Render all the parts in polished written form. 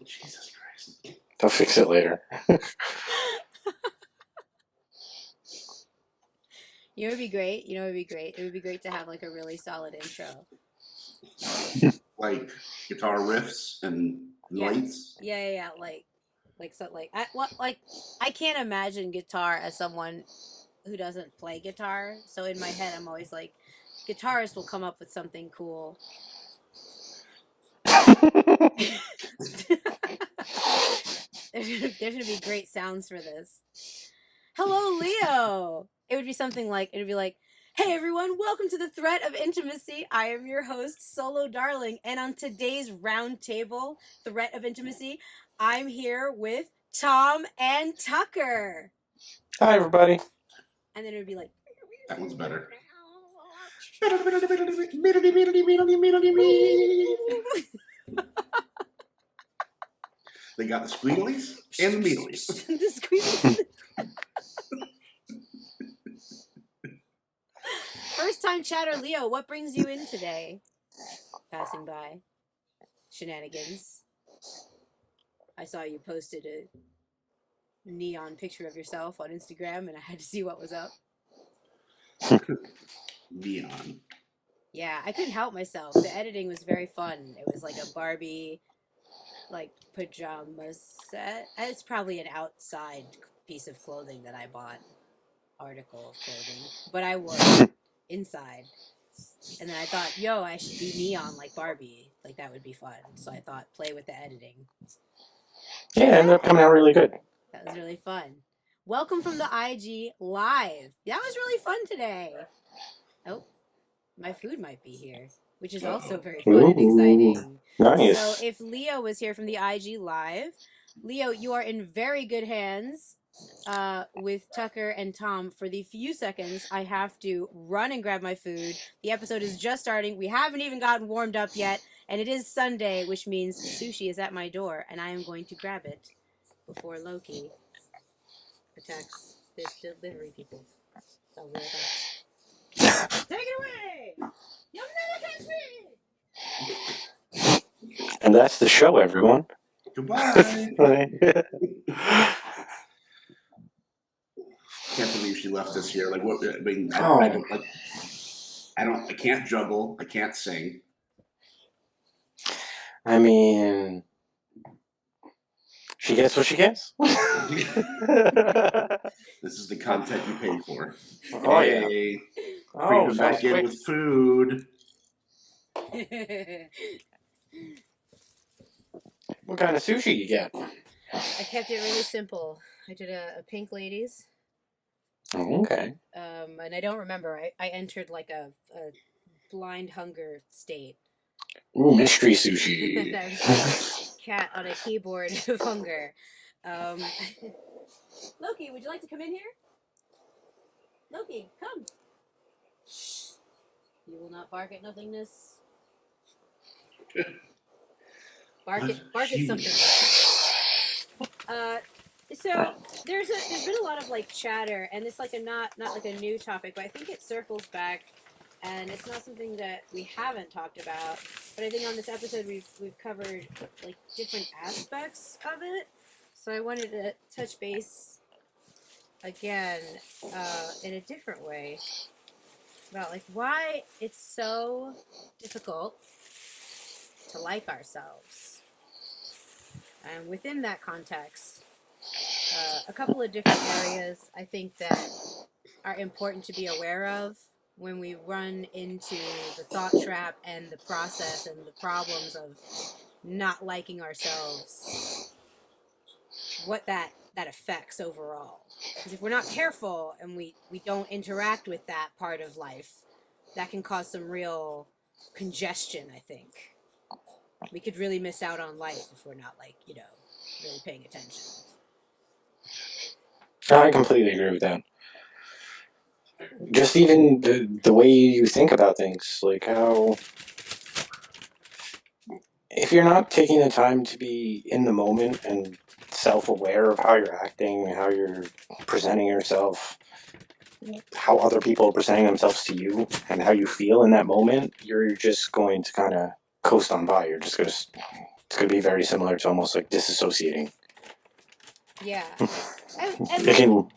Jesus Christ. They'll fix it later. You know, it'd be great. You know, it'd be great. It would be great to have like a really solid intro. Like guitar riffs and lights. Yeah. I can't imagine guitar as someone who doesn't play guitar. So in my head, I'm always like, guitarists will come up with something cool. There's gonna be great sounds for this. Hello, Leo. It would be something like, it'd be like, hey everyone, welcome to the Threat of Intimacy. I am your host, Solo Darling, and on today's roundtable, Threat of Intimacy, I'm here with Tom and Tucker. Hi, everybody. And then it would be like, that one's better. They got the squealies and the mealies. The squealies. First time chatter, Leo, what brings you in today? Passing by. Shenanigans. I saw you posted a neon picture of yourself on Instagram and I had to see what was up. Neon. Yeah, I couldn't help myself. The editing was very fun. It was like a Barbie, like, pajama set. It's probably an outside piece of clothing that I bought. Article of clothing. But I wore it inside. And then I thought, yo, I should be neon like Barbie. Like, that would be fun. So I thought, play with the editing. Yeah, it ended up coming out really good. That was really fun. Welcome from the IG Live. That was really fun today. Oh, my food might be here, which is also very fun and exciting. Nice. So if Leo was here from the IG Live, Leo, you are in very good hands with Tucker and Tom. For the few seconds, I have to run and grab my food. The episode is just starting. We haven't even gotten warmed up yet, and it is Sunday, which means sushi is at my door, and I am going to grab it before Loki attacks the delivery people. So we're back. Take it away! You'll never catch me! And that's the show, everyone. Goodbye. Can't believe she left us here. Like, what? I mean, I can't juggle. I can't sing. I mean, she gets what she gets. This is the content you paid for. Oh, hey, yeah. Oh, back in with food. What kind of sushi you get? I kept it really simple. I did a pink ladies. Oh, okay. And I don't remember. I entered like a blind hunger state. Ooh, mystery sushi. Cat on a keyboard of hunger. Loki, would you like to come in here? Loki, come. You will not bark at nothingness. Bark at something. So there's been a lot of like chatter, and it's like not like a new topic, but I think it circles back, and it's not something that we haven't talked about. But I think on this episode we've covered like different aspects of it. So I wanted to touch base again in a different way about like why it's so difficult to like ourselves. And within that context, a couple of different areas I think that are important to be aware of when we run into the thought trap and the process and the problems of not liking ourselves, what that affects overall. Because if we're not careful and we don't interact with that part of life, that can cause some real congestion, I think. We could really miss out on life if we're not, like, really paying attention. I completely agree with that. Just even the way you think about things, like how if you're not taking the time to be in the moment and self-aware of how you're acting, how you're presenting yourself, how other people are presenting themselves to you, and how you feel in that moment, you're just going to kind of coast on by. You're just going to it's going to be very similar to almost like disassociating. Yeah. And It like, can,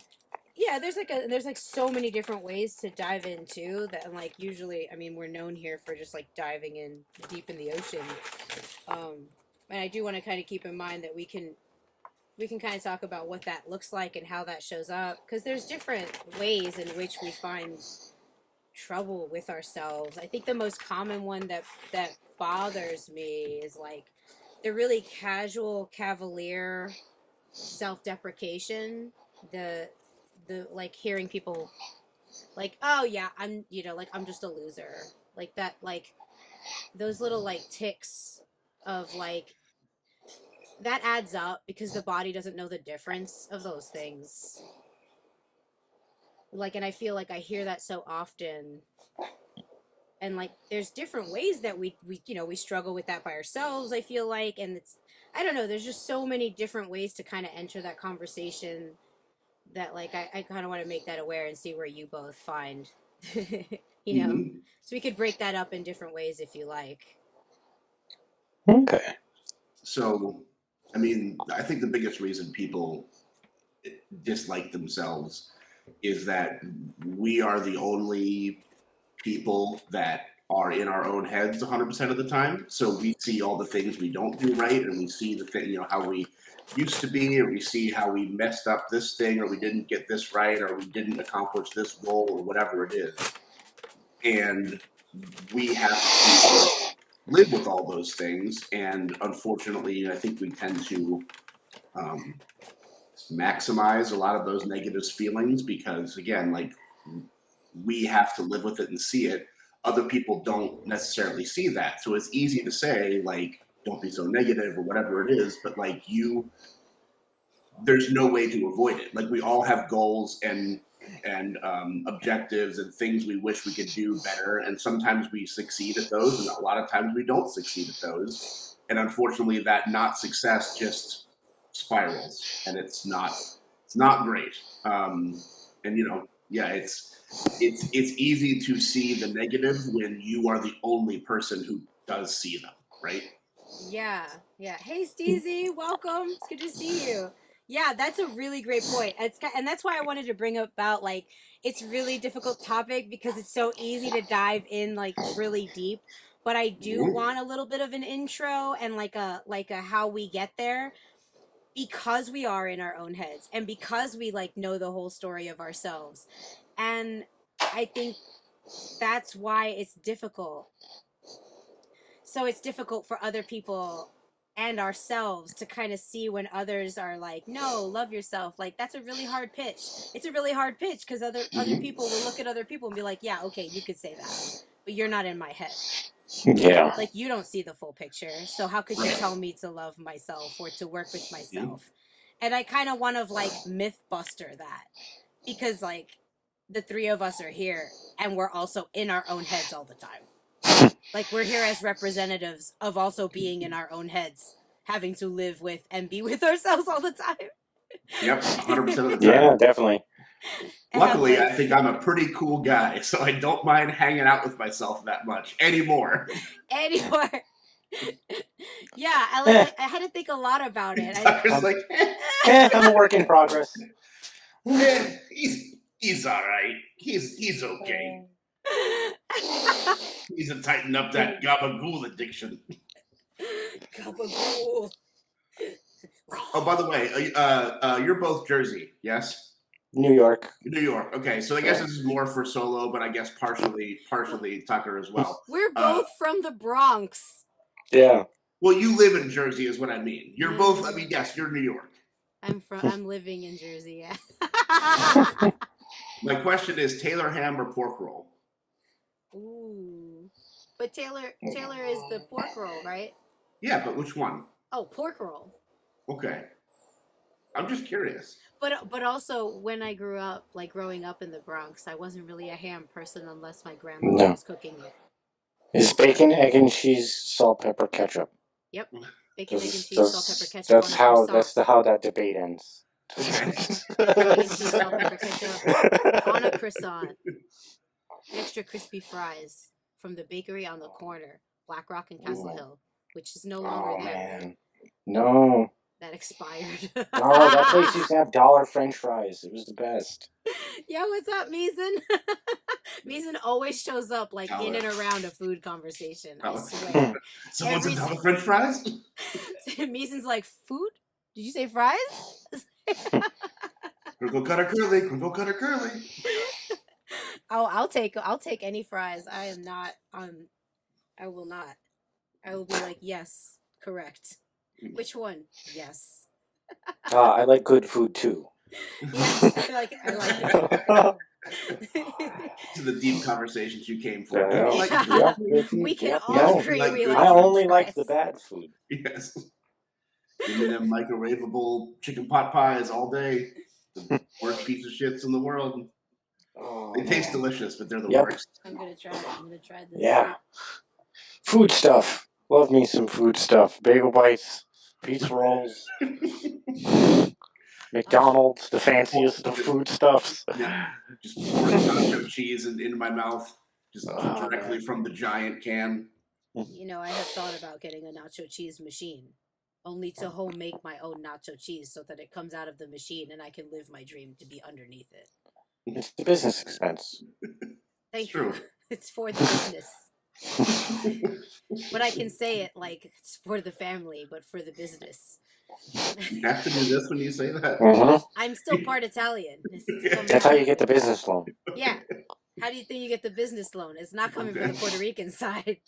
yeah, there's like so many different ways to dive into that, and like usually, I mean, we're known here for just like diving in deep in the ocean. Um, and I do want to kind of keep in mind that we can kind of talk about what that looks like and how that shows up, because there's different ways in which we find trouble with ourselves. I think the most common one that bothers me is like the really casual, cavalier self-deprecation. The like hearing people like, oh yeah, I'm, like I'm just a loser, like that, like those little like ticks of like that adds up because the body doesn't know the difference of those things. Like, and I feel like I hear that so often. And like there's different ways that we struggle with that by ourselves, I feel like. And it's, I don't know, there's just so many different ways to kind of enter that conversation that like I kind of want to make that aware and see where you both find Mhm. so we could break that up in different ways if you like. okay. So, I mean, I think the biggest reason people dislike themselves is that we are the only people that are in our own heads 100% of the time. So we see all the things we don't do right, and we see the thing, how we used to be, or we see how we messed up this thing, or we didn't get this right, or we didn't accomplish this goal, or whatever it is. And we have to live with all those things. And unfortunately, I think we tend to um, maximize a lot of those negative feelings because, again, like we have to live with it and see it. Other people don't necessarily see that. So it's easy to say, like, don't be so negative or whatever it is, but like there's no way to avoid it. Like we all have goals and objectives and things we wish we could do better. And sometimes we succeed at those, and a lot of times we don't succeed at those. And unfortunately, that not success just spirals, and it's not great. And yeah, it's easy to see the negative when you are the only person who does see them, right? Yeah, yeah. Hey, Steezy, welcome. It's good to see you. Yeah, that's a really great point. And that's why I wanted to bring about like it's really difficult topic because it's so easy to dive in like really deep. But I do Mhm. want a little bit of an intro and like a how we get there, because we are in our own heads and because we like know the whole story of ourselves. And I think that's why it's difficult. So it's difficult for other people and ourselves to kind of see when others are like, no, love yourself. Like that's a really hard pitch. It's a really hard pitch because other Mhm. people will look at other people and be like, yeah, okay, you could say that, but you're not in my head. Yeah. Like you don't see the full picture, so how could you tell me to love myself or to work with myself? And I kind of want to like mythbuster that, because like the three of us are here and we're also in our own heads all the time. Like we're here as representatives of also being in our own heads, having to live with and be with ourselves all the time. Yep, 100% of the Yeah, time. definitely. And Luckily, like I think I'm a pretty cool guy, so I don't mind hanging out with myself that much anymore. anymore. Yeah, Eh, I had to think a lot about it. Tucker's like, I'm a work in progress. he's all right. He's okay. He's to tighten up that gabagool addiction. Gabagool. Oh, by the way, you're both Jersey, yes? New York. New York. Okay, so I guess this is more for Solo, but I guess partially Tucker as well. We're both from the Bronx. Yeah. Well, you live in Jersey, is what I mean. You're both. I mean, yes, you're New York. I'm living in Jersey. Yeah. My question is Taylor ham or pork roll? Ooh. But Taylor is the pork roll, right? Yeah, but which one? Oh, pork roll. Okay, I'm just curious. But also when I grew up, like growing up in the Bronx, I wasn't really a ham person unless my grandmother was cooking it. It's bacon, egg, and cheese, salt, pepper, ketchup. Yep. Bacon, egg, and cheese, salt, pepper, ketchup on a croissant. How that debate ends. Bacon, egg, and cheese, salt, pepper, ketchup on a croissant. Extra crispy fries from the bakery on the corner, Black Rock and Castle Hill. which is no longer Oh there. man, no. That expired. Oh, that place used to have dollar French fries. It was the best. Yo, what's up, Meeson? Meeson always shows up like in and around a food conversation. I swear. Someone's a dollar French fries? Meeson's like, food? Did you say fries? Crinkle cutter curly, crinkle cutter curly. Oh, I'll take any fries. I will not. I will be like, yes, correct. Which one? Yes. I like good food too. Yes, I like it. To the deep conversations you came for. Yeah, You like yeah. good food? We can Yep, all no. agree Like we good like I French only like the fries. bad food. Yes. Give me them microwavable chicken pot pies all day. The worst piece of shits in the world. Oh, They taste man. delicious, but they're the Yep. worst. I'm gonna try it. I'm gonna try this. Yeah. Food stuff. Love me some food stuff. Bagel bites, pizza rolls, McDonald's, the fanciest of food stuffs. Yeah. Just pouring nacho cheese into my mouth, just Oh, directly man. from the giant can. You know, I have thought about getting a nacho cheese machine, only to home make my own nacho cheese so that it comes out of the machine and I can live my dream to be underneath it. It's the business expense. Thank True. you. It's for the business. But I can say it like it's for the family, but for the business. You have to do this when you say that. Mhm. I'm still part Italian. It's coming That's out how of you get me. the business loan. Yeah. How do you think you get the business loan? It's not coming from the Puerto Rican side.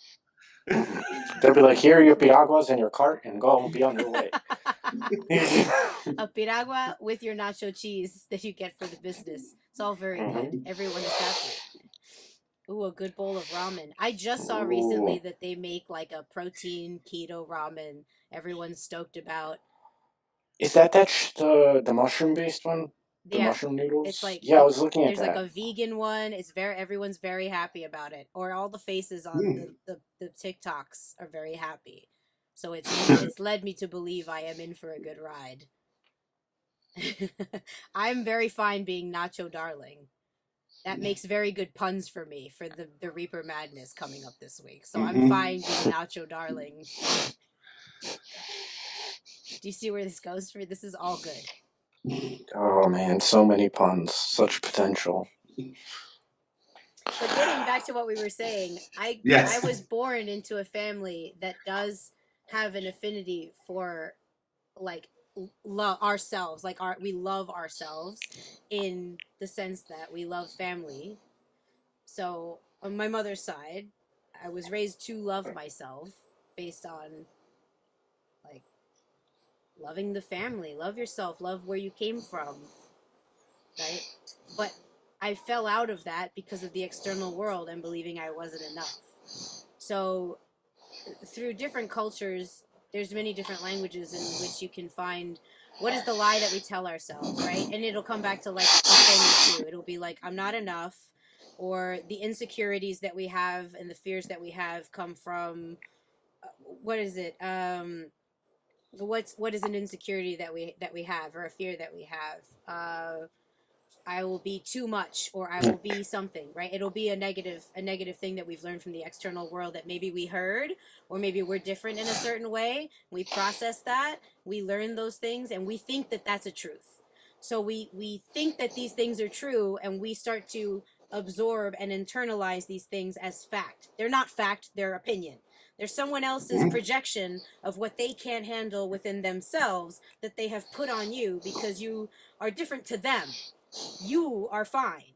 They'll be like, here are your piraguas in your cart and go be on your way. A piragua with your nacho cheese that you get for the business. It's all very good. Everyone is happy. Ooh, a good bowl of ramen. I just saw recently that they make like a protein keto ramen. Everyone's stoked about. Is that the mushroom based one? The Yeah, mushroom noodles? it's like Yeah, I was looking at there's that. like a vegan one. Everyone's very happy about it. Or all the faces on the TikToks are very happy. So it's led me to believe I am in for a good ride. I'm very fine being Nacho Darling. That makes very good puns for me for the Reaper Madness coming up this week. So I'm fine being Nacho Darling. Do you see where this goes for me? This is all good. Oh man, so many puns, such potential. But getting back to what we were saying, I was born into a family that does have an affinity for like love ourselves, like we love ourselves in the sense that we love family. So on my mother's side, I was raised to love myself based on like loving the family, love yourself, love where you came from, right? But I fell out of that because of the external world and believing I wasn't enough. So through different cultures, there's many different languages in which you can find what is the lie that we tell ourselves, right? And it'll come back to like a thing or two. It'll be like, I'm not enough, or the insecurities that we have and the fears that we have come from what is it? What is an insecurity that we have, or a fear that we have? I will be too much, or I will be something, right? It'll be a negative thing that we've learned from the external world that maybe we heard, or maybe we're different in a certain way. We process that, we learn those things, and we think that that's a truth. So we think that these things are true, and we start to absorb and internalize these things as fact. They're not fact, they're opinion. There's someone else's projection of what they can't handle within themselves that they have put on you because you are different to them. You are fine.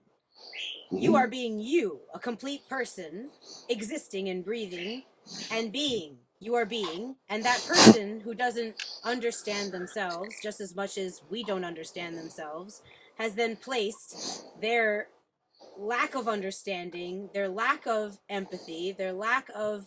You are being you, a complete person, existing and breathing and being. You are being. And that person who doesn't understand themselves just as much as we don't understand themselves has then placed their lack of understanding, their lack of empathy, their lack of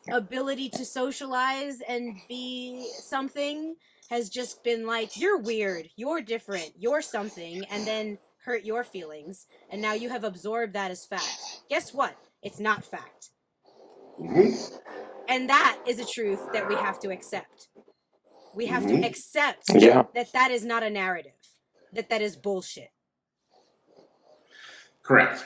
ability to socialize and be something has just been like, you're weird, you're different, you're something, and then hurt your feelings, and now you have absorbed that as fact. Guess what? It's not fact. And that is a truth that we have to accept. We have to accept that is not a narrative, that is bullshit. Correct.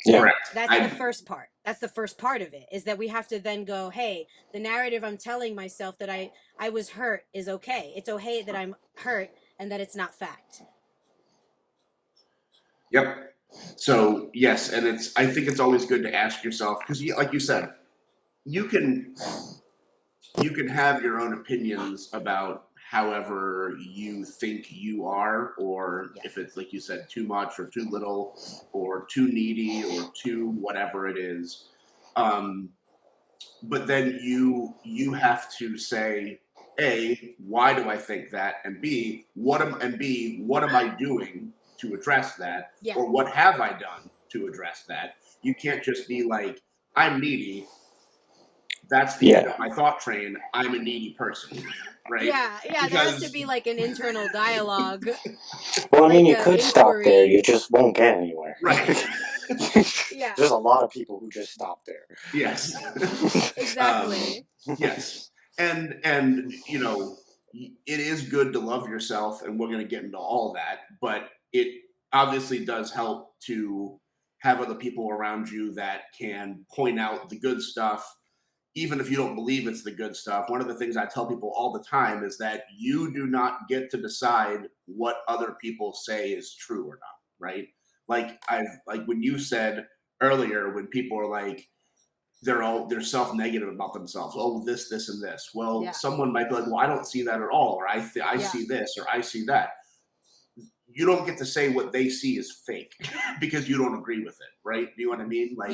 Yeah. Correct. That's the first part. that's the first part of it, is that we have to then go, hey, the narrative I'm telling myself that I was hurt is okay. It's okay that I'm hurt and that it's not fact. Yep. So yes, and I think it's always good to ask yourself, because like you said, you can have your own opinions about however you think you are, or if it's like you said, too much or too little or too needy or too whatever it is. But then you have to say, A, why do I think that? And B, what am I doing to address that? Yeah. Or what have I done to address that? You can't just be like, I'm needy. That's the end of my thought train. I'm a needy person, right? Yeah, there has to be like an internal dialogue. Well, I mean, like you could stop inquiry. there. You just won't get anywhere. Right. Yeah. There's a lot of people who just stop there. Yes. Exactly. Yes. And you know, it is good to love yourself, and we're going to get into all that, but it obviously does help to have other people around you that can point out the good stuff, even if you don't believe it's the good stuff. One of the things I tell people all the time is that you do not get to decide what other people say is true or not, right? Like when you said earlier, when people are like, they're self-negative about themselves. Oh, this, and this. Well, someone might be like, well, I don't see that at all, or I see this, or I see that. You don't get to say what they see is fake because you don't agree with it, right? Do you know what I mean? Like,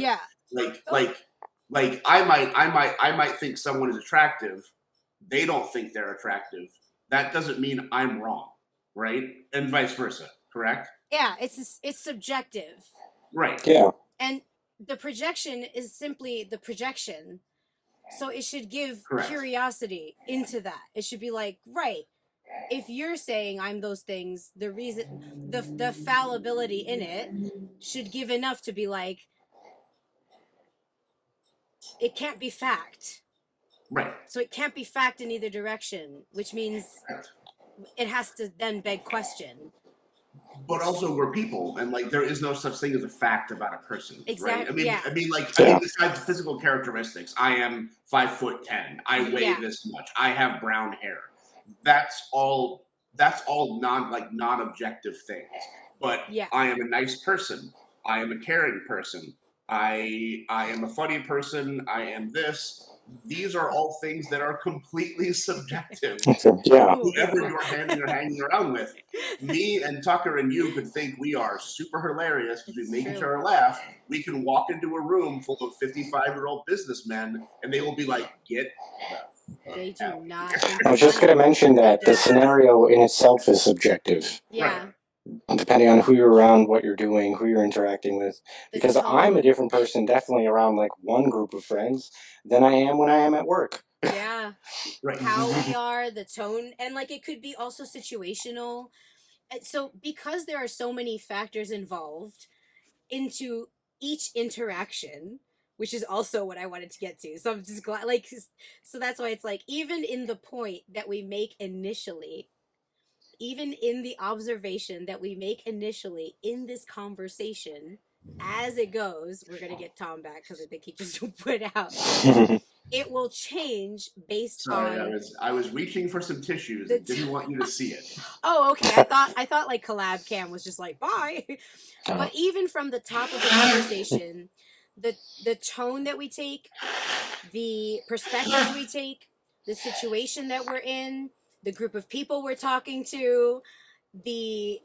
like I might think someone is attractive. They don't think they're attractive. That doesn't mean I'm wrong, right? And vice versa, correct? Yeah, it's subjective. Right. Yeah. And the projection is simply the projection. So it should give curiosity into that. It should be like, right, if you're saying I'm those things, the reason, the fallibility in it should give enough to be like, it can't be fact. Right. So it can't be fact in either direction, which means it has to then beg question. But also, we're people, and like there is no such thing as a fact about a person, exactly. right? I mean, besides physical characteristics, I am 5'10". I weigh this much. I have brown hair. That's all non-objective things. But I am a nice person. I am a caring person. I am a funny person. I am this. These are all things that are completely subjective. Whoever you're hanging around with. Me and Tucker and you could think we are super hilarious because we make each other laugh. We can walk into a room full of 55-year-old businessmen and they will be like, get they do not. I was just going to mention that the scenario in itself is subjective. Yeah. Right. Depending on who you're around, what you're doing, who you're interacting with. Because I'm a different person definitely around like one group of friends than I am when I am at work. Yeah. Right. How we are, the tone, and like it could be also situational. And so because there are so many factors involved into each interaction, which is also what I wanted to get to. So I'm just glad, like, so that's why it's like, even in the point that we make initially, even in the observation that we make initially in this conversation, as it goes, we're going to get Tom back because I think he just put out. It will change based on. I was reaching for some tissues and didn't want you to see it. Oh, okay. I thought like collab cam was just like bye. But even from the top of the conversation, the tone that we take, the perspectives we take, the situation that we're in, the group of people we're talking to, the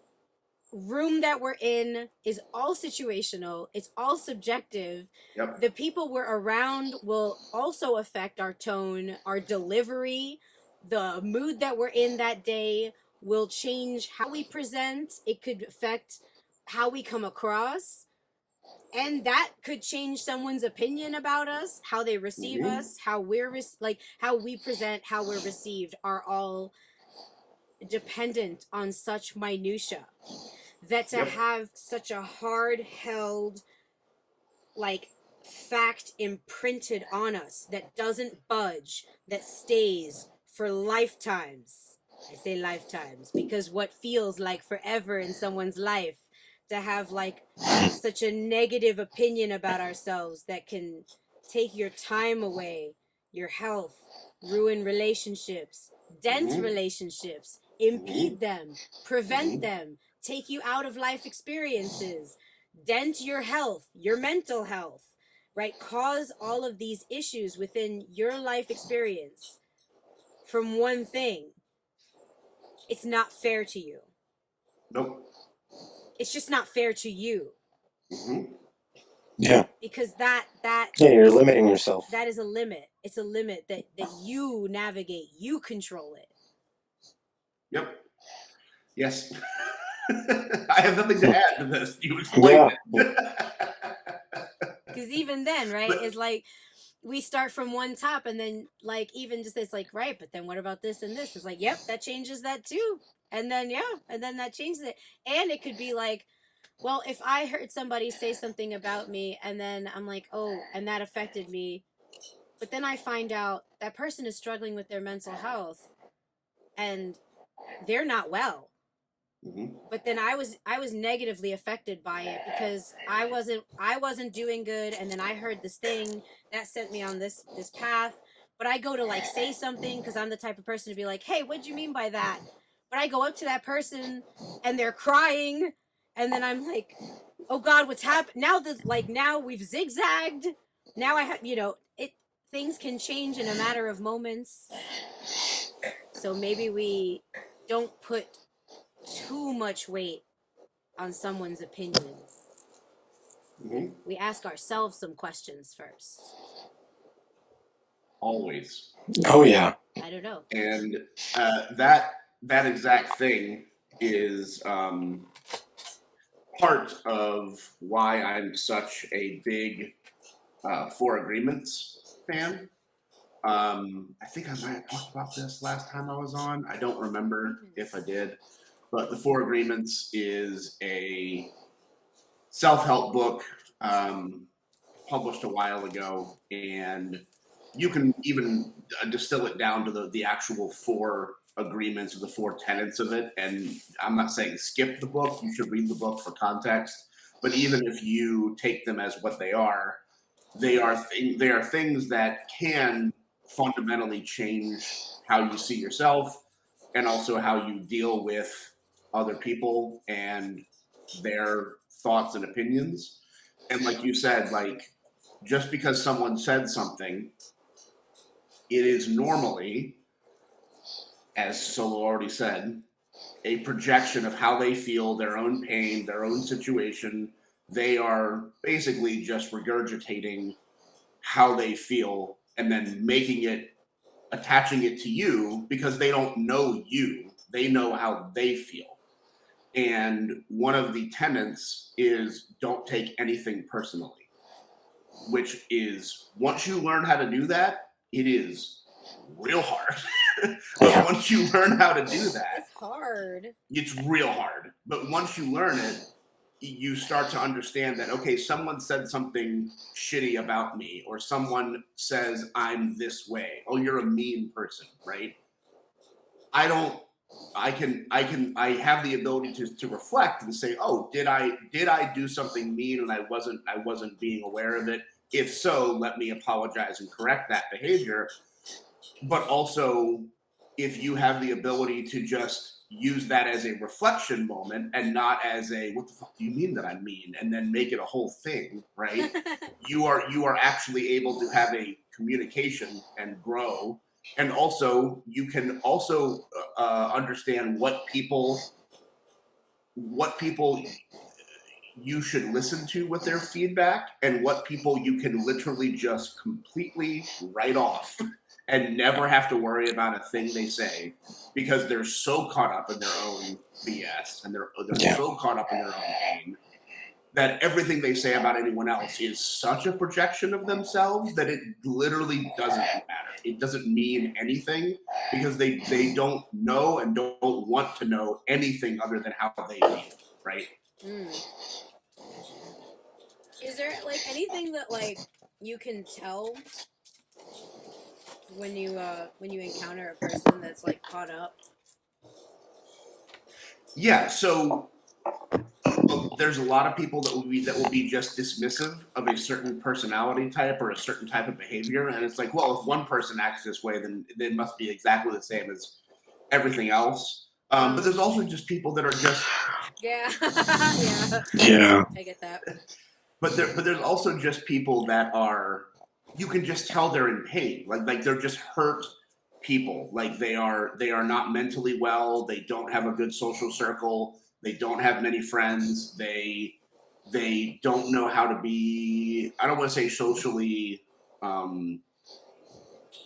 room that we're in is all situational. It's all subjective. Yep. The people we're around will also affect our tone, our delivery, the mood that we're in that day will change how we present. It could affect how we come across. And that could change someone's opinion about us, how they receive us, how we're how we present, how we're received are all dependent on such minutia. That to have such a hard-held, like, fact imprinted on us that doesn't budge, that stays for lifetimes. I say lifetimes because what feels like forever in someone's life to have like such a negative opinion about ourselves that can take your time away, your health, ruin relationships, dent Mhm. relationships, impede them, prevent Mhm. them, take you out of life experiences, dent your health, your mental health, right? Cause all of these issues within your life experience from one thing. It's not fair to you. Nope. It's just not fair to you Mhm. Yeah. because that Yeah, you're limiting yourself. that is a limit. It's a limit that you navigate, you control it. Yep. Yes. I have nothing to add to this. You explained Yeah. it. Because even then, right, But- it's like we start from one top and then like even just it's like, right, but then what about this and this? It's like, yep, that changes that too. And then and then that changes it. And it could be like, well, if I heard somebody say something about me and then I'm like, oh, and that affected me, but then I find out that person is struggling with their mental health and they're not well. Mhm. But then I was negatively affected by it because I wasn't doing good, and then I heard this thing that sent me on this path. But I go to like say something because I'm the type of person to be like, hey, what'd you mean by that? But I go up to that person and they're crying, and then I'm like, oh God, what's happened now? Now we've zigzagged. Now I have it. Things can change in a matter of moments. So maybe we don't put too much weight on someone's opinion. Mhm. We ask ourselves some questions first. Always. Oh yeah. I don't know. And that exact thing is part of why I'm such a big Four Agreements fan. I think I might have talked about this last time I was on. I don't remember if I did, but the Four Agreements is a self-help book published a while ago, and you can even distill it down to the actual four agreements or the four tenets of it. And I'm not saying skip the book; you should read the book for context. But even if you take them as what they are things that can fundamentally change how you see yourself and also how you deal with other people and their thoughts and opinions. And like you said, like just because someone said something, it is normally, as Solo already said, a projection of how they feel, their own pain, their own situation. They are basically just regurgitating how they feel and then attaching it to you because they don't know you. They know how they feel. And one of the tenets is don't take anything personally, which is once you learn how to do that, it is real hard. But Yeah. once you learn how to do that, It's hard. it's real hard. But once you learn it, you start to understand that, okay, someone said something shitty about me, or someone says I'm this way. Oh, you're a mean person, right? I don't I have the ability to reflect and say, oh, did I do something mean and I wasn't being aware of it? If so, let me apologize and correct that behavior. But also, if you have the ability to just use that as a reflection moment and not as a what the fuck do you mean that I'm mean, and then make it a whole thing, right? you are actually able to have a communication and grow. And also you can also understand what people you should listen to with their feedback and what people you can literally just completely write off and never have to worry about a thing they say because they're so caught up in their own BS and they're Yeah. so caught up in their own pain that everything they say about anyone else is such a projection of themselves that it literally doesn't matter. It doesn't mean anything because they don't know and don't want to know anything other than how they feel, right? Is there like anything that like you can tell when you encounter a person that's like caught up? Yeah, so Well, there's a lot of people that will be just dismissive of a certain personality type or a certain type of behavior, and it's like, well, if one person acts this way, then they must be exactly the same as everything else. But there's also just people that are just Yeah. Yeah. I get that. but there's also just people that are, you can just tell they're in pain, like they're just hurt people, like they are not mentally well, they don't have a good social circle, they don't have many friends, they don't know how to be, I don't want to say socially, I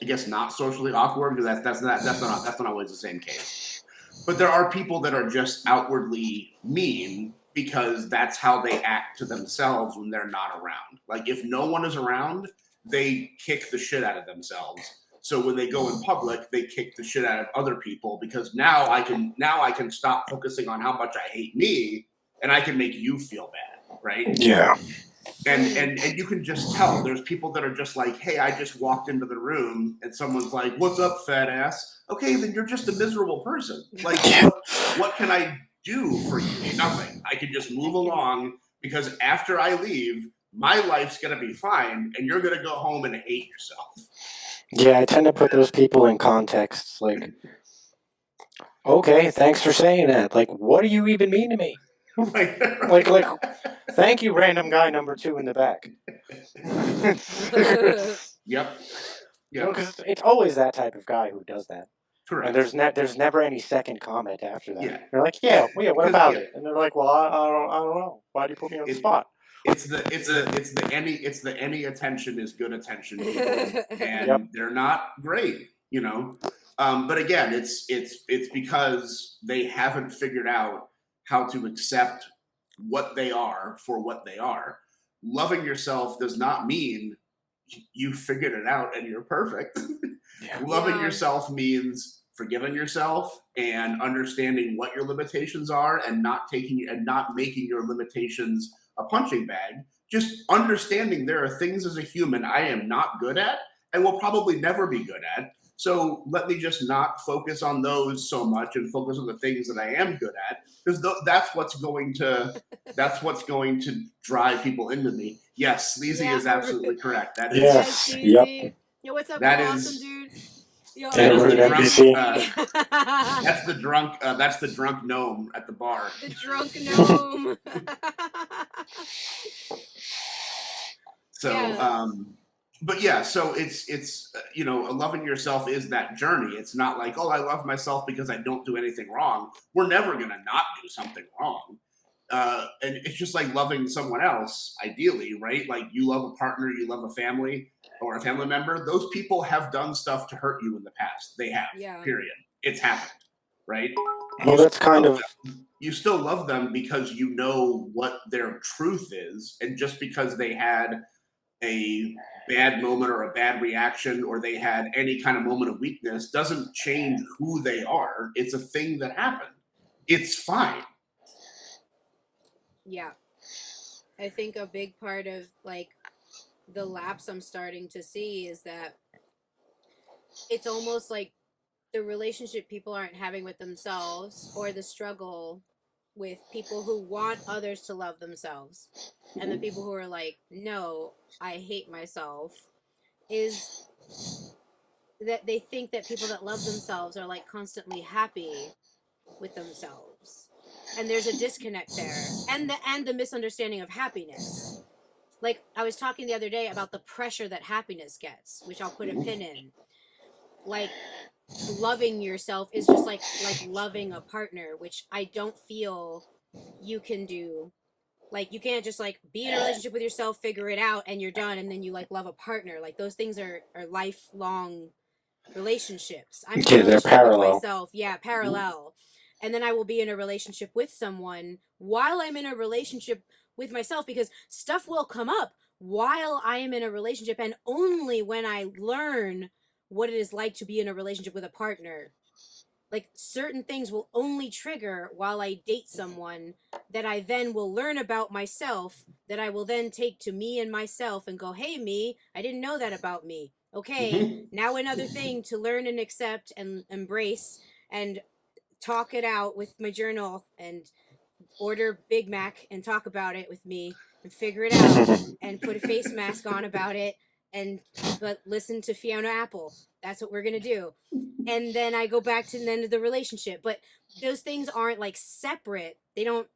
guess not socially awkward, because that's not always the same case. But there are people that are just outwardly mean because that's how they act to themselves when they're not around. Like if no one is around, they kick the shit out of themselves. So when they go in public, they kick the shit out of other people, because now I can stop focusing on how much I hate me, and I can make you feel bad, right? Yeah. And you can just tell there's people that are just like, hey, I just walked into the room and someone's like, what's up, fat ass? Okay, then you're just a miserable person. Like, what can I do for you? Nothing. I can just move along, because after I leave, my life's gonna be fine, and you're gonna go home and hate yourself. Yeah, I tend to put those people in context. Like, okay, thanks for saying that. Like, what do you even mean to me? Right. Like, thank you, random guy number 2 in the back. Yep. Because it's always that type of guy who does that. Correct. And there's never any second comment after that. Yeah. They're like, yeah, what about Yeah. it? And they're like, well, I don't know. Why do you put me on the spot? It's the any attention is good attention people, and they're not great, you know. But again, it's because they haven't figured out how to accept what they are for what they are. Loving yourself does not mean you figured it out and you're perfect. Loving yourself means forgiving yourself and understanding what your limitations are, and not making your limitations a punching bag. Just understanding there are things as a human I am not good at and will probably never be good at. So let me just not focus on those so much and focus on the things that I am good at, because that's what's going to drive people into me. Yes, sleazy is absolutely correct. That is Yes. Yep. Yo, what's up, that awesome is dude? Yo, that is the NPC. that's the drunk gnome at the bar. The drunk gnome. So but yeah, so it's loving yourself is that journey. It's not like, oh, I love myself because I don't do anything wrong. We're never gonna not do something wrong. And it's just like loving someone else, ideally, right? Like you love a partner, you love a family or a family member. Those people have done stuff to hurt you in the past. They have, period. It's happened, right? Well, that's kind of... You still love them because you know what their truth is. And just because they had a bad moment or a bad reaction, or they had any kind of moment of weakness, doesn't change who they are. It's a thing that happened. It's fine. Yeah. I think a big part of like the lapse I'm starting to see is that it's almost like the relationship people aren't having with themselves, or the struggle with people who want others to love themselves, and the people who are like, no, I hate myself, is that they think that people that love themselves are like constantly happy with themselves. And there's a disconnect there. And the misunderstanding of happiness. Like, I was talking the other day about the pressure that happiness gets, which I'll put a pin in. Like, loving yourself is just like loving a partner, which I don't feel you can do. Like, you can't just like be in a relationship with yourself, figure it out, and you're done, and then you like love a partner. Like, those things are lifelong relationships. I'm in a relationship parallel. with myself. Yeah, parallel. And then I will be in a relationship with someone while I'm in a relationship with myself, because stuff will come up while I am in a relationship, and only when I learn what it is like to be in a relationship with a partner. Like, certain things will only trigger while I date someone that I then will learn about myself, that I will then take to me and myself and go, hey, me, I didn't know that about me. Okay, now another thing to learn and accept and embrace and talk it out with my journal and order Big Mac and talk about it with me and figure it out and put a face mask on about it and but listen to Fiona Apple. That's what we're gonna do. And then I go back to the end of the relationship. But those things aren't like separate. They don't,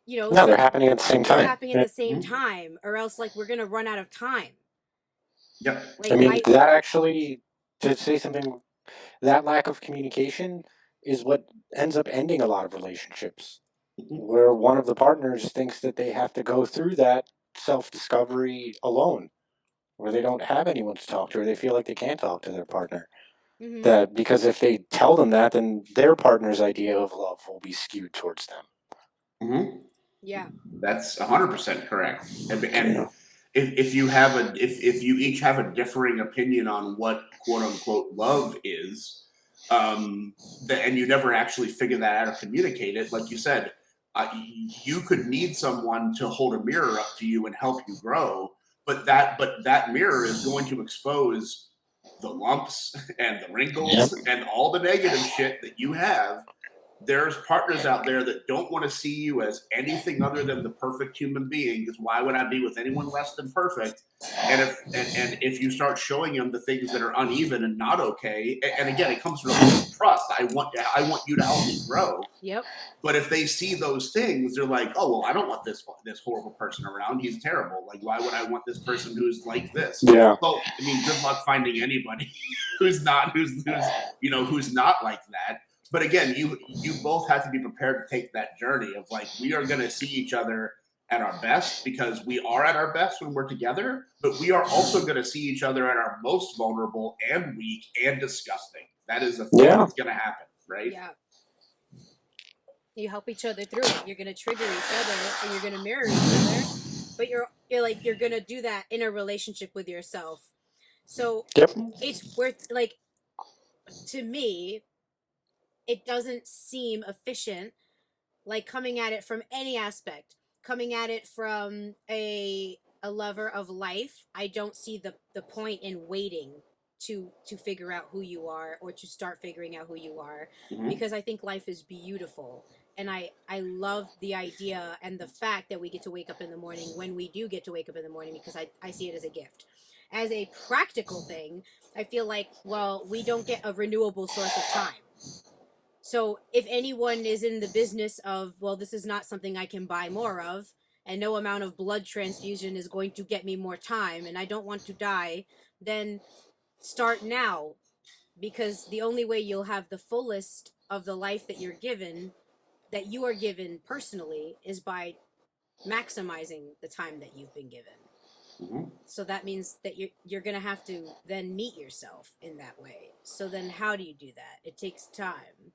No, they're so happening at the same they're time. happening at the same time, or else like we're gonna run out of time. Yep. Like I mean, that actually, to say something, that lack of communication is what ends up ending a lot of relationships, where one of the partners thinks that they have to go through that self-discovery alone, where they don't have anyone to talk to, or they feel like they can't talk to their partner. Mhm. That because if they tell them that, then their partner's idea of love will be skewed towards them. Mm-hmm. Yeah. That's 100% correct. And Yeah. if you have if you each have a differing opinion on what quote unquote love is, and you never actually figure that out or communicate it, like you said, you could need someone to hold a mirror up to you and help you grow, but that mirror is going to expose the lumps and the wrinkles and all the negative shit that you have. There's partners out there that don't want to see you as anything other than the perfect human being, because why would I be with anyone less than perfect? And if you start showing them the things that are uneven and not okay, and again, it comes from trust. I want you to help me grow. Yep. But if they see those things, they're like, oh well, I don't want this horrible person around. He's terrible. Like, why would I want this person who's like this? Yeah. Well, I mean, good luck finding anybody who's not like that. But again, you both have to be prepared to take that journey of like, we are going to see each other at our best, because we are at our best when we're together, but we are also going to see each other at our most vulnerable and weak and disgusting. That is a thing that's going to happen, right? Yeah. You help each other through it. You're gonna trigger each other and you're gonna mirror each other. But you're gonna do that in a relationship with yourself. So it's worth, like, to me, it doesn't seem efficient, like coming at it from any aspect. Coming at it from a lover of life, I don't see the point in waiting to figure out who you are, or to start figuring out who you are, because I think life is beautiful. And I love the idea and the fact that we get to wake up in the morning when we do get to wake up in the morning, because I see it as a gift. As a practical thing, I feel like, well, we don't get a renewable source of time. So if anyone is in the business of, well, this is not something I can buy more of, and no amount of blood transfusion is going to get me more time, and I don't want to die, then start now. Because the only way you'll have the fullest of the life that you are given personally, is by maximizing the time that you've been given. So that means that you're gonna have to then meet yourself in that way. So then how do you do that? It takes time.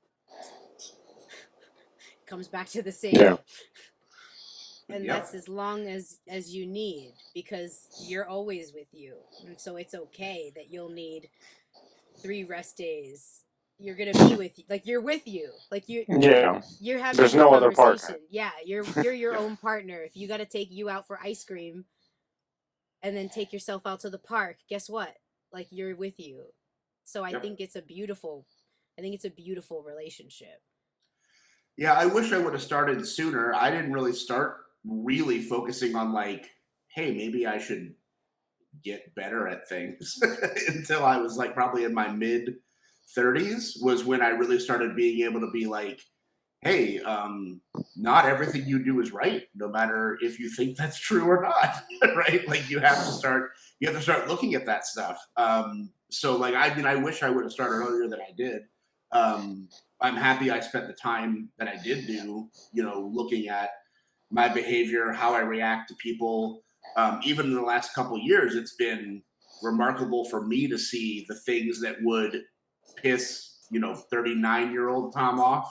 Comes back to the same. And that's as long as you need, because you're always with you. And so it's okay that you'll need 3 rest days. You're gonna be with you, like you're with you, like you're having There's a no other conversation. partner. Yeah, you're your own partner. If you got to take you out for ice cream and then take yourself out to the park, guess what? Like, you're with you. So I think it's a beautiful relationship. Yeah, I wish I would have started sooner. I didn't really start really focusing on like, hey, maybe I should get better at things until I was like probably in my mid 30s, was when I really started being able to be like, hey, not everything you do is right, no matter if you think that's true or not, right? Like you have to start looking at that stuff. So like, I mean, I wish I would have started earlier than I did. I'm happy I spent the time that I did do, looking at my behavior, how I react to people. Even in the last couple of years, it's been remarkable for me to see the things that would piss, 39-year-old Tom off,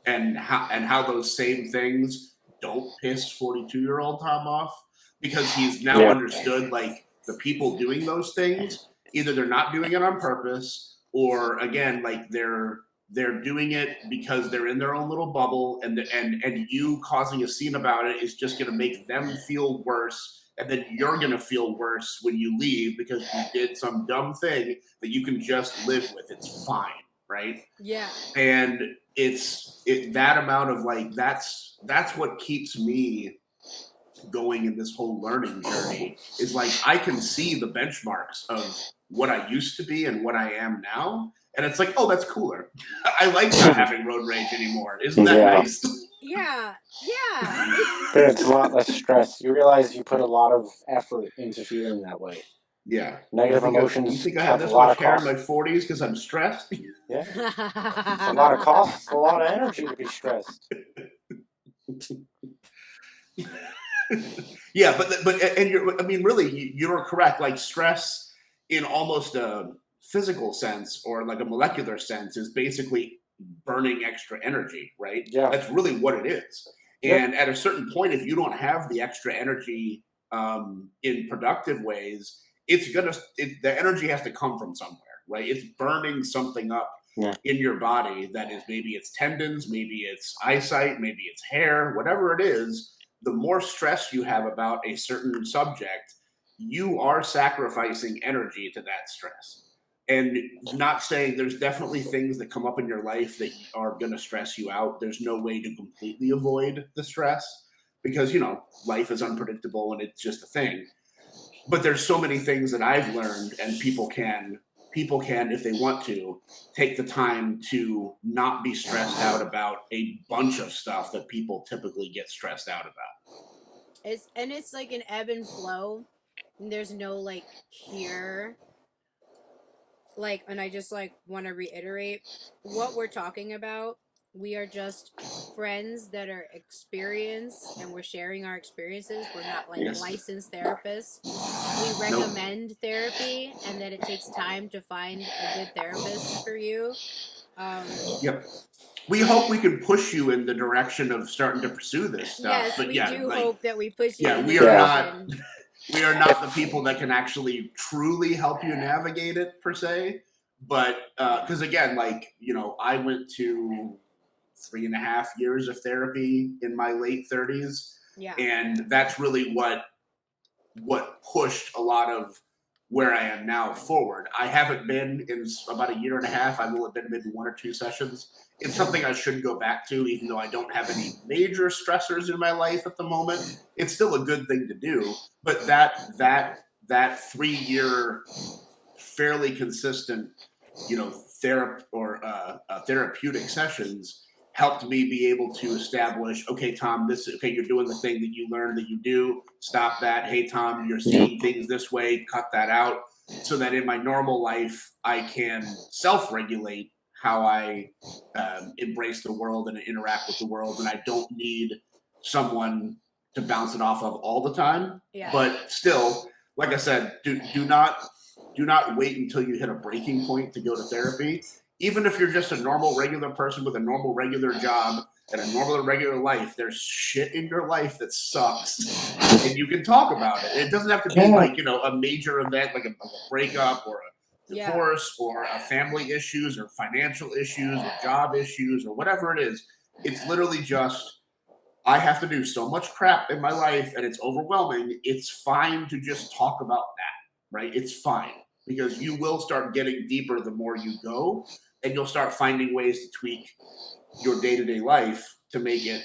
and how those same things don't piss 42-year-old Tom off, because he's now understood, like, the people doing those things, either they're not doing it on purpose, or again, like they're doing it because they're in their own little bubble, and you causing a scene about it is just going to make them feel worse, and then you're going to feel worse when you leave because you did some dumb thing that you can just live with. It's fine, right? Yeah. And that amount of like that's what keeps me going in this whole learning journey, is like I can see the benchmarks of what I used to be and what I am now, and it's like, oh, that's cooler. I like not having road rage anymore. Isn't that Yeah. nice? Yeah. Yeah. It's a lot less stress. You realize you put a lot of effort into feeling that way. Yeah. Negative You emotions think I have have a this lot much of hair in cost. my 40s because I'm stressed? Yeah, it's a lot of cost, a lot of energy to be stressed. Yeah, but and I mean, really, you're correct. Like stress, in almost a physical sense or like a molecular sense, is basically burning extra energy, right? Yeah. That's really what it is. Yep. And at a certain point, if you don't have the extra energy in productive ways, the energy has to come from somewhere, right? It's burning something up Yeah. in your body that is, maybe it's tendons, maybe it's eyesight, maybe it's hair, whatever it is. The more stress you have about a certain subject, you are sacrificing energy to that stress. And not saying, there's definitely things that come up in your life that are going to stress you out. There's no way to completely avoid the stress, because, life is unpredictable and it's just a thing. But there's so many things that I've learned, and people can, if they want to, take the time to not be stressed out about a bunch of stuff that people typically get stressed out about. It's like an ebb and flow. And there's no like cure. Like, and I just like want to reiterate what we're talking about. We are just friends that are experienced, and we're sharing our experiences. We're not like Yes. licensed therapists. We recommend therapy, and that it takes time to find a good therapist for you. Yep. We hope we can push you in the direction of starting to pursue this stuff. Yes, but we yeah, do like, hope that we push you. yeah, in we the are direction. not. We are not the people that can actually truly help you navigate it, per se. But because again, like, I went to 3.5 years of therapy in my late 30s. Yeah. And that's really what pushed a lot of where I am now forward. I haven't been in about 1.5 years. I will have been maybe 1 or 2 sessions. It's something I should go back to, even though I don't have any major stressors in my life at the moment. It's still a good thing to do. But that 3-year, fairly consistent, therapeutic sessions helped me be able to establish, okay, Tom, you're doing the thing that you learned that you do. Stop that. Hey, Tom, you're seeing things this way. Cut that out. So that in my normal life, I can self-regulate how I embrace the world and interact with the world, and I don't need someone to bounce it off of all the time. Yeah. But still, like I said, do not wait until you hit a breaking point to go to therapy. Even if you're just a normal, regular person with a normal, regular job and a normal, regular life, there's shit in your life that sucks, and you can talk about it. It doesn't have to be like, a major event like a breakup or a divorce or a family issues or financial issues or job issues or whatever it is. It's literally just, I have to do so much crap in my life and it's overwhelming. It's fine to just talk about that, right? It's fine, because you will start getting deeper the more you go, and you'll start finding ways to tweak your day-to-day life to make it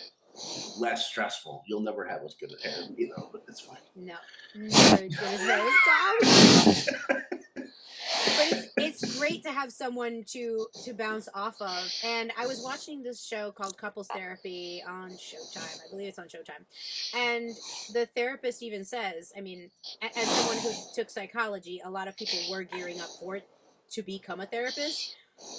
less stressful. You'll never have as good a hair, but it's fine. No, never as good as his, Tom. But it's great to have someone to bounce off of. And I was watching this show called Couples Therapy on Showtime. I believe it's on Showtime. And the therapist even says, I mean, as someone who took psychology, a lot of people were gearing up for it to become a therapist.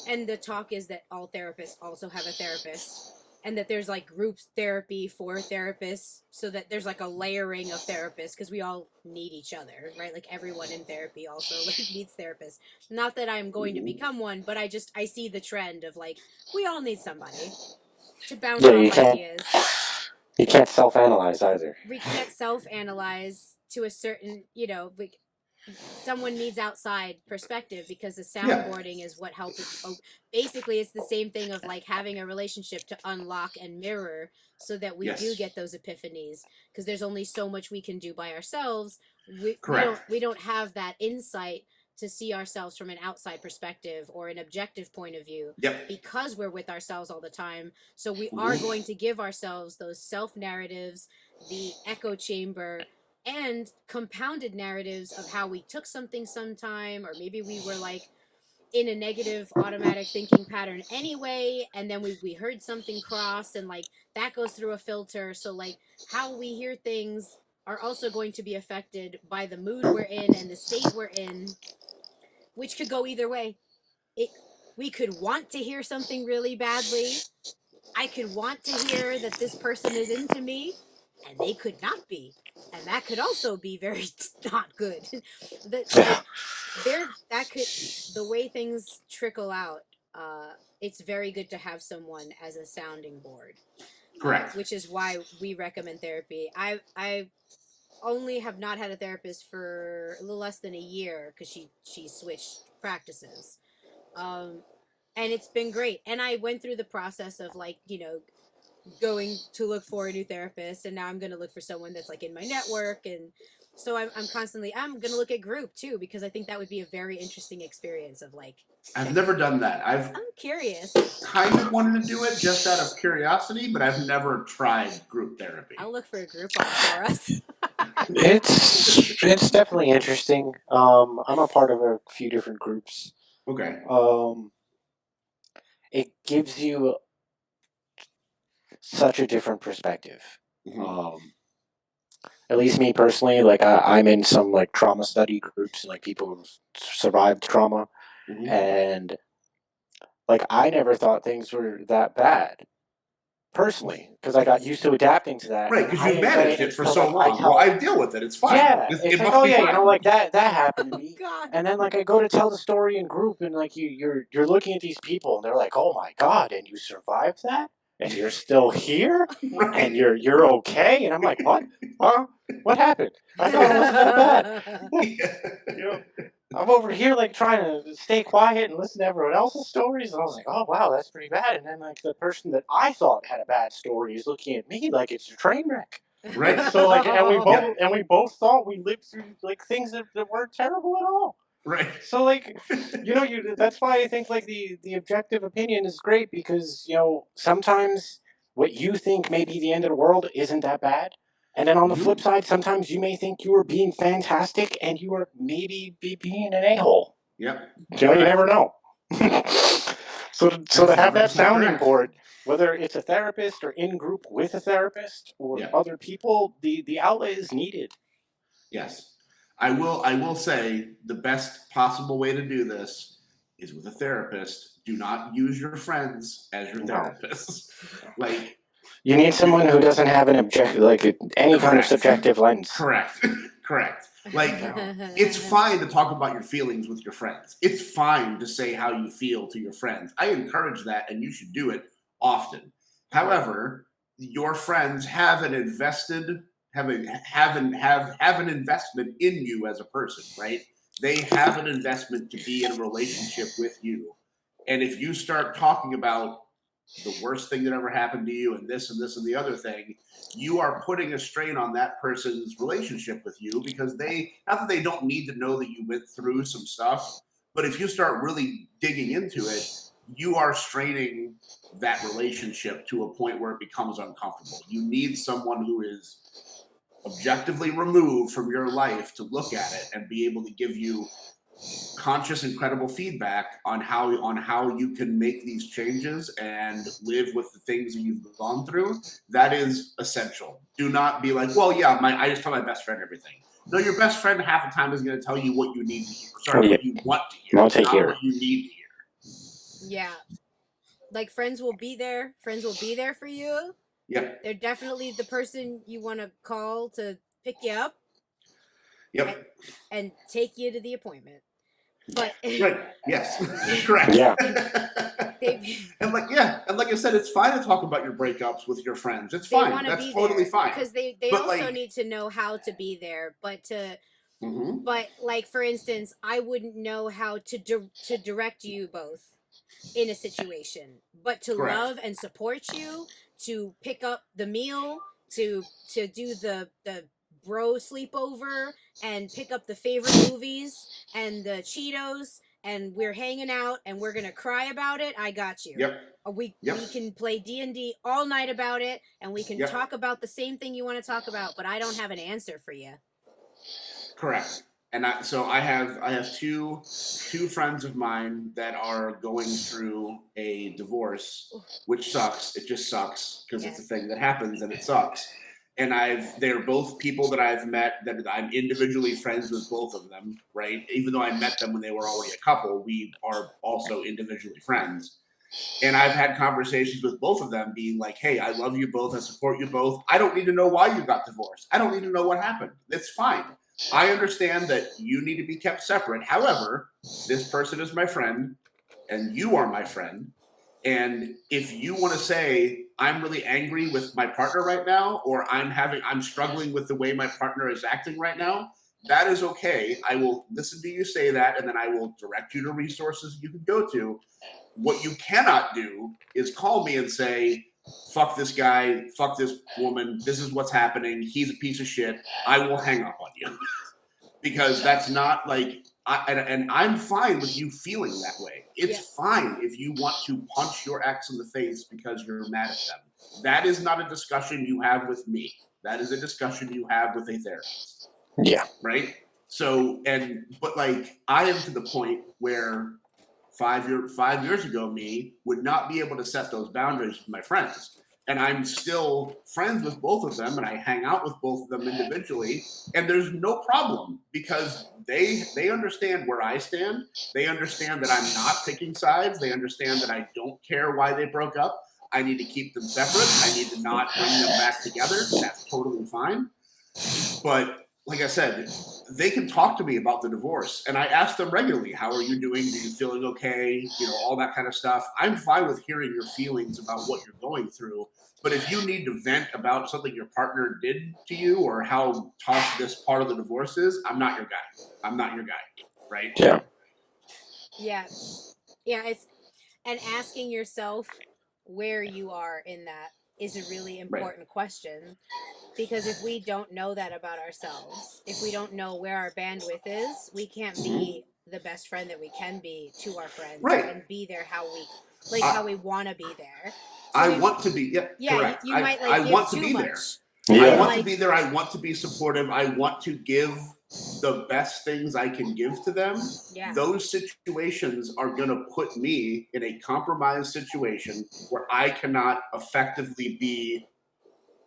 And the talk is that all therapists also have a therapist. And that there's like group therapy for therapists, so that there's like a layering of therapists, because we all need each other, right? Like everyone in therapy also like needs therapists. Not that I'm going to become one, but I see the trend of like, we all need somebody to bounce off ideas. You can't self-analyze either. We can't self-analyze to a certain, someone needs outside perspective, because the soundboarding is what helps. Basically, it's the same thing of like having a relationship to unlock and mirror, so that we do get those epiphanies, because there's only so much we can do by ourselves. We don't have that insight to see ourselves from an outside perspective or an objective point of view Yep. because we're with ourselves all the time. So we are going to give ourselves those self narratives, the echo chamber, and compounded narratives of how we took something sometime, or maybe we were like in a negative automatic thinking pattern anyway, and then we heard something cross, and like that goes through a filter. So like how we hear things are also going to be affected by the mood we're in and the state we're in, which could go either way. We could want to hear something really badly. I could want to hear that this person is into me, and they could not be, and that could also be very not good. Yeah. That could, the way things trickle out. It's very good to have someone as a sounding board. Correct. Which is why we recommend therapy. I only have not had a therapist for a little less than a year because she switched practices. And it's been great. And I went through the process of like, going to look for a new therapist, and now I'm going to look for someone that's like in my network. And so I'm going to look at group too, because I think that would be a very interesting experience of like, I've never done that. I'm curious. kind of wanted to do it just out of curiosity, but I've never tried group therapy. I'll look for a group for us. It's definitely interesting. I'm a part of a few different groups. Okay. It gives you such a different perspective. Mhm. At least me personally, like I'm in some like trauma study groups and like people who've survived trauma, Mhm. and like I never thought things were that bad personally because I got used to adapting to that. Right, and because I you didn't say managed it it for until, so like, long. Well, I deal with it. It's fine. Yeah, It it's like, must oh be yeah, fine. like that happened to me. God. And then like I go to tell the story in group, and like you're looking at these people, and they're like, oh my god, and you survived that, and you're still here, Right. and you're okay, and I'm like, what? Huh? What happened? I thought it wasn't that bad. I'm over here like trying to stay quiet and listen to everyone else's stories, and I was like, oh wow, that's pretty bad. And then like the person that I thought had a bad story is looking at me like it's a train wreck. Right. So like, and Yep. we both thought we lived through like things that weren't terrible at all. Right. So like, that's why I think like the objective opinion is great, because sometimes what you think may be the end of the world isn't that bad. And then on the Mhm. flip side, sometimes you may think you are being fantastic and you are maybe being an a-hole. Yep. You never know. So to have that 100% sounding correct. board, whether it's a therapist or in group with a therapist or Yeah. other people, the outlet is needed. Yes. I will say the best possible way to do this is with a therapist. Do not use your friends as your No. therapists. Like, You need someone who doesn't have an any kind of Correct. subjective lens. correct. Correct. Like, it's fine to talk about your feelings with your friends. It's fine to say how you feel to your friends. I encourage that, and you should do it often. However, your friends have an invested have an investment in you as a person, right? They have an investment to be in a relationship with you. And if you start talking about the worst thing that ever happened to you and this and this and the other thing, you are putting a strain on that person's relationship with you, because not that they don't need to know that you went through some stuff, but if you start really digging into it, you are straining that relationship to a point where it becomes uncomfortable. You need someone who is objectively removed from your life to look at it and be able to give you conscious and credible feedback on how you can make these changes and live with the things that you've gone through. That is essential. Do not be like, well, yeah, I just tell my best friend everything. No, your best friend half the time is going to tell you what you need to hear. Sorry, what you want to hear, Want to not hear. what you need to hear. Yeah. Like friends will be there. Friends will be there for you. Yep. They're definitely the person you want to call to pick you up. Yep. And take you to the appointment. But right. Yes. Correct. Yeah. and like I said, it's fine to talk about your breakups with your friends. It's they fine. That's totally fine. Because they But, also like, need to know how to be there. But Mhm. but like for instance, I wouldn't know how to direct you both in a situation, but to Correct. love and support you, to pick up the meal, to do the bro sleepover and pick up the favorite movies and the Cheetos and we're hanging out and we're gonna cry about it, I got you. Yep. We Yep. can play D&D all night about it and we can Yep. talk about the same thing you want to talk about, but I don't have an answer for you. Correct. And I have two friends of mine that are going through a divorce, which sucks. It just sucks because it's a thing that happens and it sucks. And they're both people that I've met that I'm individually friends with both of them, right? Even though I met them when they were already a couple, we are also individually friends. And I've had conversations with both of them being like, hey, I love you both. I support you both. I don't need to know why you got divorced. I don't need to know what happened. It's fine. I understand that you need to be kept separate. However, this person is my friend and you are my friend. And if you want to say, I'm really angry with my partner right now, or I'm struggling with the way my partner is acting right now, that is okay. I will listen to you say that, and then I will direct you to resources you can go to. What you cannot do is call me and say, fuck this guy, fuck this woman, this is what's happening, he's a piece of shit, I will hang up on you. Because that's not like, and I'm fine with you feeling that way. It's fine if you want to punch your ex in the face because you're mad at them. That is not a discussion you have with me. That is a discussion you have with a therapist. Yeah. Right? So, but like, I am to the point where 5 years ago, me would not be able to set those boundaries with my friends. And I'm still friends with both of them, and I hang out with both of them individually, and there's no problem because they understand where I stand. They understand that I'm not picking sides. They understand that I don't care why they broke up. I need to keep them separate. I need to not bring them back together. That's totally fine. But like I said, they can talk to me about the divorce, and I ask them regularly, how are you doing? Are you feeling okay? You know, all that kind of stuff. I'm fine with hearing your feelings about what you're going through. But if you need to vent about something your partner did to you or how tough this part of the divorce is, I'm not your guy. I'm not your guy, right? Yeah. Yeah. It's, and asking yourself where you are in that is a really important question. Because if we don't know that about ourselves, if we don't know where our bandwidth is, we can't be the best friend that we can be to our friends and be there how we want to be there. So I want to be, correct. You might I give want to too be much. there. Yeah. I want to be there. I want to be supportive. I want to give the best things I can give to them. Yeah. Those situations are going to put me in a compromised situation where I cannot effectively be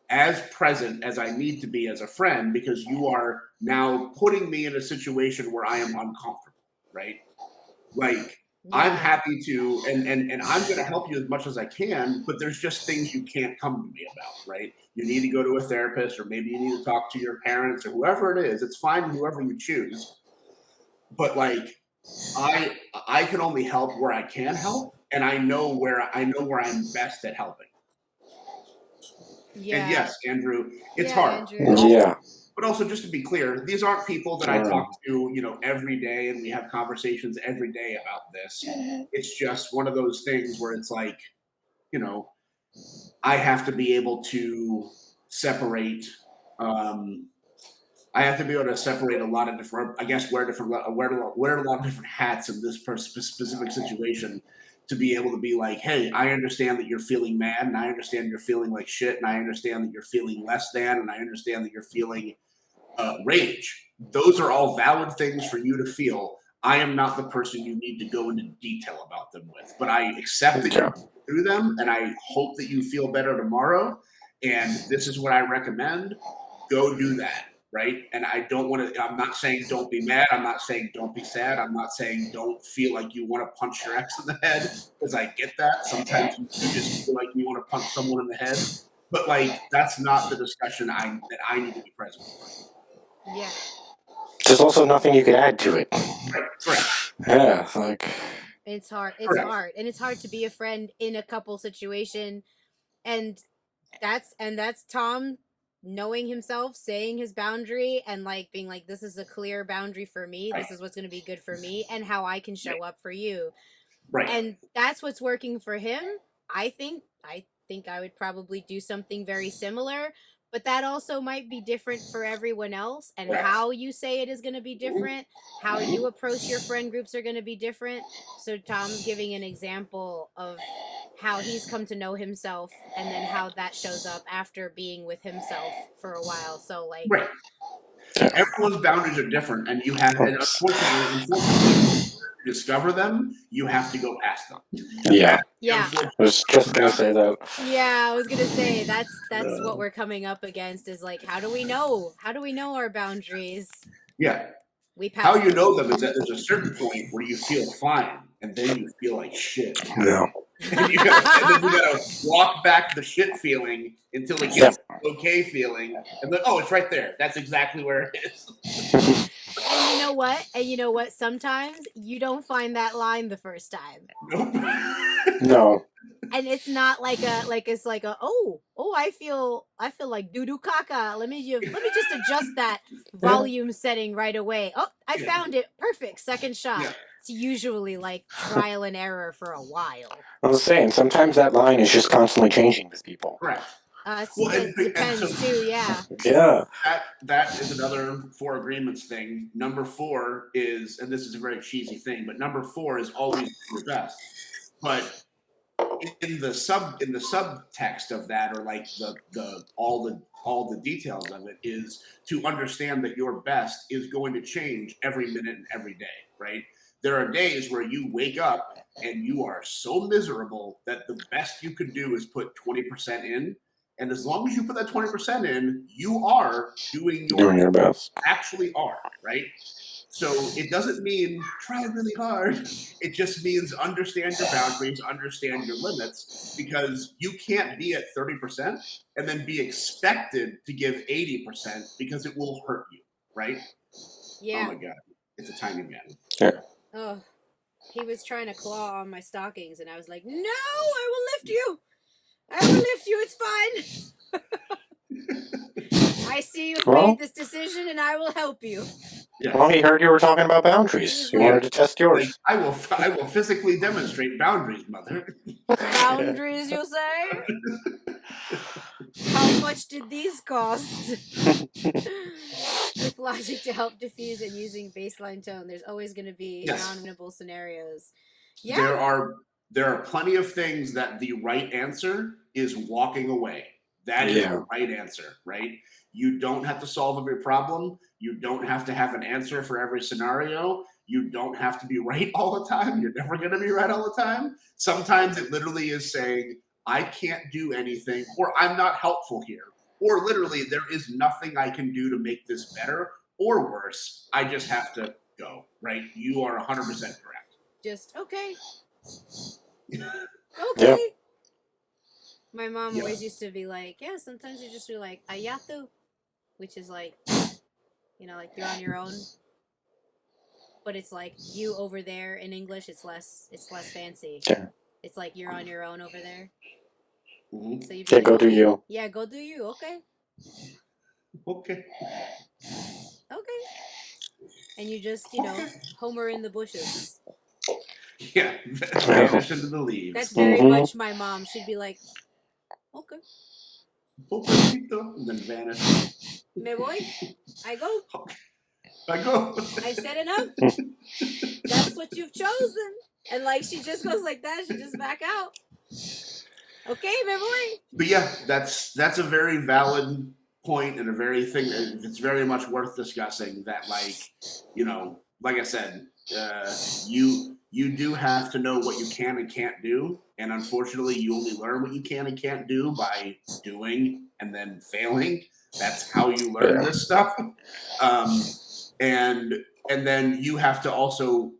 as present as I need to be as a friend because you are now putting me in a situation where I am uncomfortable, right? Like, I'm happy to, and I'm going to help you as much as I can, but there's just things you can't come to me about, right? You need to go to a therapist, or maybe you need to talk to your parents, or whoever it is. It's fine, whoever you choose. But like, I can only help where I can help, and I know where I'm best at helping. Yeah. And yes, Andrew, it's hard. Yeah. But also, just to be clear, these aren't people that I talk to, every day, and we have conversations every day about this. It's just one of those things where it's like, I have to be able to separate. I have to be able to separate a lot of different. I guess wear a lot of different hats in this specific situation to be able to be like, hey, I understand that you're feeling mad, and I understand you're feeling like shit, and I understand that you're feeling less than, and I understand that you're feeling rage. Those are all valid things for you to feel. I am not the person you need to go into detail about them with, but I accept that you're through them, and I hope that you feel better tomorrow. And this is what I recommend. Go do that, right? And I don't want to. I'm not saying don't be mad. I'm not saying don't be sad. I'm not saying don't feel like you want to punch your ex in the head, because I get that. Sometimes you just feel like you want to punch someone in the head, but like that's not the discussion that I need to be present for. Yeah. There's also nothing you could add to it. Correct. Yeah, like it's hard. It's hard, and it's hard to be a friend in a couple situation, and that's Tom knowing himself, saying his boundary, and like being like, this is a clear boundary for me. This is what's going to be good for me, and how I can show up for you. Right. And that's what's working for him. I think I would probably do something very similar. but that also might be different for everyone else, and Right. how you say it is going to be different. How you approach your friend groups are going to be different. So Tom's giving an example of how he's come to know himself, and then how that shows up after being with himself for a while. So like, Right. Everyone's boundaries are different, and you have, and Oops. unfortunately, to discover them, you have to go past them. Yeah, yeah, I was just gonna say that. yeah, I was gonna say that's what we're coming up against, is like, how do we know? How do we know our boundaries? Yeah. We pass How you them. know them is that there's a certain point where you feel fine, and then you feel like shit. Yeah. And then you gotta walk back the shit feeling until it gets okay feeling, and then, oh, it's right there. That's exactly where it is. And you know what? And you know what? Sometimes you don't find that line the first time. Nope. No. And it's not like it's like oh I feel like doo doo caca. Let me just adjust that volume setting right away. Oh, I found it. Perfect. Second shot. Yeah. It's usually like trial and error for a while. I was saying, sometimes that line is just constantly changing with people. Correct. It depends too, yeah. Yeah. That is another 4 agreements thing. Number 4 is, and this is a very cheesy thing, but number 4 is always your best. But in the subtext of that, or like all the details of it, is to understand that your best is going to change every minute and every day, right? There are days where you wake up and you are so miserable that the best you could do is put 20% in. And as long as you put that 20% in, you are doing your best. Actually are, right? So it doesn't mean try really hard. It just means understand your boundaries, understand your limits, because you can't be at 30% and then be expected to give 80% because it will hurt you, right? Yeah. Oh my God. It's a tiny man. Yeah. Oh, he was trying to claw on my stockings, and I was like, no, I will lift you. I will lift you. It's fine. I see you've made this decision, and I will help you. Yeah. Well, he heard you were talking about boundaries. He wanted to test yours. Like, I will physically demonstrate boundaries, mother. Boundaries, you say? How much did these cost? With logic to help diffuse and using baseline tone, there's always going to be non-winnable scenarios. Yeah. There are plenty of things that the right answer is walking away. That is the right answer, right? You don't have to solve every problem. You don't have to have an answer for every scenario. You don't have to be right all the time. You're never going to be right all the time. Sometimes it literally is saying, I can't do anything, or I'm not helpful here. Or literally, there is nothing I can do to make this better or worse. I just have to go, right? You are 100% correct. Just, okay. Okay. Yeah. My mom always used to be like, yeah, sometimes you just be like, ayatu, which is like, you know, like you're on your own. But it's like you over there in English, it's less fancy. Yeah. It's like you're on your own over there. Mm-hmm. So yeah, like, go do you. Yeah, go do you. Okay. Okay. Okay. And you just, you know, Homer in the bushes. Yeah, vanish into the leaves. That's very much my mom. She'd be like, okay. And then vanish. Me voy. I go. I go. I said enough. That's what you've chosen. And like she just goes like that. She just back out. Okay, me voy. But yeah, that's a very valid point and a very thing. It's very much worth discussing. That, like, you know, like I said, you do have to know what you can and can't do, and unfortunately, you only learn what you can and can't do by doing and then failing. That's how you learn this stuff. And then you have to also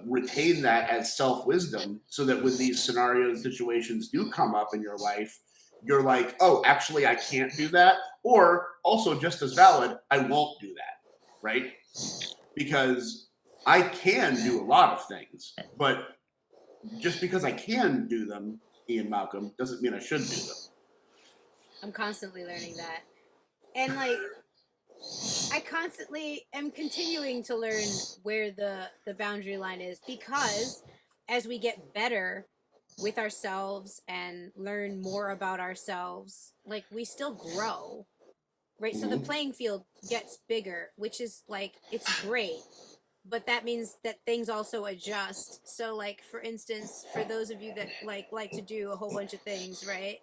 retain that as self-wisdom, so that when these scenarios, situations do come up in your life, you're like, oh, actually, I can't do that. Or also just as valid, I won't do that, right? Because I can do a lot of things, but just because I can do them, Ian Malcolm, doesn't mean I should do them. I'm constantly learning that. And like, I constantly am continuing to learn where the boundary line is, because as we get better with ourselves and learn more about ourselves, like we still grow, right? So the playing field gets bigger, which is like, it's great, but that means that things also adjust. So like, for instance, for those of you that like to do a whole bunch of things, right?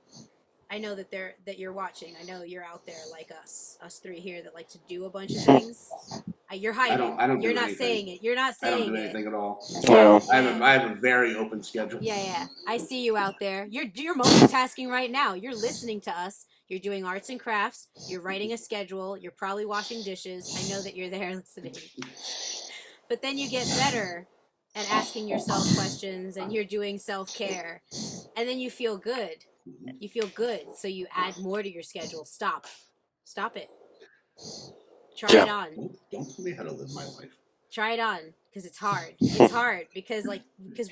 I know that you're watching. I know you're out there like us three here that like to do a bunch of things. You're hiding. I don't You're do not anything. saying it. You're not I don't saying do it. anything at all. Well, I have a very open schedule. Yeah. I see you out there. You're multitasking right now. You're listening to us. You're doing arts and crafts. You're writing a schedule. You're probably washing dishes. I know that you're there listening. But then you get better at asking yourself questions, and you're doing self-care. And then you feel good. You feel good. So you add more to your schedule. Stop it. Try it on. Don't tell me how to live my life. Try it on, because it's hard. It's hard because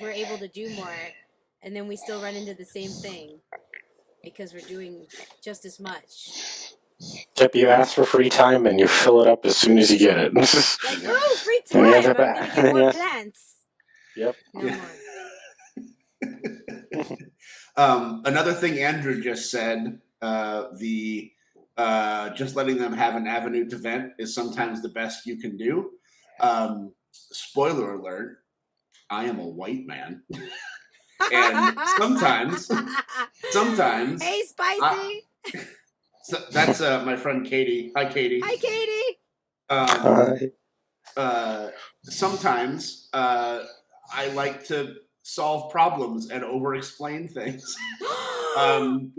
we're able to do more, and then we still run into the same thing because we're doing just as much. Yep, you ask for free time and you fill it up as soon as you get it. Like, oh, free time! I'm gonna get more plants. Yep. No more. Another thing Andrew just said, just letting them have an avenue to vent is sometimes the best you can do. Spoiler alert, I am a white man. And sometimes hey, Spicy. So that's my friend Katie. Hi, Katie. Hi, Katie. Sometimes I like to solve problems and over-explain things. Oh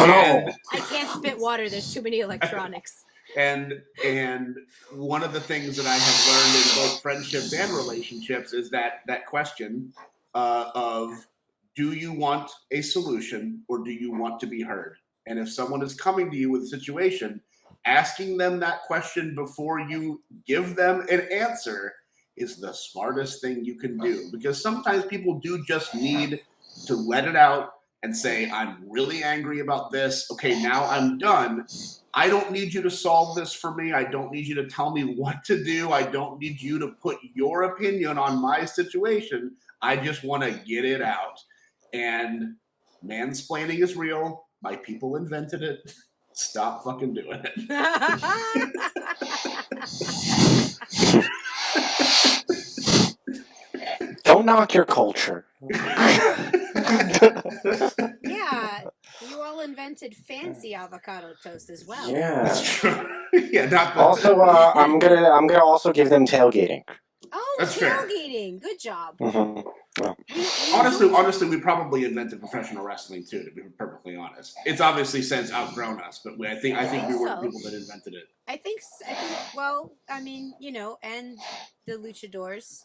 no! I can't spit water. There's too many electronics. And one of the things that I have learned in both friendships and relationships is that question of, do you want a solution or do you want to be heard? And if someone is coming to you with a situation, asking them that question before you give them an answer is the smartest thing you can do. Because sometimes people do just need to let it out and say, I'm really angry about this. Okay, now I'm done. I don't need you to solve this for me. I don't need you to tell me what to do. I don't need you to put your opinion on my situation. I just want to get it out. And mansplaining is real. My people invented it. Stop fucking doing it. Don't knock your culture. Yeah, you all invented fancy avocado toast as well. Yeah. That's true. Yeah, not the... Also, I'm gonna also give them tailgating. Oh, That's fair. tailgating! Good job. Mm-hmm. Honestly, we probably invented professional wrestling too. To be perfectly honest, it's obviously since outgrown us, but I think we were the people that invented it. I think. Well, I mean, and the luchadors.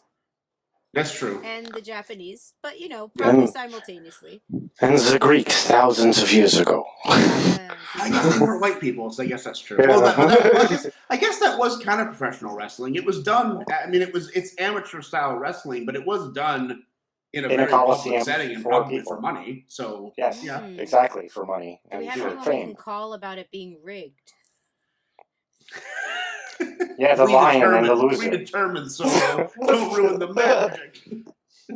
That's true. And the Japanese, but probably simultaneously. And the Greeks thousands of years ago. I guess they were white people, so I guess that's true. Yeah. Well, I guess that was kind of professional wrestling. It was done. I mean, it's amateur style wrestling, but it was done in a very public setting and probably for money. So yes, yeah, exactly, for money and we have for anyone fame. we can call about it being rigged. Yeah, the lion and the loser. Predetermined, so don't ruin the magic.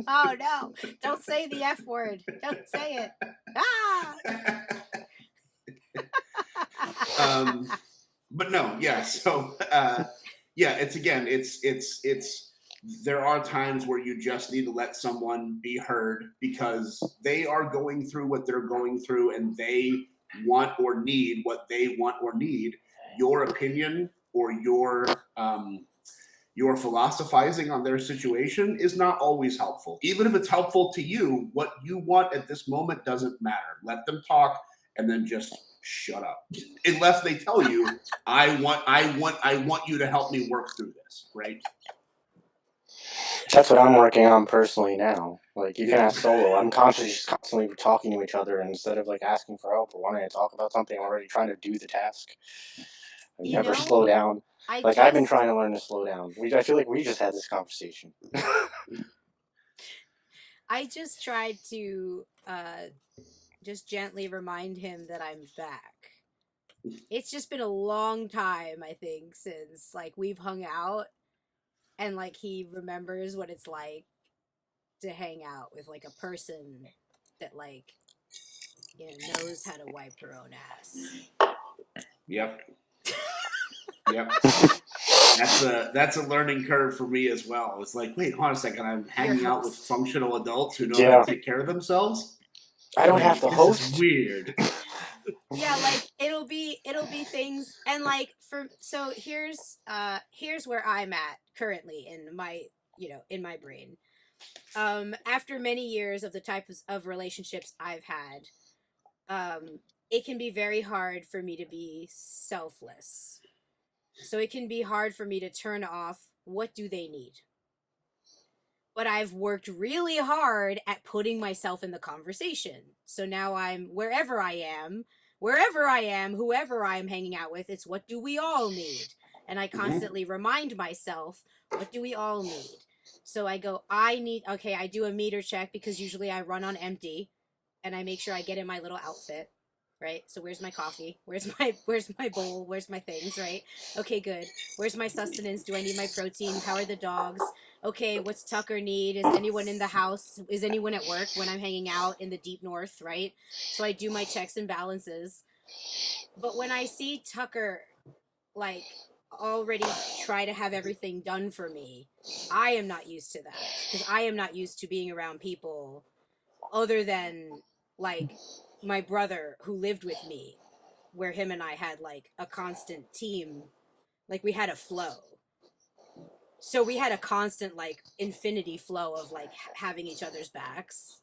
Oh no! Don't say the F word. Don't say it. But no, yeah. So it's there are times where you just need to let someone be heard because they are going through what they're going through and they want or need what they want or need. Your opinion or your philosophizing on their situation is not always helpful. Even if it's helpful to you, what you want at this moment doesn't matter. Let them talk and then just shut up. Unless they tell you, I want you to help me work through this, right? That's what I'm working on personally now. Like, you can ask Solo. I'm just constantly talking to each other instead of like asking for help or wanting to talk about something. I'm already trying to do the task. I never slow down. I've been trying to learn to slow down. I feel like we just had this conversation. I just tried to just gently remind him that I'm back. It's just been a long time, I think, since we've hung out, and he remembers what it's like to hang out with like a person that like, you know, knows how to wipe her own ass. Yep. Yep. That's a learning curve for me as well. It's like, wait, hold on a second. I'm hanging out with host. functional adults who know Yeah. how to take care of themselves. I don't Like, have to this host. is weird. Yeah, like it'll be things, and like so here's where I'm at currently in my, you know, in my brain. After many years of the types of relationships I've had, it can be very hard for me to be selfless. So it can be hard for me to turn off what do they need. But I've worked really hard at putting myself in the conversation. So now I'm wherever I am, whoever I'm hanging out with, it's what do we all need? And I constantly remind myself, what do we all need? So I go, okay, I do a meter check because usually I run on empty and I make sure I get in my little outfit, right? So where's my coffee? Where's my bowl? Where's my things, right? Okay, good. Where's my sustenance? Do I need my protein? How are the dogs? Okay, what's Tucker need? Is anyone in the house? Is anyone at work when I'm hanging out in the deep north, right? So I do my checks and balances. But when I see Tucker like already try to have everything done for me, I am not used to that because I am not used to being around people other than like my brother who lived with me, where him and I had like a constant team, like we had a flow. So we had a constant like infinity flow of like having each other's backs.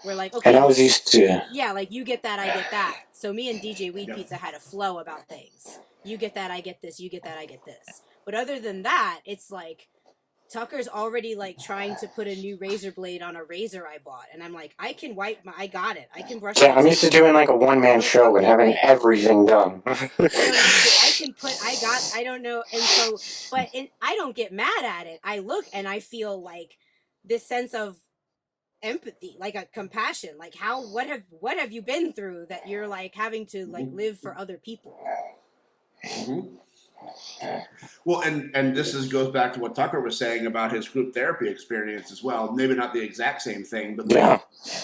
We're like, okay, And I was used to. yeah, like you get that, I get that. So me and DJ Weed Pizza had a flow about things. You get that, I get this. You get that, I get this. But other than that, it's like Tucker's already like trying to put a new razor blade on a razor I bought, and I'm like, I can I got it. I can brush. Yeah, I'm used to doing like a one-man show and having everything done. I don't know, and so, but I don't get mad at it. I look and I feel like this sense of empathy, like a compassion, like what have you been through that you're like having to like live for other people. Well, and this goes back to what Tucker was saying about his group therapy experience as well. Maybe not the exact same thing, but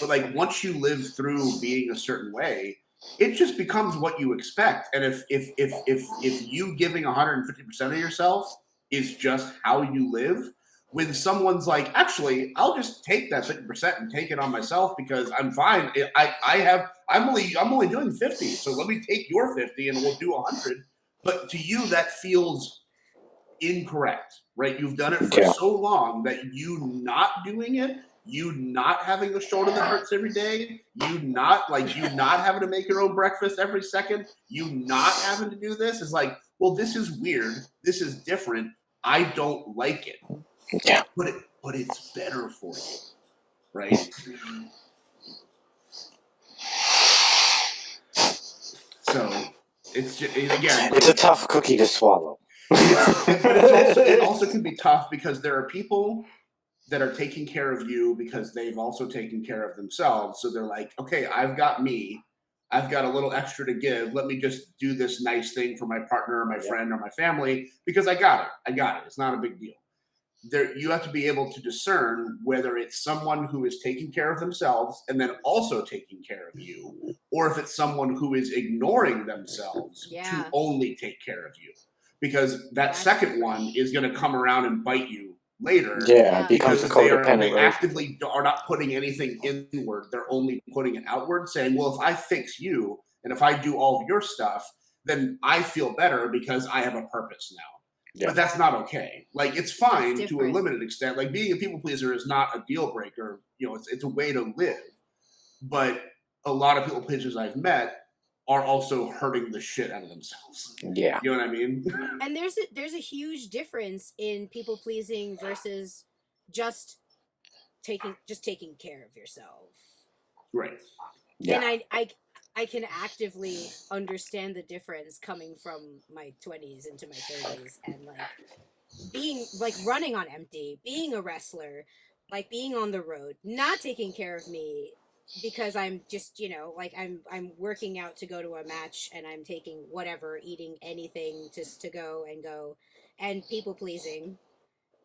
like once you live through being a certain way, it just becomes what you expect. And if you giving 150% of yourself is just how you live, when someone's like, actually, I'll just take that 50% and take it on myself because I'm fine. I'm only doing 50, so let me take your 50 and we'll do 100. But to you, that feels incorrect, right? You've done it for so long that you not doing it, you not having a shoulder that hurts every day, you not having to make your own breakfast every second, you not having to do this is like, well, this is weird. This is different. I don't like it. Yeah. But it's better for you, right? So it's just, again, it's a tough cookie to swallow. But it also can be tough because there are people that are taking care of you because they've also taken care of themselves. So they're like, okay, I've got me. I've got a little extra to give. Let me just do this nice thing for my partner or my friend or my family because I got it. It's not a big deal. You have to be able to discern whether it's someone who is taking care of themselves and then also taking care of you, or if it's someone who is ignoring themselves to only take care of you. Because that second one is going to come around and bite you later. Yeah, because they actively are not putting anything inward. They're only putting it outward, saying, well, if I fix you and if I do all of your stuff, then I feel better because I have a purpose now. Yeah. But that's not okay. Like, it's fine to a limited extent. Like, being a people pleaser is not a deal breaker. You know, it's a way to live. But a lot of people pleasers I've met are also hurting the shit out of themselves. Yeah. You know what I mean? And there's a huge difference in people pleasing versus just taking care of yourself. Right. Yeah. And I can actively understand the difference coming from my 20s into my 30s and like being like running on empty, being a wrestler, like being on the road, not taking care of me because I'm just, you know, like I'm working out to go to a match and I'm taking whatever, eating anything just to go and people pleasing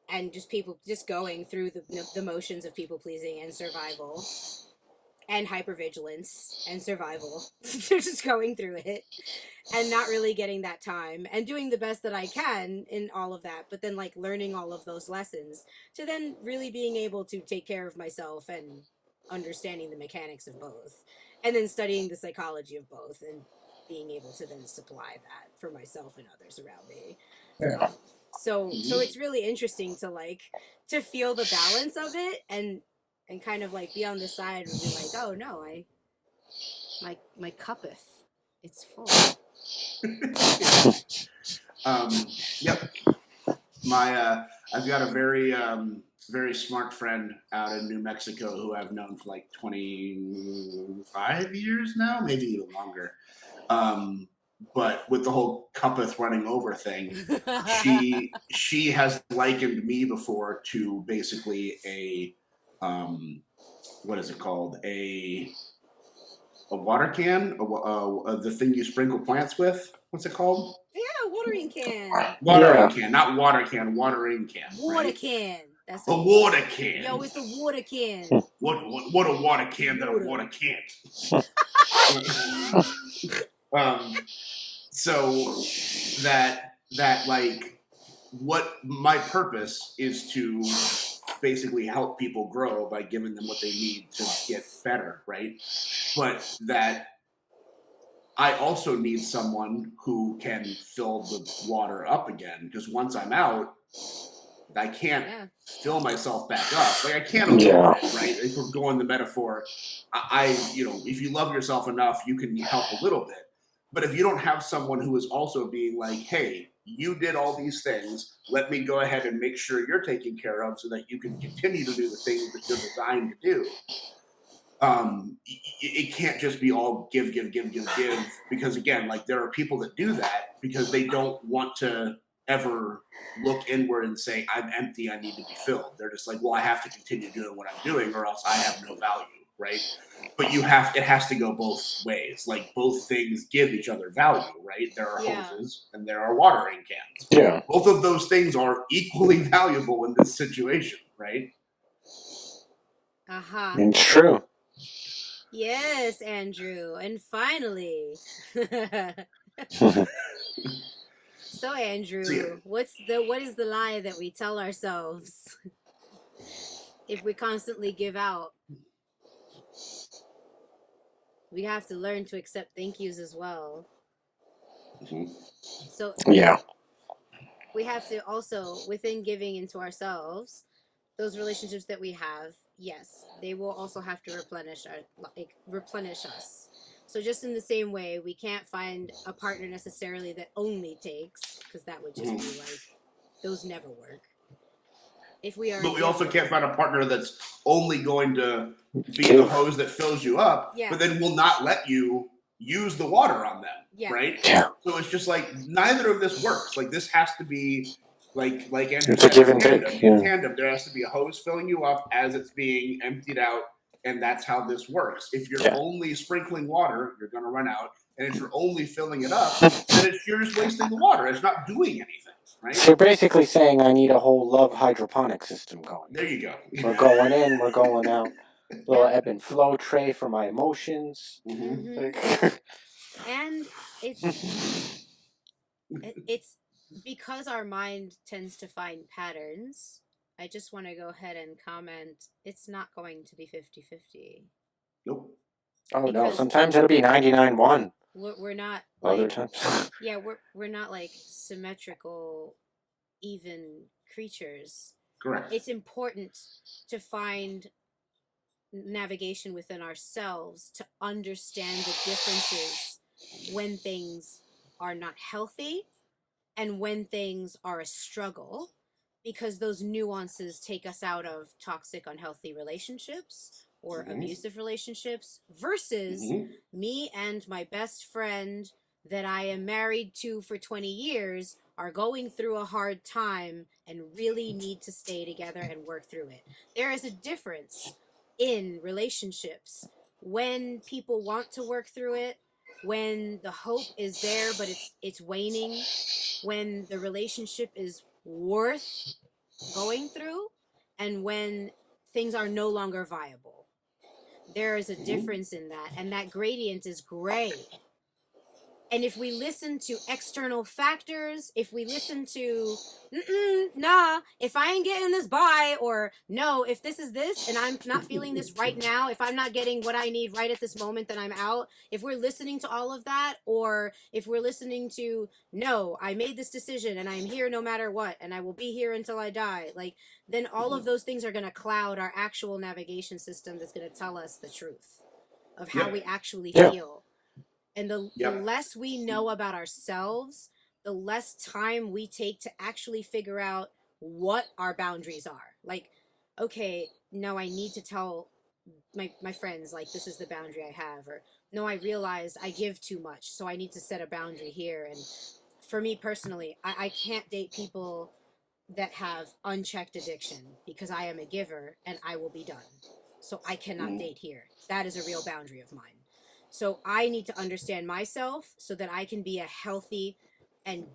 and just people just going through the motions of people pleasing and survival and hypervigilance and survival. They're just going through it and not really getting that time and doing the best that I can in all of that, but then like learning all of those lessons to then really being able to take care of myself and understanding the mechanics of both, and then studying the psychology of both and being able to then supply that for myself and others around me. Yeah. So it's really interesting to like to feel the balance of it and kind of like be on the side and be like, oh no, my cuppeth, it's full. Yep. I've got a very smart friend out in New Mexico who I've known for like 25 years now, maybe even longer. But with the whole cuppeth running over thing, she has likened me before to basically a what is it called, a water can, the thing you sprinkle plants with. What's it called? Yeah, watering can. Watering can, not water can. Watering can. Water right? can. That's A water can. Yo, it's a water can. What a water can that a water can't. So that like what my purpose is to basically help people grow by giving them what they need to get better, right? But that I also need someone who can fill the water up again, because once I'm out, I can't fill myself back up. Like I can't eliminate it, right? If we're going the metaphor, if you love yourself enough, you can help a little bit. But if you don't have someone who is also being like, hey, you did all these things, let me go ahead and make sure you're taken care of so that you can continue to do the things that you're designed to do. It can't just be all give, because again, like there are people that do that because they don't want to ever look inward and say, I'm empty, I need to be filled. They're just like, well, I have to continue doing what I'm doing or else I have no value, right? But it has to go both ways. Like both things give each other value, right? There are hoses and there are watering cans. Yeah. Both of those things are equally valuable in this situation, right? Uh-huh. It's true. Yes, Andrew. And finally. So Andrew, what is the lie that we tell ourselves if we constantly give out? We have to learn to accept thank yous as well. Mm-hmm. So yeah, we have to also, within giving into ourselves, those relationships that we have, yes, they will also have to replenish us. So just in the same way, we can't find a partner necessarily that only takes, because that would just be like, those never work. But we also can't find a partner that's only going to be the hose that fills you up, but then will not let you use the water on them, right? Yeah. So it's just like neither of this works. Like this has to be like Andrew said, give and take. Tandem. There has to be a hose filling you up as it's being emptied out, and that's how this works. If you're only sprinkling water, you're going to run out, and if you're only filling it up, then you're just wasting the water. It's not doing anything. Right? So you're basically saying I need a whole love hydroponic system going. There you go. We're going in, we're going out. Little ebb and flow tray for my emotions. Mm-hmm. And it's because our mind tends to find patterns. I just want to go ahead and comment, it's not going to be 50-50. Nope. Oh, no. Sometimes it'll be 99-1. We're not other times. Yeah, we're not like symmetrical, even creatures. Correct. It's important to find navigation within ourselves to understand the differences when things are not healthy and when things are a struggle, because those nuances take us out of toxic, unhealthy relationships or abusive relationships versus me and my best friend that I am married to for 20 years are going through a hard time and really need to stay together and work through it. There is a difference in relationships when people want to work through it, when the hope is there but it's waning, when the relationship is worth going through and when things are no longer viable. There is a difference in that, and that gradient is gray. And if we listen to external factors, if we listen to, nah, if I ain't getting this by, or no, if this is this and I'm not feeling this right now, if I'm not getting what I need right at this moment, then I'm out. If we're listening to all of that, or if we're listening to, no, I made this decision and I'm here no matter what, and I will be here until I die, like, then all of those things are going to cloud our actual navigation system that's going to tell us the truth of how we actually feel. And the less we know about ourselves, the less time we take to actually figure out what our boundaries are. Like, okay, no, I need to tell my friends, like, this is the boundary I have. Or, no, I realized I give too much, so I need to set a boundary here. And for me personally, I can't date people that have unchecked addiction because I am a giver and I will be done. So I cannot date here. That is a real boundary of mine. So I need to understand myself so that I can be a healthy and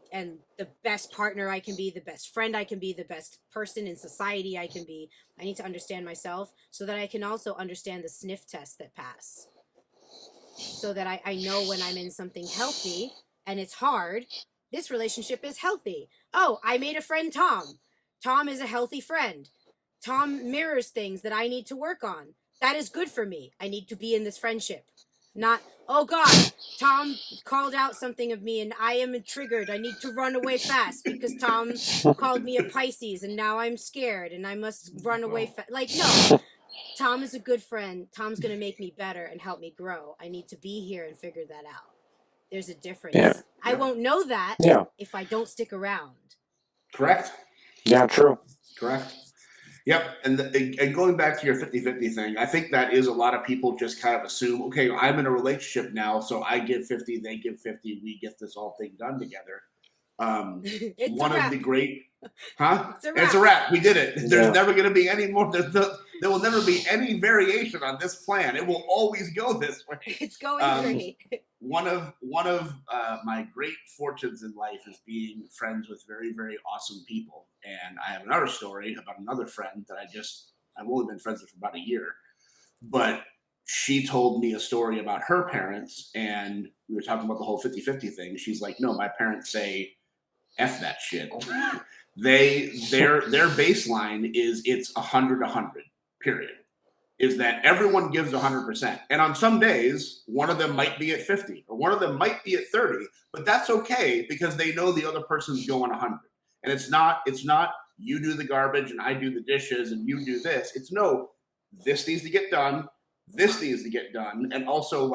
the best partner I can be, the best friend I can be, the best person in society I can be. I need to understand myself so that I can also understand the sniff tests that pass. So that I know when I'm in something healthy and it's hard, this relationship is healthy. Oh, I made a friend, Tom. Tom is a healthy friend. Tom mirrors things that I need to work on. That is good for me. I need to be in this friendship. Not, oh God, Tom called out something of me and I am triggered. I need to run away fast because Tom called me a Pisces and now I'm scared and I must run away fast. Like, no, Tom is a good friend. Tom's going to make me better and help me grow. I need to be here and figure that out. There's a difference. Yeah. I won't know that if I don't stick around. Correct. Yeah, true. Correct. Yep. And going back to your 50-50 thing, I think that is a lot of people just kind of assume, okay, I'm in a relationship now, so I give 50, they give 50, we get this all thing done together. It's one a wrap. of the great, huh? It's a wrap. It's a wrap. We did it. There's never going to be any more. There will never be any variation on this plan. It will always go this way. It's going great. One of my great fortunes in life is being friends with very, very awesome people. And I have another story about another friend that I've only been friends with for about a year, but she told me a story about her parents, and we were talking about the whole 50-50 thing. She's like, no, my parents say F that shit. Their baseline is it's 100, period. Is that everyone gives 100%. And on some days, one of them might be at 50 or one of them might be at 30, but that's okay because they know the other person's going 100. And it's not you do the garbage and I do the dishes and you do this. It's no, this needs to get done. This needs to get done. And also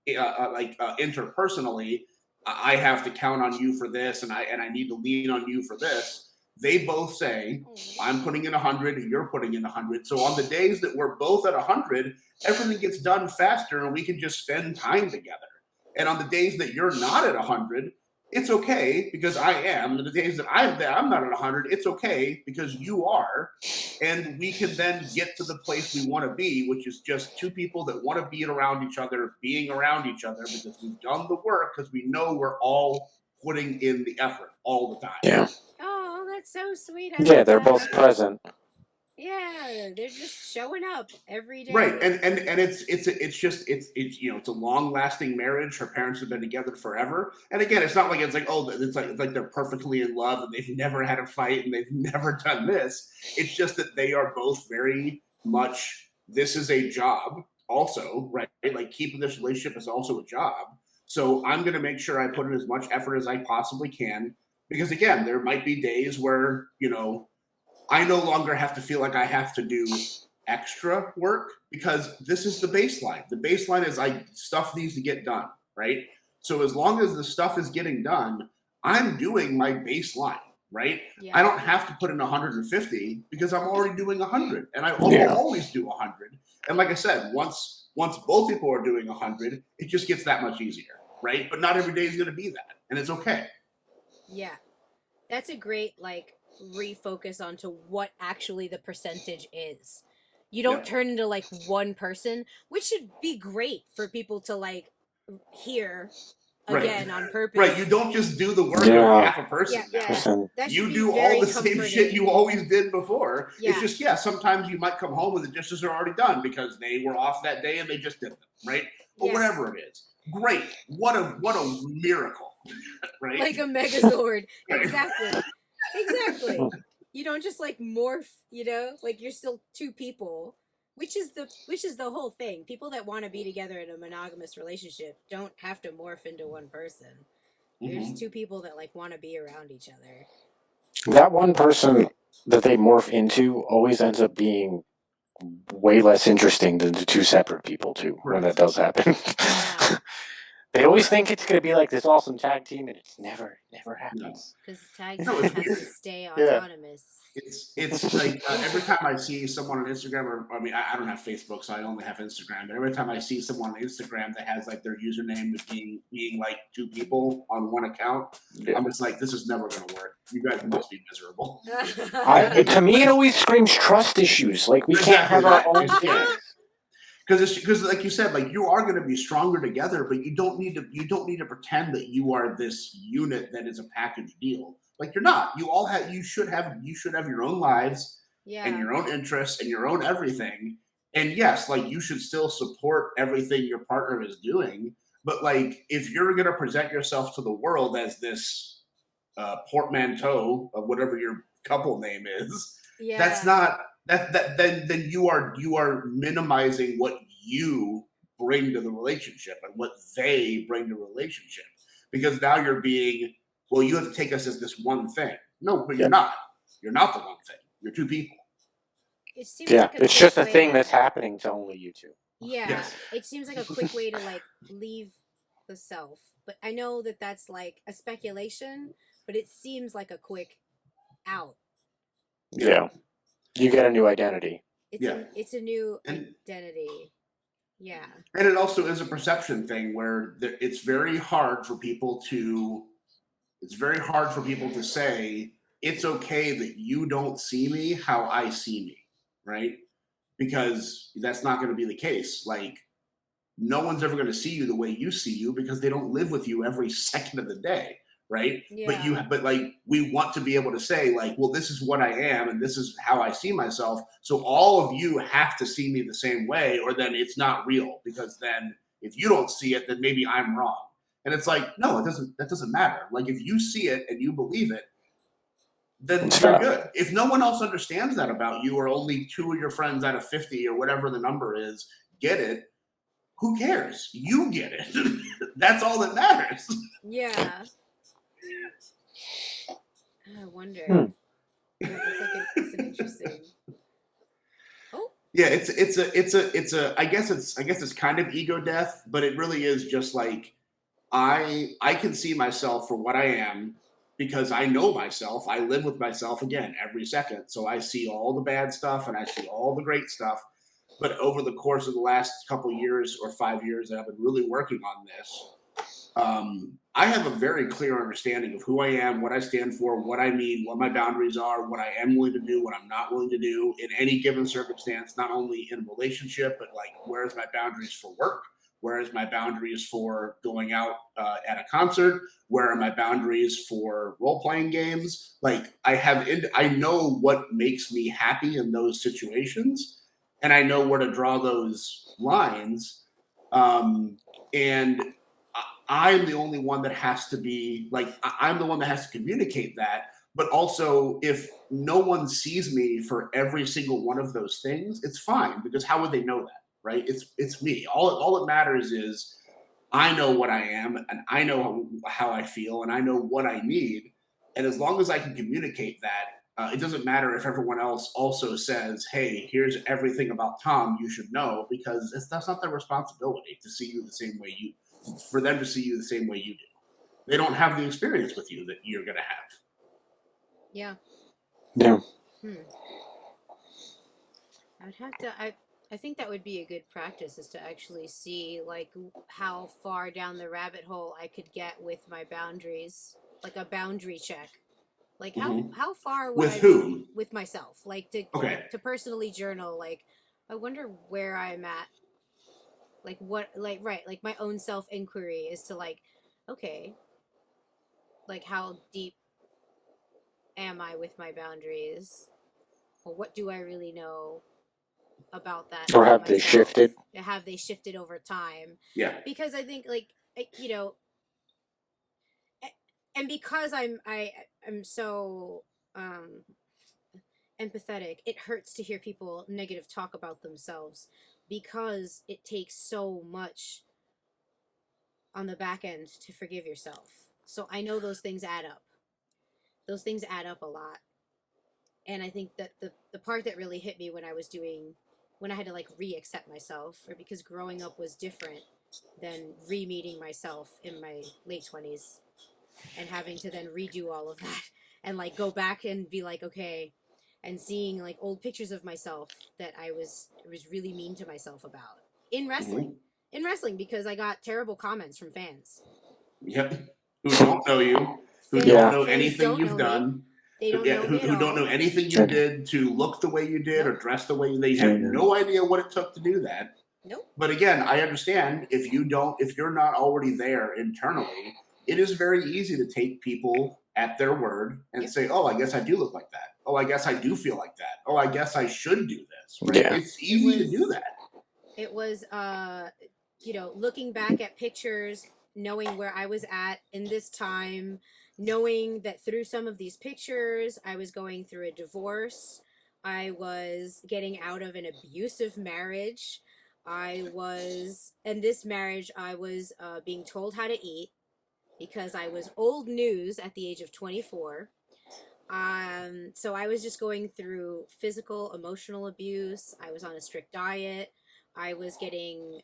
interpersonally, I have to count on you for this and I need to lean on you for this. They both say, I'm putting in 100, you're putting in 100. So on the days that we're both at 100, everything gets done faster and we can just spend time together. And on the days that you're not at 100, it's okay because I am. And the days that I'm not at 100, it's okay because you are. And we can then get to the place we want to be, which is just two people that want to be around each other, being around each other because we've done the work, because we know we're all putting in the effort all the time. Yeah. Oh, that's so sweet. Yeah, they're both present. Yeah, they're just showing up every day. Right, and it's a long lasting marriage. Her parents have been together forever, and again, it's not like it's like they're perfectly in love and they've never had a fight and they've never done this. It's just that they are both very much. This is a job, also, right? Like keeping this relationship is also a job. So I'm going to make sure I put in as much effort as I possibly can, because again, there might be days where I no longer have to feel like I have to do extra work because this is the baseline. The baseline is stuff needs to get done, right? So as long as the stuff is getting done, I'm doing my baseline, right? Yeah. I don't have to put in 150 because I'm already doing 100, and I will always do 100. And like I said, once both people are doing 100, it just gets that much easier, right? But not every day is going to be that, and it's okay. Yeah, that's a great refocus onto what actually the percentage is. You don't turn into one person, which should be great for people to hear again on purpose. Right, you don't just do the work Yeah. of half a person. Yeah, now. that should You be do very all the same comforting. shit you always did before. Yeah. It's just, sometimes you might come home and the dishes are already done because they were off that day and they just did them, right? Or Yes. whatever it is. Great. What a miracle, right? Like a megazord. Exactly. You don't just like morph, like you're still two people, which is the whole thing. People that want to be together in a monogamous relationship don't have to morph into one person. There's two people that like want to be around each other. That one person that they morph into always ends up being way less interesting than the two separate people too. When that does happen, they always think it's going to be like this awesome tag team, and it's never happens. Because tag team has to stay autonomous. It's like every time I see someone on Instagram, or I mean, I don't have Facebook, so I only have Instagram. But every time I see someone on Instagram that has like their username as being like two people on one account, I'm just like, this is never going to work. You guys must be miserable. To me, it always screams trust issues. Like we can't have our own. Because like you said, like you are going to be stronger together, but you don't need to pretend that you are this unit that is a package deal. Like you're not. You should have your own lives and your own interests and your own everything. And yes, like you should still support everything your partner is doing. But like if you're going to present yourself to the world as this portmanteau of whatever your couple name is, that's not. Then you are minimizing what you bring to the relationship and what they bring to the relationship, because now you're being, well, you have to take us as this one thing. No, but you're not. You're not the one thing. You're two people. It seems like it's just a thing that's happening to only you two. Yeah, yes. It seems like a quick way to like leave the self, but I know that that's like a speculation, but it seems like a quick out. Yeah. You get a new identity. It's a new identity. Yeah. And it also is a perception thing where it's very hard for people to say it's okay that you don't see me how I see me, right? Because that's not going to be the case. Like no one's ever going to see you the way you see you because they don't live with you every second of the day. Right. Yeah. But like we want to be able to say like, well, this is what I am and this is how I see myself. So all of you have to see me the same way, or then it's not real, because then if you don't see it, then maybe I'm wrong. And it's like, no, that doesn't matter. Like if you see it and you believe it, then you're good. If no one else understands that about you, or only 2 of your friends out of 50 or whatever the number is get it, who cares? You get it. That's all that matters. Yeah. I wonder. It's an interesting. Oh. Yeah, it's a. I guess it's kind of ego death, but it really is just like I can see myself for what I am because I know myself. I live with myself again every second, so I see all the bad stuff and I see all the great stuff. But over the course of the last couple years or 5 years that I've been really working on this, I have a very clear understanding of who I am, what I stand for, what I mean, what my boundaries are, what I am willing to do, what I'm not willing to do in any given circumstance, not only in a relationship, but like where's my boundaries for work? Where is my boundaries for going out at a concert? Where are my boundaries for role-playing games? Like I know what makes me happy in those situations, and I know where to draw those lines. And I'm the only one that has to be like, I'm the one that has to communicate that. But also, if no one sees me for every single one of those things, it's fine, because how would they know that, right? It's me. All that matters is I know what I am, and I know how I feel, and I know what I need. And as long as I can communicate that, it doesn't matter if everyone else also says, hey, here's everything about Tom you should know, because that's not their responsibility to see you the same way for them to see you the same way you do. They don't have the experience with you that you're going to have. Yeah. Yeah. I would have to. I think that would be a good practice, is to actually see like how far down the rabbit hole I could get with my boundaries, like a boundary check. Like how far would with myself, like to personally journal, like I wonder where I'm at, like what, like right, like my own self inquiry is to like okay, like how deep am I with my boundaries? Or what do I really know about that? Or About have they myself? shifted? Have they shifted over time? Yeah. Because I think, like, you know, and because I'm so empathetic, it hurts to hear people negative talk about themselves because it takes so much on the back end to forgive yourself. So I know those things add up. Those things add up a lot. And I think that the part that really hit me when I had to like re-accept myself, or because growing up was different than re-meeting myself in my late 20s and having to then redo all of that and like go back and be like, okay, and seeing like old pictures of myself that I was really mean to myself about in wrestling. In wrestling, because I got terrible comments from fans. Yep. Who don't know you, who Fans, don't know fans anything don't you've know me. done, They don't know me at who don't know all. anything you did to look the way you did or Nope. dress the way you. They have no idea what it took to do that. Nope. But again, I understand if you're not already there internally, it is very easy to take people at their word and Yep. say, "Oh, I guess I do look like that. Oh, I guess I do feel like that. Oh, I guess I should do this." Right? Yeah. It's easy to do that. It was looking back at pictures, knowing where I was at in this time, knowing that through some of these pictures I was going through a divorce, I was getting out of an abusive marriage, in this marriage I was being told how to eat because I was old news at the age of 24. So I was just going through physical, emotional abuse. I was on a strict diet. I was getting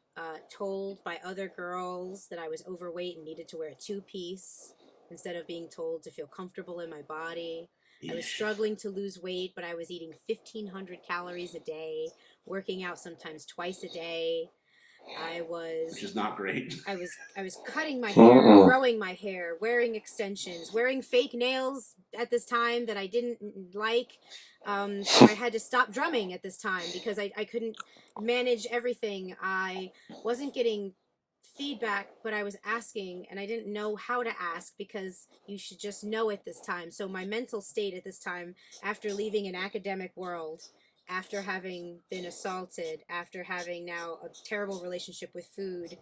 told by other girls that I was overweight and needed to wear a two-piece instead of being told to feel comfortable in my body. I was struggling to lose weight, but I was eating 1,500 calories a day, working out sometimes twice a day. Which is not great. I was cutting my hair, growing my hair, wearing extensions, wearing fake nails at this time that I didn't like. So I had to stop drumming at this time because I couldn't manage everything. I wasn't getting feedback, but I was asking, and I didn't know how to ask because you should just know at this time. So my mental state at this time, after leaving an academic world, after having been assaulted, after having now a terrible relationship with food,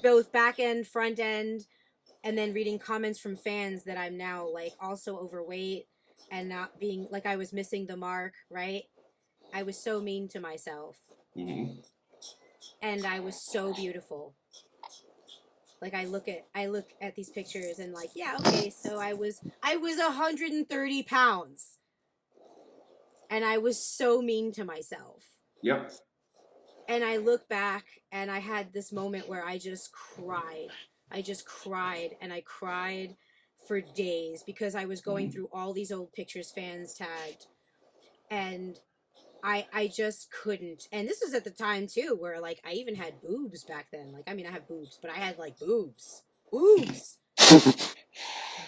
both back end, front end, and then reading comments from fans that I'm now like also overweight and not being like I was missing the mark, right? I was so mean to myself. Mm-hmm. And I was so beautiful. Like I look at these pictures and like, yeah, okay, so I was 130 pounds. And I was so mean to myself. Yep. And I look back and I had this moment where I just cried. I just cried and I cried for days because I was going through all these old pictures fans tagged. And I just couldn't. And this was at the time too where like I even had boobs back then. Like I mean I have boobs, but I had like boobs. Boobs.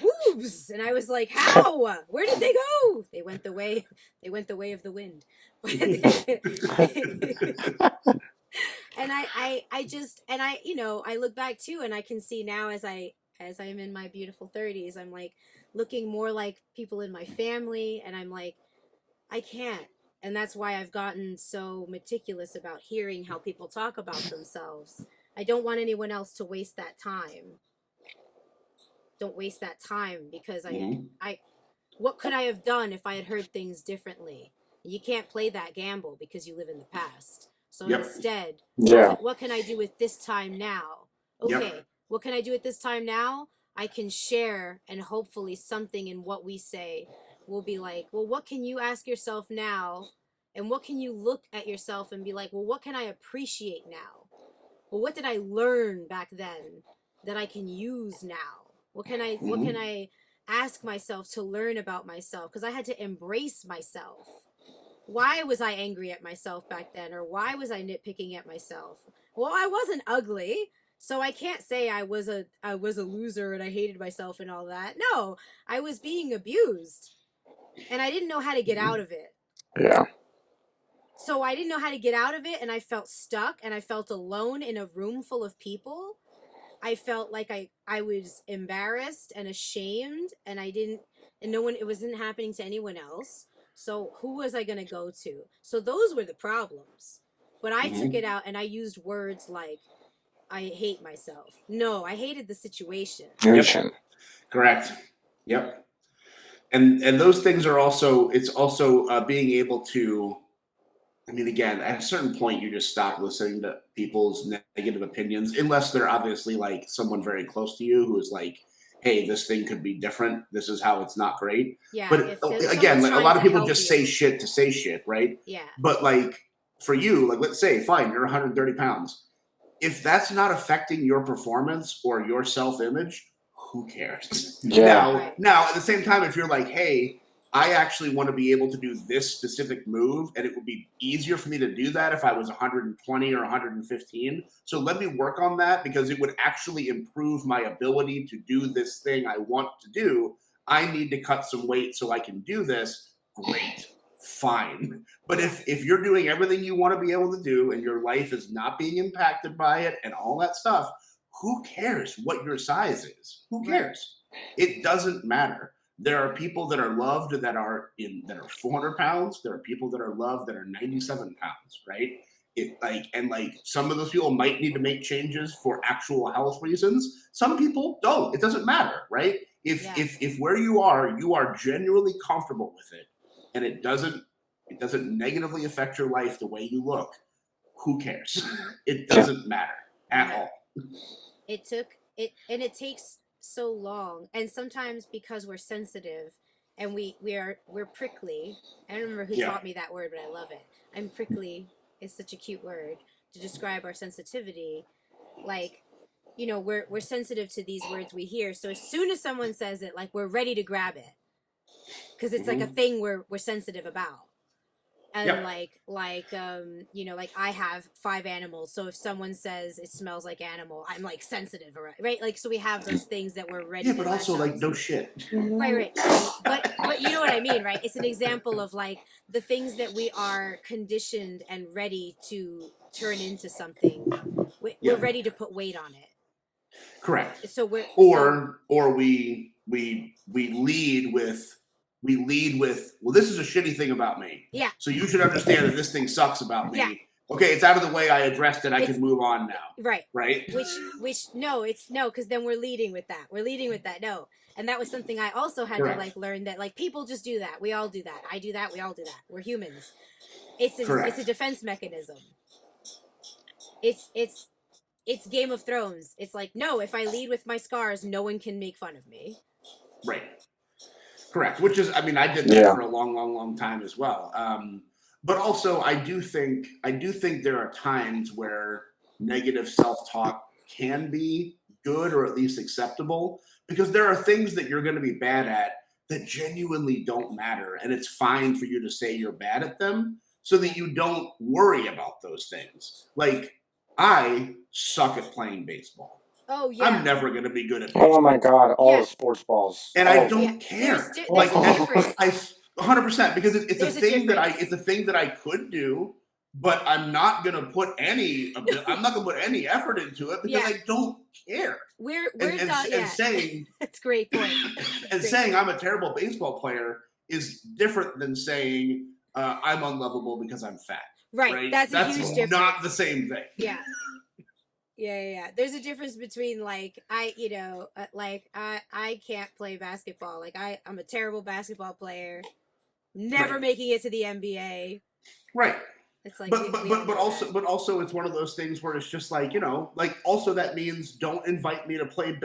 Boobs. And I was like, how? Where did they go? They went the way of the wind. And I just, and I, I look back too and I can see now as I'm in my beautiful 30s, I'm like looking more like people in my family, and I'm like, I can't. And that's why I've gotten so meticulous about hearing how people talk about themselves. I don't want anyone else to waste that time. Don't waste that time because what could I have done if I had heard things differently? You can't play that gamble because you live in the past. So instead, what can I do with this time now? Okay, what can I do at this time now? I can share, and hopefully something in what we say will be like, well, what can you ask yourself now? And what can you look at yourself and be like, well, what can I appreciate now? Well, what did I learn back then that I can use now? What can I ask myself to learn about myself? Because I had to embrace myself. Why was I angry at myself back then? Or why was I nitpicking at myself? Well, I wasn't ugly, so I can't say I was a loser and I hated myself and all that. No, I was being abused. And I didn't know how to get out of it. Yeah. So I didn't know how to get out of it, and I felt stuck and I felt alone in a room full of people. I felt like I was embarrassed and ashamed, and no one, it wasn't happening to anyone else. So who was I going to go to? So those were the problems. But I took it out and I used words like, I hate myself. No, I hated the situation. Yep. Correct. Yep. And those things are also, it's also being able to, I mean, again, at a certain point, you just stop listening to people's negative opinions, unless they're obviously like someone very close to you who is like, hey, this thing could be different. This is how it's not great. Yeah. But again, like a lot of people just say you. shit to say shit, right? Yeah. But like for you, like let's say, fine, you're 130 pounds. If that's not affecting your performance or your self-image, who cares? Yeah. Now, at the same time, if you're like, hey, I actually want to be able to do this specific move, and it would be easier for me to do that if I was 120 or 115. So let me work on that because it would actually improve my ability to do this thing I want to do. I need to cut some weight so I can do this. Great. Fine. But if you're doing everything you want to be able to do and your life is not being impacted by it and all that stuff, who cares what your size is? Who cares? It doesn't matter. There are people that are loved that are 400 pounds. There are people that are loved that are 97 pounds, right? Some of those people might need to make changes for actual health reasons. Some people don't. It doesn't matter, right? If where you are genuinely comfortable with it, and it doesn't negatively affect your life the way you look, who cares? It doesn't matter at all. It takes so long, and sometimes because we're sensitive and we're prickly. I don't remember who taught me that word, but I love it. I'm prickly is such a cute word to describe our sensitivity. Like, you know, we're sensitive to these words we hear. So as soon as someone says it, like, we're ready to grab it because it's like a thing we're sensitive about. And you know, like I have 5 animals, so if someone says it smells like animal, I'm like sensitive, right? Like, so we have those things that we're ready. Yeah, but also like no shit. Right. But you know what I mean, right? It's an example of like the things that we are conditioned and ready to turn into something. We're ready to put weight on it. Correct. So we lead with, well, this is a shitty thing about me. Yeah. So you should understand that this thing sucks about me. Yeah. Okay, it's out of the way. I addressed it. I can move on now. Right. Right. Which no, because then we're leading with that. No. And that was something I also had to like learn, that like people just do that. We all do that. I do that. We all do that. We're humans. It's a defense mechanism. It's Game of Thrones. It's like, no, if I lead with my scars, no one can make fun of me. Right. Correct. Which is, I mean, I did that for a long time as well. But also, I do think there are times where negative self-talk can be good or at least acceptable, because there are things that you're going to be bad at that genuinely don't matter, and it's fine for you to say you're bad at them so that you don't worry about those things. Like, I suck at playing baseball. Oh yeah. I'm never going to be good at baseball. Oh my God, all the sports balls. And I don't care. There's like, a difference. I 100%, because it's a thing that I could do, but I'm not going to put any effort into it because I don't care. We're saying that's a great point. And saying I'm a terrible baseball player is different than saying I'm unlovable because I'm fat. Right? That's a huge difference. Not the same thing. Yeah. Yeah. There's a difference between like I can't play basketball. Like I'm a terrible basketball player, never making it to the NBA. Right. It's like, but also it's one of those things where it's just like, you know, like, also that means don't invite me to play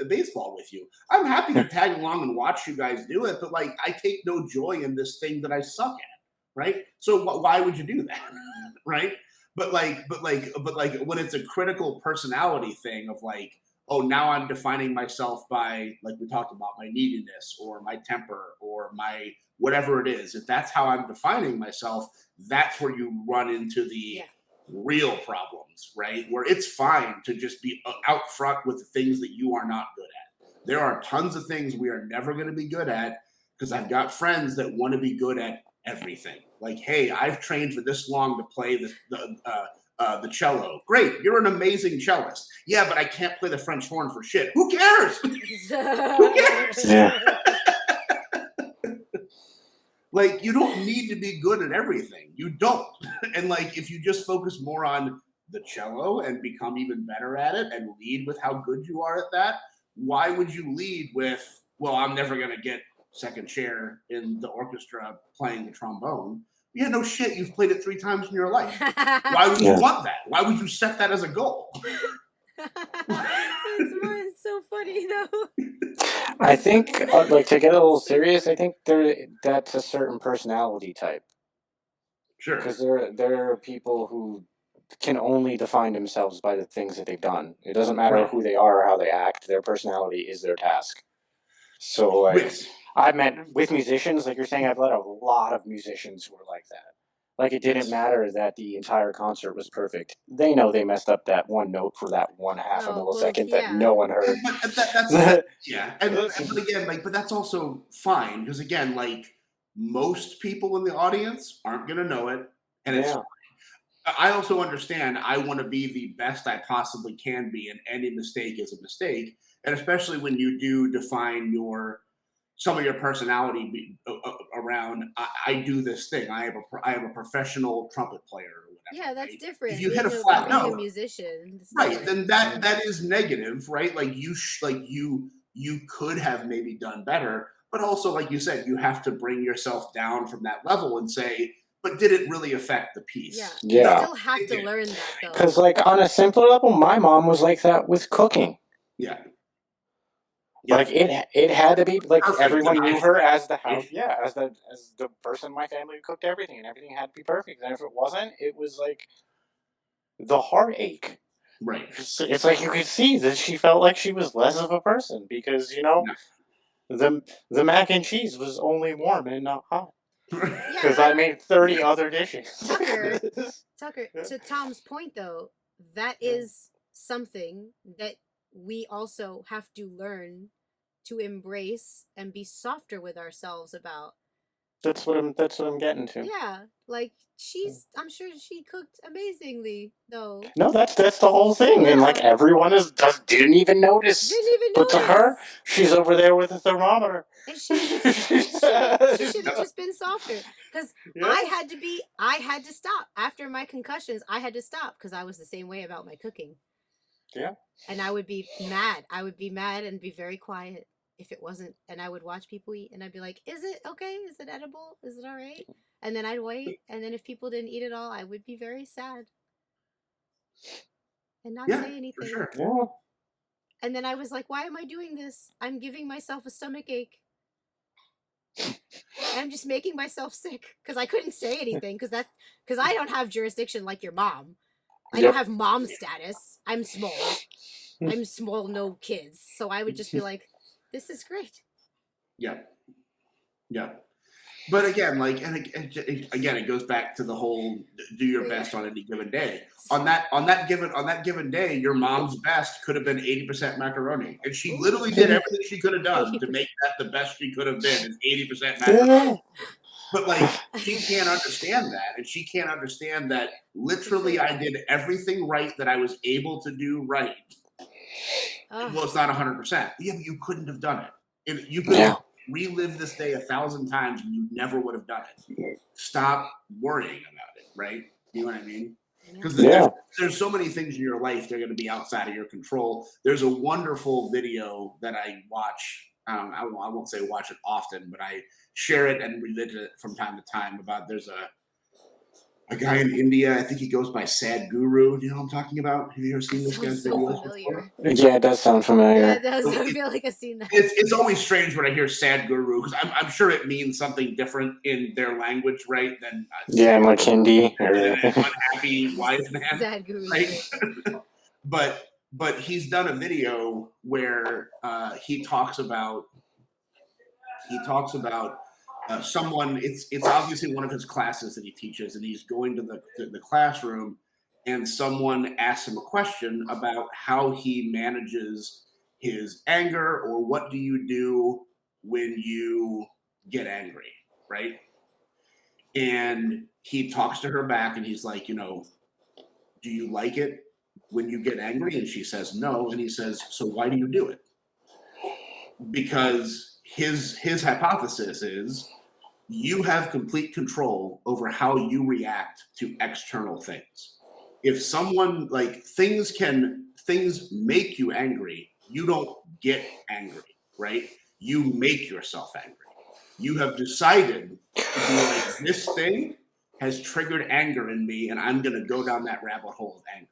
baseball with you. I'm happy to tag along and watch you guys do it, but like, I take no joy in this thing that I suck at. Right. So why would you do that? Right. But when it's a critical personality thing of like, oh, now I'm defining myself by, like we talked about, my neediness or my temper or my whatever it is. If that's how I'm defining myself, that's where you run into the real problems, right? Where it's fine to just be out front with the things that you are not good at. There are tons of things we are never going to be good at, because I've got friends that want to be good at everything. Like, hey, I've trained for this long to play the cello. Great, you're an amazing cellist. Yeah, but I can't play the French horn for shit. Who cares? Who cares? Yeah. Like, you don't need to be good at everything. You don't. And like, if you just focus more on the cello and become even better at it and lead with how good you are at that, why would you lead with, well, I'm never going to get second chair in the orchestra playing the trombone? Yeah, no shit. You've played it 3 times in your life. Why would you want that? Why would you set that as a goal? It's so funny though. I think, like, to get a little serious, I think that's a certain personality type. Sure. Because there are people who can only define themselves by the things that they've done. It doesn't matter Right. who they are or how they act. Their personality is their task. So, like, Yes. I've met with musicians, like you're saying, I've met a lot of musicians who are like that. Like, it didn't matter that the entire concert was perfect. They know they messed up that one note for that 1/2 a Oh, well, millisecond yeah. that no one heard. But that's yeah. But again, like, but that's also fine because again, like, most people in the audience aren't gonna know it, and it's. Yeah. I also understand. I want to be the best I possibly can be, and any mistake is a mistake, and especially when you do define some of your personality around. I do this thing. I am a professional trumpet player or whatever. Yeah, that's right? different. If you hit a Being flat being a note, musician. It's right, different. then that is negative, right? Like you could have maybe done better, but also like you said, you have to bring yourself down from that level and say, but did it really affect the piece? Yeah. Yeah. You still have to learn that though. Because, like, on a simpler level, my mom was like that with cooking. Yeah. Like, it had to be like Perfect. everyone knew her as the Right. house, yeah, as the person in my family who cooked everything, and everything had to be perfect. And if it wasn't, it was like the heartache. Right. It's like you could see that she felt like she was less of a person because the mac and cheese was only warm and not hot. Because I made 30 other dishes. Tucker, to Tom's point though, that is something that we also have to learn to embrace and be softer with ourselves about. That's what I'm getting to. Yeah, like I'm sure she cooked amazingly though. No, that's the whole thing, and like everyone didn't even notice. But to her, she's over there with a thermometer. And she should have just been softer because I had to stop after my concussions. I had to stop because I was the same way about my cooking. Yeah. And I would be mad. I would be mad and be very quiet if it wasn't. And I would watch people eat and I'd be like, is it okay? Is it edible? Is it all right? And then I'd wait. And then if people didn't eat it all, I would be very sad. And not say anything. For sure. Yeah. And then I was like, why am I doing this? I'm giving myself a stomach ache. I'm just making myself sick because I couldn't say anything because I don't have jurisdiction like your mom. I don't have mom status. I'm small, no kids. So I would just be like, this is great. Yeah. But again, like, and again, it goes back to the whole do your best on any given day. On that given day, your mom's best could have been 80% macaroni, and she literally did everything she could have done to make that the best she could have been, is 80% macaroni. But like, she can't understand that, and she can't understand that literally I did everything right that I was able to do right. Well, it's not 100%. Yeah, but you couldn't have done it. You could have relived this day 1,000 times, and you never would have done it. Stop worrying about it, right? You know what I mean? Because there's so many things in your life that are going to be outside of your control. There's a wonderful video that I watch. I won't say watch it often, but I share it and revisit it from time to time. There's a guy in India. I think he goes by Sad Guru. Do you know what I'm talking about? Have you ever seen this guy's videos before? Yeah, it does sound familiar. Yeah, it does. I feel like I've seen that. It's always strange when I hear Sad Guru because I'm sure it means something different in their language, right? Than like Hindi or unhappy wife man. Sad Guru, right? But he's done a video where he talks about someone. It's obviously one of his classes that he teaches, and he's going to the classroom, and someone asks him a question about how he manages his anger, or what do you do when you get angry, right? And he talks to her back, and he's like, do you like it when you get angry? And she says, no. And he says, so why do you do it? Because his hypothesis is you have complete control over how you react to external things. If someone like things make you angry, you don't get angry, right? You make yourself angry. You have decided to be like, this thing has triggered anger in me, and I'm going to go down that rabbit hole of anger.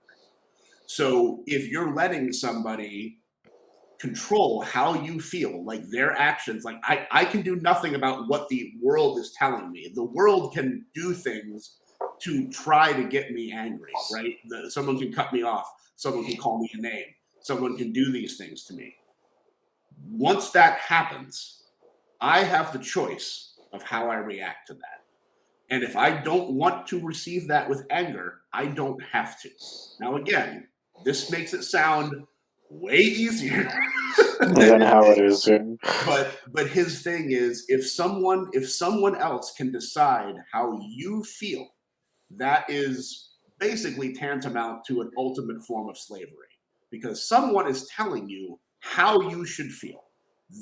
So if you're letting somebody control how you feel, like their actions, like I can do nothing about what the world is telling me. The world can do things to try to get me angry, right? Someone can cut me off. Someone can call me a name. Someone can do these things to me. Once that happens, I have the choice of how I react to that. And if I don't want to receive that with anger, I don't have to. Now, again, this makes it sound way easier than how it is. but his thing is, if someone else can decide how you feel, that is basically tantamount to an ultimate form of slavery, because someone is telling you how you should feel.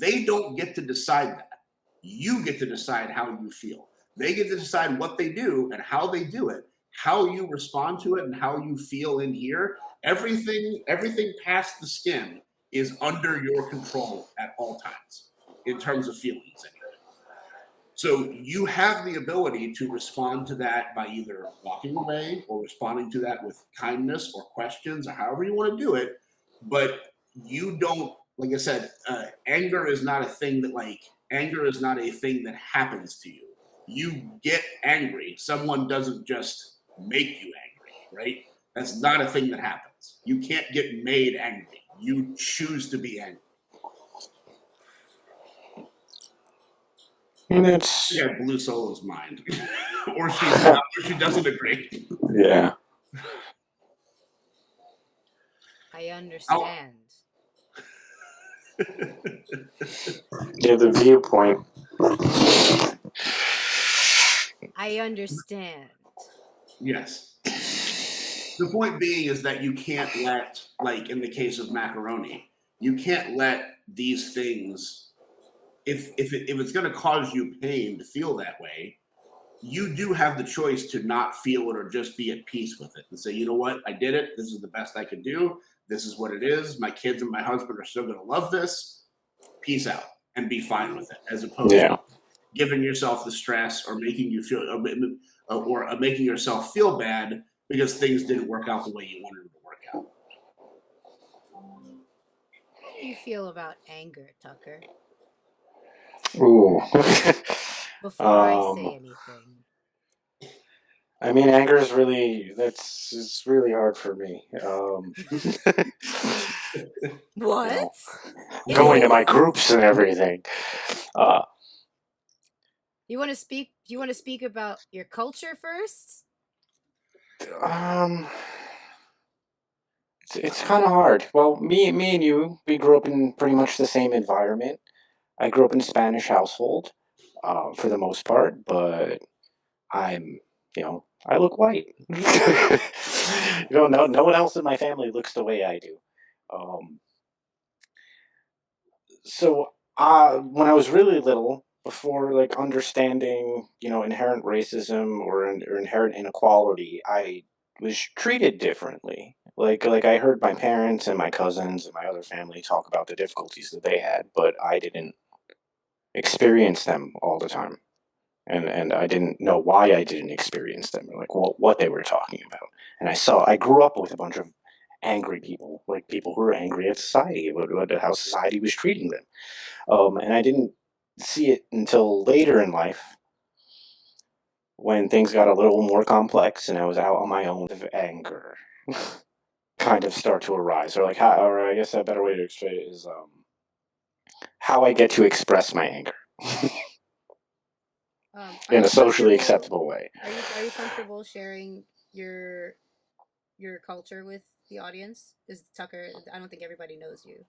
They don't get to decide that. You get to decide how you feel. They get to decide what they do and how they do it, how you respond to it, and how you feel in here. Everything past the skin is under your control at all times in terms of feelings. So you have the ability to respond to that by either walking away or responding to that with kindness or questions or however you want to do it. But you don't, like I said, anger is not a thing that happens to you. You get angry. Someone doesn't just make you angry, right? That's not a thing that happens. You can't get made angry. You choose to be angry. And it's Yeah, Blue Solo's mind, or she's not, or she doesn't agree. yeah. I understand. Yeah, the viewpoint. I understand. Yes. The point being is that you can't let, like in the case of macaroni, you can't let these things, if it's going to cause you pain to feel that way, you do have the choice to not feel it or just be at peace with it and say, you know what, I did it. This is the best I could do. This is what it is. My kids and my husband are still going to love this. Peace out, and be fine with it, as opposed to giving yourself the stress or making you feel or making yourself feel bad because things didn't work out the way you wanted them to work out. How do you feel about anger, Tucker? Ooh. Before I say anything. I mean, anger is it's really hard for me. What? Going to my groups and everything. You want to speak? Do you want to speak about your culture first? It's kind of hard. Well, me and you, we grew up in pretty much the same environment. I grew up in a Spanish household, for the most part, but I'm, I look white. No one else in my family looks the way I do. So when I was really little, before like understanding, inherent racism or inherent inequality, I was treated differently. Like I heard my parents and my cousins and my other family talk about the difficulties that they had, but I didn't experience them all the time. And I didn't know why I didn't experience them, or like what they were talking about. And I grew up with a bunch of angry people, like people who were angry at society, how society was treating them. And I didn't see it until later in life when things got a little more complex and I was out on my own with anger kind of start to arise. Or or I guess a better way to explain it is how I get to express my anger. In a socially acceptable way. Are you comfortable sharing your culture with the audience? Is Tucker? I don't think everybody knows you.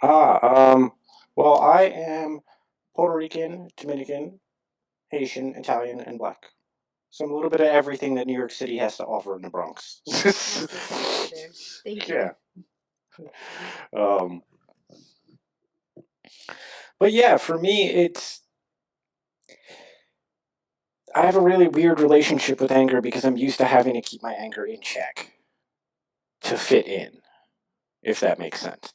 Well, I am Puerto Rican, Dominican, Haitian, Italian, and Black. Some little bit of everything that New York City has to offer in the Bronx. Nice listening there. Thank you. Yeah. But yeah, for me, I have a really weird relationship with anger because I'm used to having to keep my anger in check to fit in, if that makes sense.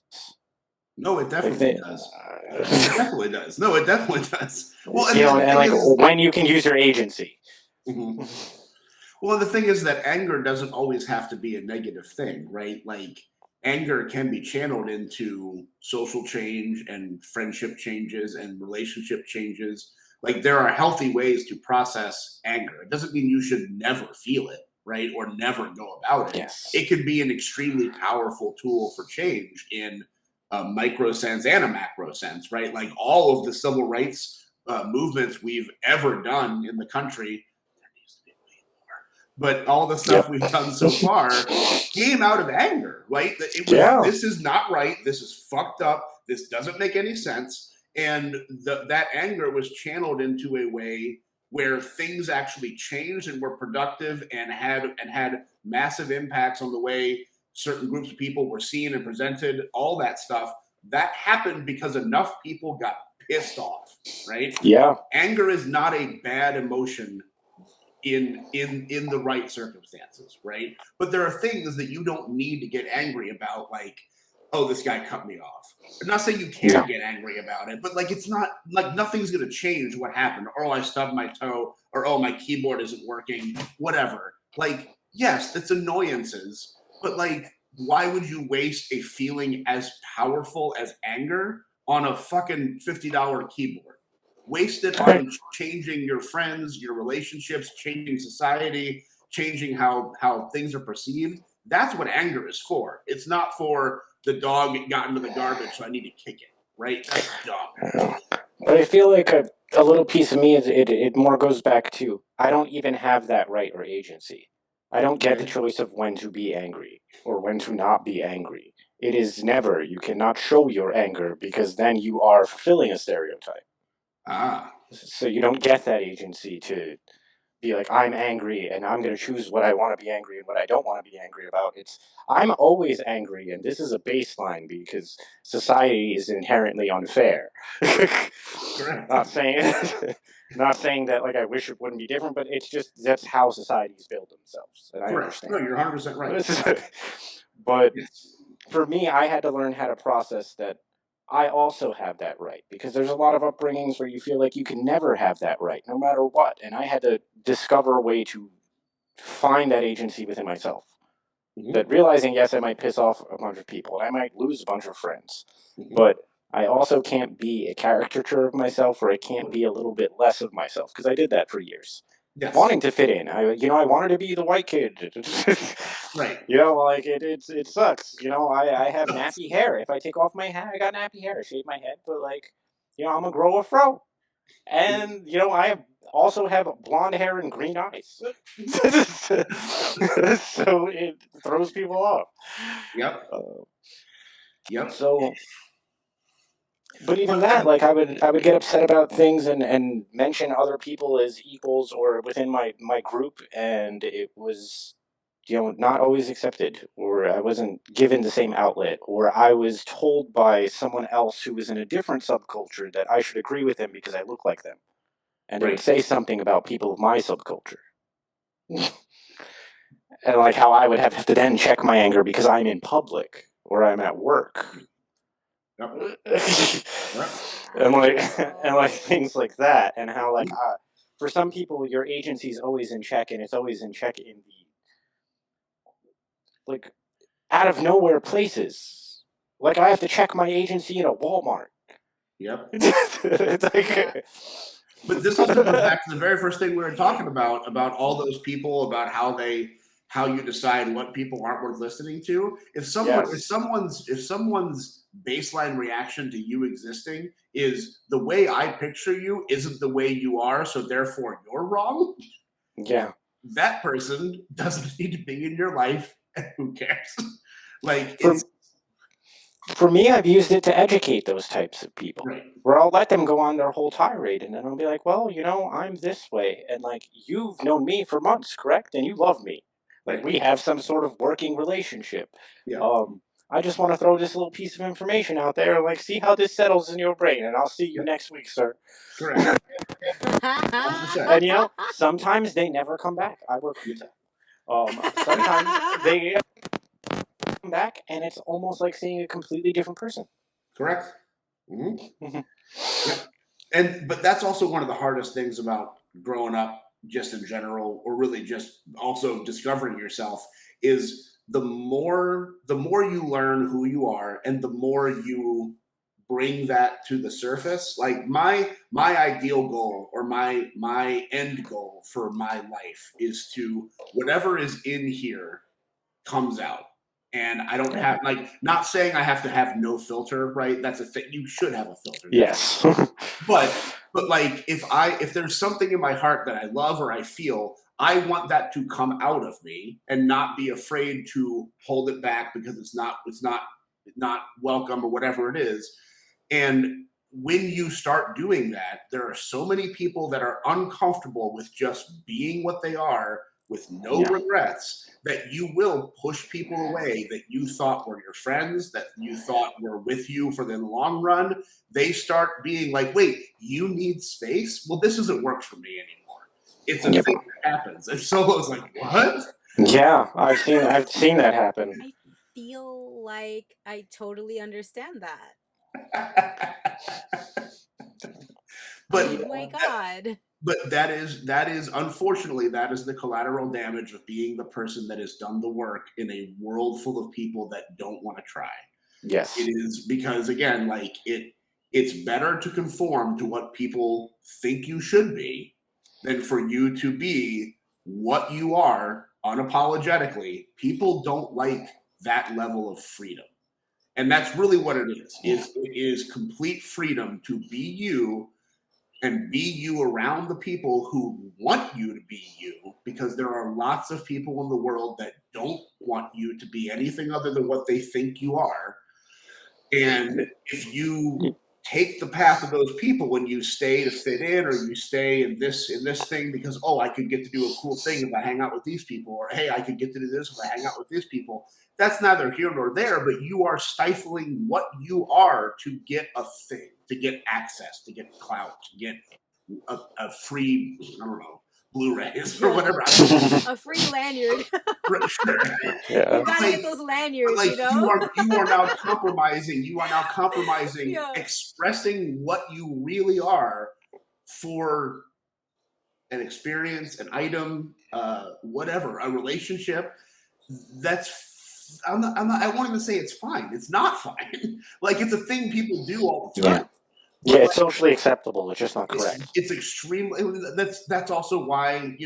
No, it Like definitely they, does. It definitely does. No, it definitely does. Well, and you know, the and thing like is, when you can use your agency. Mhm. Well, the thing is that anger doesn't always have to be a negative thing, right? Like anger can be channeled into social change and friendship changes and relationship changes. Like there are healthy ways to process anger. It doesn't mean you should never feel it, right? Or never go about it. Yes. It can be an extremely powerful tool for change in a micro sense and a macro sense, right? Like all of the civil rights movements we've ever done in the country, but all the stuff Yep. we've done so far came out of anger, right? It was, Yeah. this is not right. This is fucked up. This doesn't make any sense. And that anger was channeled into a way where things actually changed and were productive and had massive impacts on the way certain groups of people were seen and presented. All that stuff that happened because enough people got pissed off, right? Yeah. Anger is not a bad emotion in the right circumstances, right? But there are things that you don't need to get angry about, like, oh, this guy cut me off. I'm not saying you can't No. get angry about it, but like it's not like nothing's gonna change what happened, or oh, I stubbed my toe, or oh, my keyboard isn't working, whatever. Like, yes, it's annoyances, but like, why would you waste a feeling as powerful as anger on a fucking $50 keyboard? Waste it on changing your friends, your relationships, changing society, changing how things are perceived. That's what anger is for. It's not for the dog got into the garbage, so I need to kick it. Right? That's dumb. But I feel like a little piece of me is it more goes back to I don't even have that right or agency. I don't get the Okay. choice of when to be angry or when to not be angry. It is never. You cannot show your anger because then you are fulfilling a stereotype. Ah, So you don't get that agency to be like, I'm angry and I'm going to choose what I want to be angry and what I don't want to be angry about. It's, I'm always angry and this is a baseline because society is inherently unfair. correct. Not saying, not saying that like I wish it wouldn't be different, but it's just that's how societies build themselves, and I Correct. No, understand. you're 100% right. But Yes. for me, I had to learn how to process that I also have that right because there's a lot of upbringings where you feel like you can never have that right, no matter what. And I had to discover a way to find that agency within myself. Mhm. That realizing, yes, I might piss off a bunch of people and I might lose a bunch of friends, Mhm. but I also can't be a caricature of myself or I can't be a little bit less of myself because I did that for years. Yes. Wanting to fit in. I wanted to be the white kid. Right. Like it sucks. I have nappy hair. If I take off my hat, I got nappy hair. I shave my head, but I'm gonna grow a fro. And I also have blonde hair and green eyes. So it throws people off. Yep. Yep. So but even that, like I would get upset about things and mention other people as equals or within my group, and it was not always accepted, or I wasn't given the same outlet, or I was told by someone else who was in a different subculture that I should agree with them because I look like them, and they would Right. say something about people of my subculture, and like how I would have to then check my anger because I'm in public or I'm at work. Yep. Yep. and like things like that, and how for some people your agency is always in check, and it's always in check in the like out of nowhere places. Like I have to check my agency in a Walmart. Yep. It's like, But this also goes back to the very first thing we were talking about all those people, about how you decide what people aren't worth listening to. If yes, someone's baseline reaction to you existing is the way I picture you isn't the way you are, so therefore you're wrong, yeah, that person doesn't need to be in your life, and who cares? Like for for me, I've used it to educate those types of people. Right. Where I'll let them go on their whole tirade, and then I'll be like, "Well, I'm this way, and like you've known me for months, correct? And you love me. Like Right. we have some sort of working relationship. Yeah. I just want to throw this little piece of information out there, and like see how this settles in your brain, and I'll see you next week, sir." Correct. 100%. And sometimes they never come back. I work retail. Sometimes they come back, and it's almost like seeing a completely different person. Correct. Yeah. But that's also one of the hardest things about growing up, just in general, or really just also discovering yourself, is the more you learn who you are, and the more you bring that to the surface. Like my ideal goal, or my end goal for my life, is to, whatever is in here comes out. And I don't have, like, not saying I have to have no filter, right? That's a thing. You should have a filter. Yes. But like, if there's something in my heart that I love or I feel, I want that to come out of me, and not be afraid to hold it back because it's not welcome, or whatever it is. And when you start doing that, there are so many people that are uncomfortable with just being what they are, with no regrets, that you will push people away that you thought were your friends, that you thought were with you for the long run. They start being like, wait, you need space? Well, this doesn't work for me anymore. It's a thing that happens. And Solo's like, what? Yeah, I've seen that happen. I feel like I totally understand that. But oh my God. But that is unfortunately, that is the collateral damage of being the person that has done the work in a world full of people that don't want to try. Yes. It is, because again, like it's better to conform to what people think you should be than for you to be what you are unapologetically. People don't like that level of freedom. And that's really what it is. It is complete freedom to be you, and be you around the people who want you to be you, because there are lots of people in the world that don't want you to be anything other than what they think you are. And if you take the path of those people, when you stay to fit in, or you stay in this thing because, oh, I could get to do a cool thing if I hang out with these people, or hey, I could get to do this if I hang out with these people, that's neither here nor there. But you are stifling what you are to get a thing, to get access, to get clout, to get a free, I don't know, Blu-rays or whatever. A free lanyard. Sure. Yeah. You gotta get those lanyards, like, you know? You are now compromising. Yeah. Expressing what you really are for an experience, an item, whatever, a relationship. I won't even say it's fine. It's not fine. Like, it's a thing people do all the time. Yeah, it's socially acceptable. It's just not correct. It's extremely. That's also why,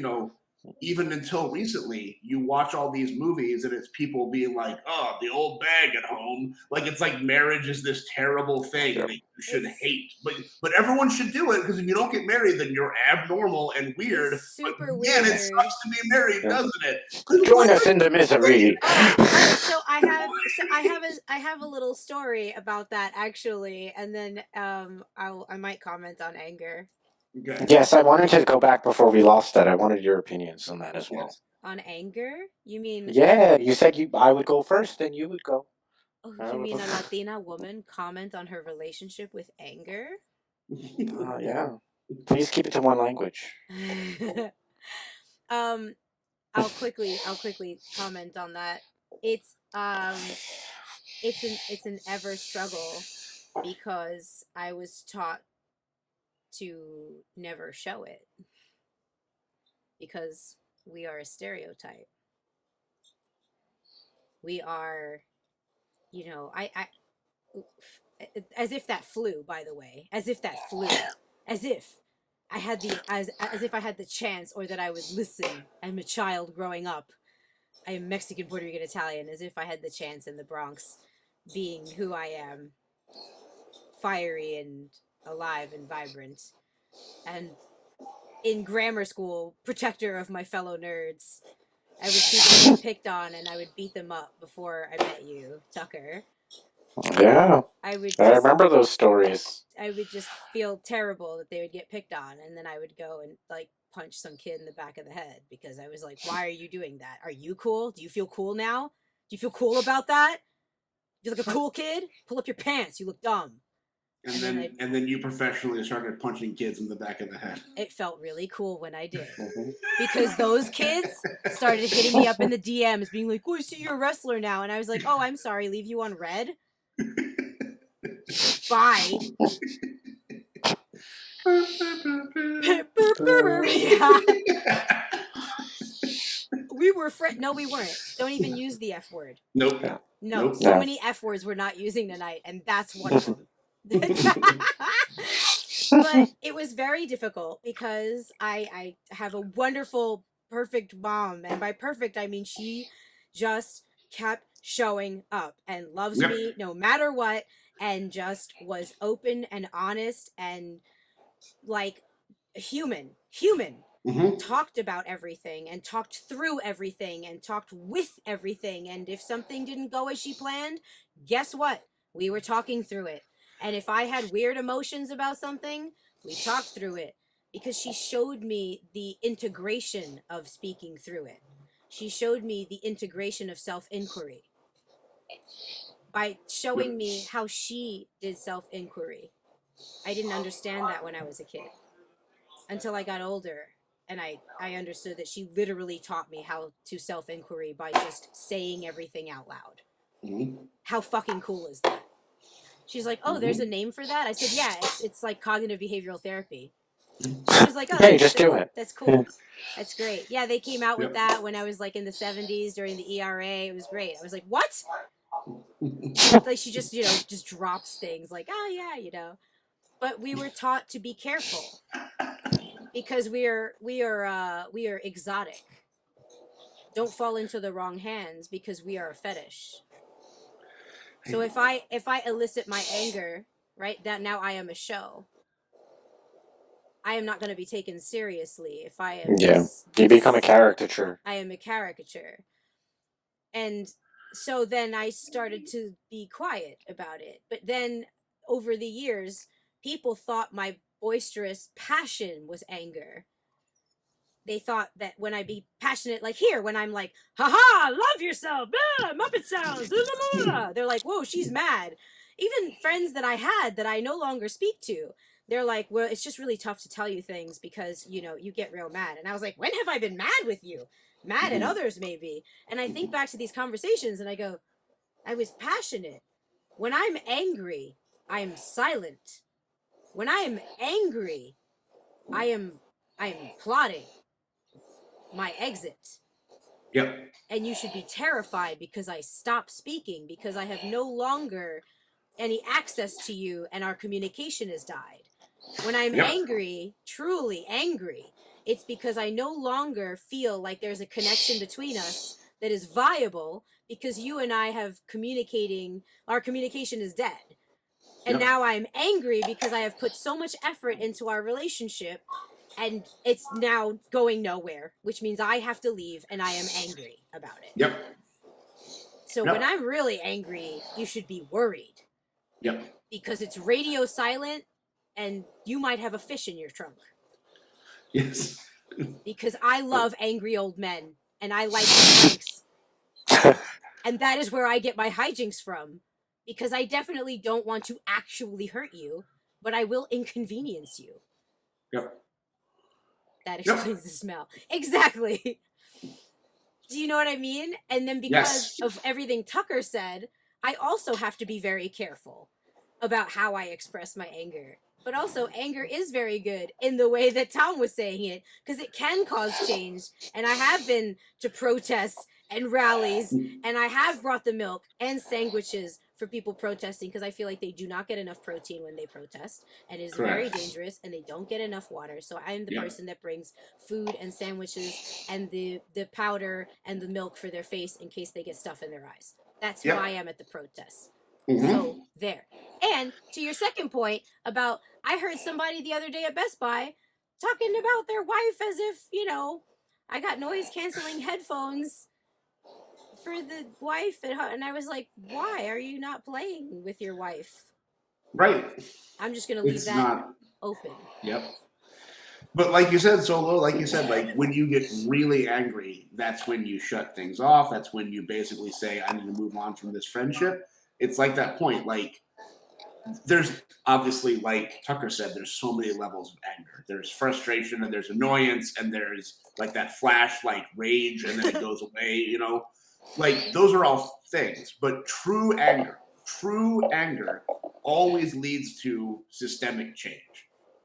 even until recently, you watch all these movies and it's people being like, "Oh, the old bag at home." Like, it's like marriage is this terrible thing that you should hate, but everyone should do it, because if you don't get married, then you're abnormal and weird. It's super but weird. Man, it sucks to be married, doesn't it? Join us in the misery. So I have a little story about that, actually, and then I might comment on anger. Okay. Yes, I wanted to go back before we lost that. I wanted your opinions on that as well. On anger? You mean? Yeah, you said I would go first, then you would go. Oh, you mean a Latina woman comment on her relationship with anger? Yeah. Please keep it to one language. I'll quickly comment on that. It's an ever struggle, because I was taught to never show it, because we are a stereotype. We are, I as if that flew, by the way, as if I had as if I had the chance, or that I would listen. I'm a child growing up. I am Mexican, Puerto Rican, Italian, as if I had the chance in the Bronx, being who I am, fiery and alive and vibrant. And in grammar school, protector of my fellow nerds. I would see them get picked on, and I would beat them up before I met you, Tucker. Yeah, I would I just remember those stories. I would just feel terrible that they would get picked on, and then I would go and like punch some kid in the back of the head because I was like, "Why are you doing that? Are you cool? Do you feel cool now? Do you feel cool about that? You look a cool kid? Pull up your pants. You look dumb." And And then then you professionally started punching kids in the back of the head. it felt really cool when I did. Mm-hmm. Because those kids started hitting me up in the DMs being like, "Oh, I see you're a wrestler now." And I was like, "Oh, I'm sorry, leave you on red? Bye." Yeah. We were No, we weren't. Don't even use the F word. Nope. Yeah. No, Nope. so No. many F words we're not using tonight, and that's one of them. But it was very difficult because I have a wonderful, perfect mom. And by perfect, I mean she just kept showing up and loves Yep. me no matter what, and just was open and honest and like human. Mhm. Talked about everything and talked through everything and talked with everything. And if something didn't go as she planned, guess what? We were talking through it. And if I had weird emotions about something, we talked through it because she showed me the integration of speaking through it. She showed me the integration of self inquiry by showing me how she did self inquiry. I didn't understand that when I was a kid until I got older. And I understood that she literally taught me how to self inquiry by just saying everything out loud. Mhm. How fucking cool is that? She's like, "Oh, there's a name for that?" I said, "Yeah, it's like cognitive behavioral therapy." She was like, "Oh, Hey, just do it. that's cool. That's great." Yeah, they came out with Yep. that when I was like in the 70s during the ERA. It was great. I was like, "What?" Like she just, just drops things like, "Oh, yeah. But we were taught to be careful because we are exotic. Don't fall into the wrong hands because we are a fetish. So if I elicit my anger, right, that now I am a show. I am not going to be taken seriously if I am Yeah, you become a caricature. I am a caricature. And so then I started to be quiet about it. But then over the years, people thought my boisterous passion was anger. They thought that when I be passionate, like here, when I'm like, haha, love yourself, blah, Muppet sounds, blah, blah, blah, they're like, whoa, she's mad. Even friends that I had that I no longer speak to, they're like, well, it's just really tough to tell you things because, you get real mad. And I was like, when have I been mad with you? Mad at others, maybe. And I think back to these conversations and I go, I was passionate. When I'm angry, I am silent. When I am angry, I am plotting my exit. Yep. And you should be terrified because I stop speaking because I have no longer any access to you and our communication has died. When I'm Yep. angry, truly angry, it's because I no longer feel like there's a connection between us that is viable because you and I have our communication is dead. And Yep. now I'm angry because I have put so much effort into our relationship and it's now going nowhere, which means I have to leave and I am angry about it. Yep. So Yep. when I'm really angry, you should be worried Yep. because it's radio silent and you might have a fish in your trunk. Yes. Because I love angry old men and I like pranks. And that is where I get my hijinks from because I definitely don't want to actually hurt you, but I will inconvenience you. Yep. That explains the smell. Exactly. Do you know what I mean? And then because of everything Tucker said, I also have to be very careful about how I express my anger. But also, anger is very good in the way that Tom was saying it, because it can cause change. And I have been to protests and rallies, and I have brought the milk and sandwiches for people protesting because I feel like they do not get enough protein when they protest, and it is very dangerous, and they don't get enough water. So I am the person that brings food and sandwiches and the powder and the milk for their face in case they get stuff in their eyes. That's who I am at the protests. So there. And to your second point about, I heard somebody the other day at Best Buy talking about their wife as if, I got noise canceling headphones for the wife and I was like, why are you not playing with your wife? Right. I'm just gonna leave It's that not. open. Yep. But like you said, Solo, like you said, like when you get really angry, that's when you shut things off. That's when you basically say, I need to move on from this friendship. It's like that point. Like there's obviously, like Tucker said, there's so many levels of anger. There's frustration and there's annoyance and there's like that flash, like rage, and then it goes away, you know? Like those are all things. But true anger always leads to systemic change.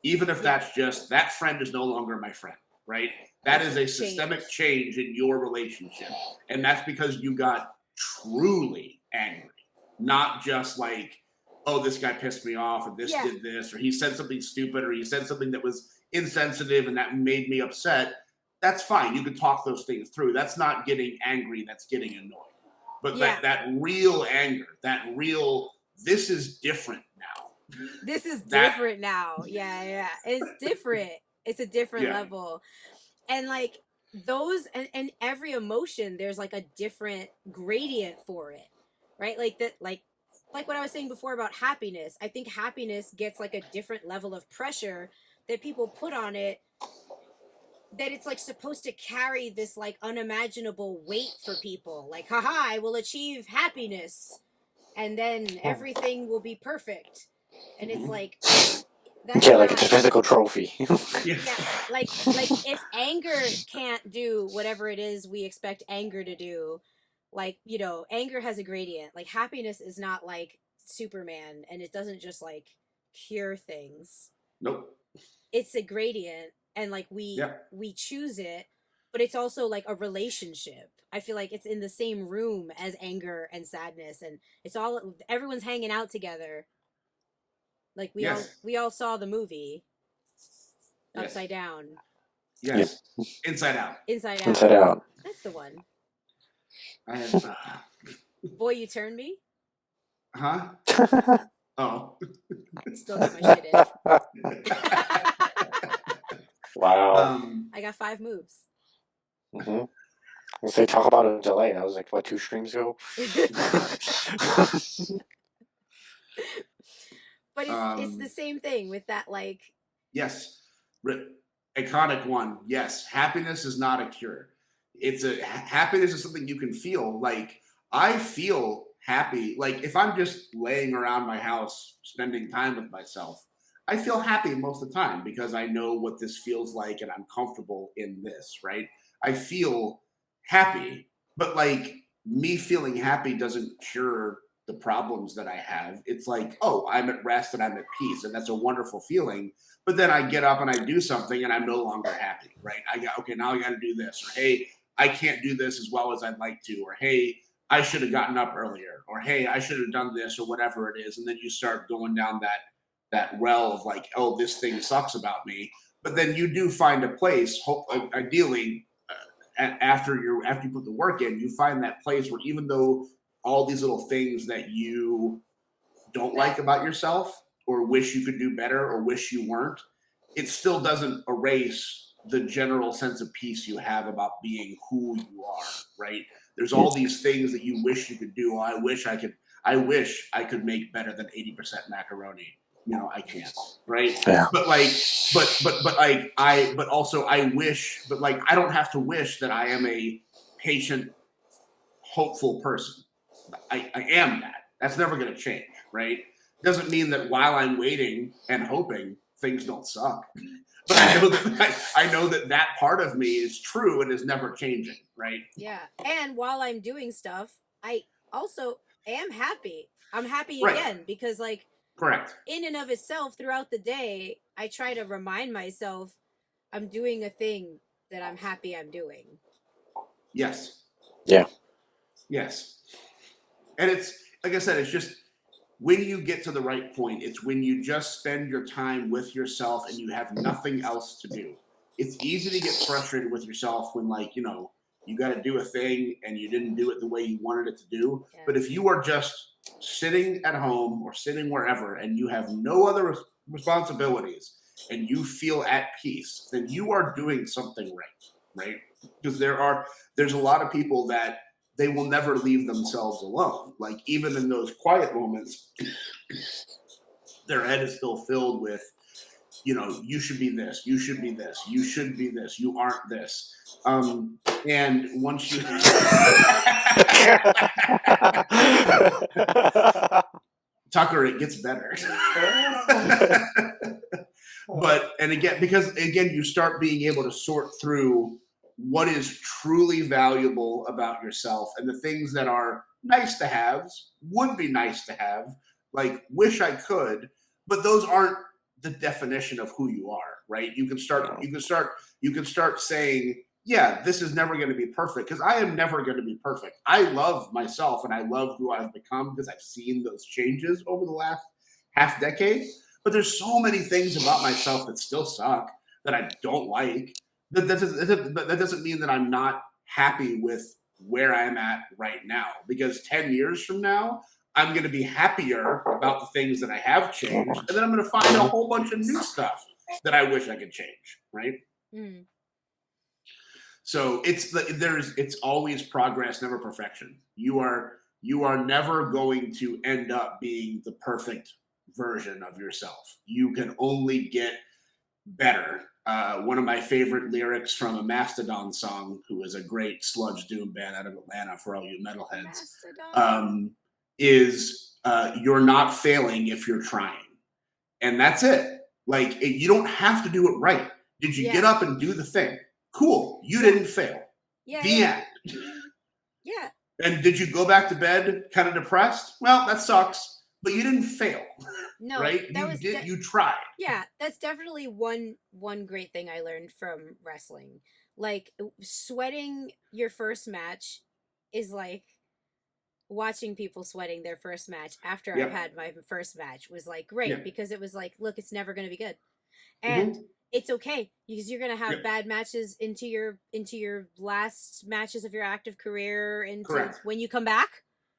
Even if that's just that friend is no longer my friend, right? That is a systemic change in your relationship. And that's because you got truly angry, not just like, oh, this guy pissed me off, or this did this, or he said something stupid, or he said something that was insensitive and that made me upset. That's fine. You can talk those things through. That's not getting angry, that's getting annoyed. But that real anger, that real, this is different now. This is different now. Yeah. It's different. It's a different level. And like those and every emotion, there's like a different gradient for it. Right? Like that, like what I was saying before about happiness. I think happiness gets like a different level of pressure that people put on it, that it's like supposed to carry this like unimaginable weight for people. Like, haha, I will achieve happiness and then everything will be perfect. And it's like like it's a physical trophy. like if anger can't do whatever it is we expect anger to do, like, you know, anger has a gradient. Like happiness is not like Superman, and it doesn't just like cure things. Nope. It's a gradient, and like we choose it, but it's also like a relationship. I feel like it's in the same room as anger and sadness, and it's all, everyone's hanging out together. Like we all saw the movie Upside Down. Yes. Inside Out. Inside Out. That's the one. I have Boy, You Turned Me? Huh? Oh. Still got my shit in. Wow. I got 5 moves. Mm-hmm. If they talk about it in delay, I was like, what, 2 streams ago? But it's the same thing with that, like. Yes. Iconic one. Yes. Happiness is not a cure. Happiness is something you can feel. Like, I feel happy. Like, if I'm just laying around my house, spending time with myself, I feel happy most of the time because I know what this feels like and I'm comfortable in this, right? I feel happy, but like me feeling happy doesn't cure the problems that I have. It's like, oh, I'm at rest and I'm at peace, and that's a wonderful feeling. But then I get up and I do something and I'm no longer happy, right? Now I got to do this, or hey, I can't do this as well as I'd like to, or hey, I should have gotten up earlier, or hey, I should have done this, or whatever it is. And then you start going down that well of like, oh, this thing sucks about me. But then you do find a place, ideally, after you put the work in, you find that place where even though all these little things that you don't like about yourself or wish you could do better or wish you weren't, it still doesn't erase the general sense of peace you have about being who you are, right? There's all these things that you wish you could do. Oh, I wish I could make better than 80% macaroni. You know, I can't, right? Yeah. But also I wish, but like, I don't have to wish that I am a patient, hopeful person. I am that. That's never going to change, right? Doesn't mean that while I'm waiting and hoping, things don't suck. But I know that part of me is true and is never changing, right? Yeah. And while I'm doing stuff, I also am happy. I'm happy again because, like, correct. In and of itself, throughout the day, I try to remind myself I'm doing a thing that I'm happy I'm doing. Yes. Yeah. Yes. And it's, like I said, it's just when you get to the right point, it's when you just spend your time with yourself and you have nothing else to do. It's easy to get frustrated with yourself when, like, you know, you got to do a thing and you didn't do it the way you wanted it to do. Yeah. But if you are just sitting at home or sitting wherever and you have no other responsibilities and you feel at peace, then you are doing something right? Because there's a lot of people that they will never leave themselves alone. Like, even in those quiet moments, their head is still filled with, you know, you should be this, you should be this, you should be this, you aren't this. And once you Tucker, it gets better. But, and again, because again, you start being able to sort through what is truly valuable about yourself, and the things that are nice to haves, would be nice to have, like wish I could, but those aren't the definition of who you are, right? You can start saying, yeah, this is never going to be perfect, because I am never going to be perfect. I love myself and I love who I've become because I've seen those changes over the last half decade. But there's so many things about myself that still suck, that I don't like. That doesn't mean that I'm not happy with where I'm at right now, because 10 years from now, I'm going to be happier about the things that I have changed. And then I'm going to find a whole bunch of new stuff that I wish I could change. Right. Mm. So it's always progress, never perfection. You are never going to end up being the perfect version of yourself. You can only get better. One of my favorite lyrics from a Mastodon song, who is a great sludge doom band out of Atlanta for all you metalheads, is you're not failing if you're trying. And that's it. Like, you don't have to do it right. Did you get up and do the thing? Cool. You didn't fail. The end. Yeah. And did you go back to bed kind of depressed? Well, that sucks, but you didn't fail. No, right? You tried. Yeah, that's definitely one great thing I learned from wrestling. Like, sweating your first match is like watching people sweating their first match after I've had my first match was like great, because it was like, look, it's never going to be good. And it's okay, because you're going to have bad matches into your last matches of your active career, into when you come back,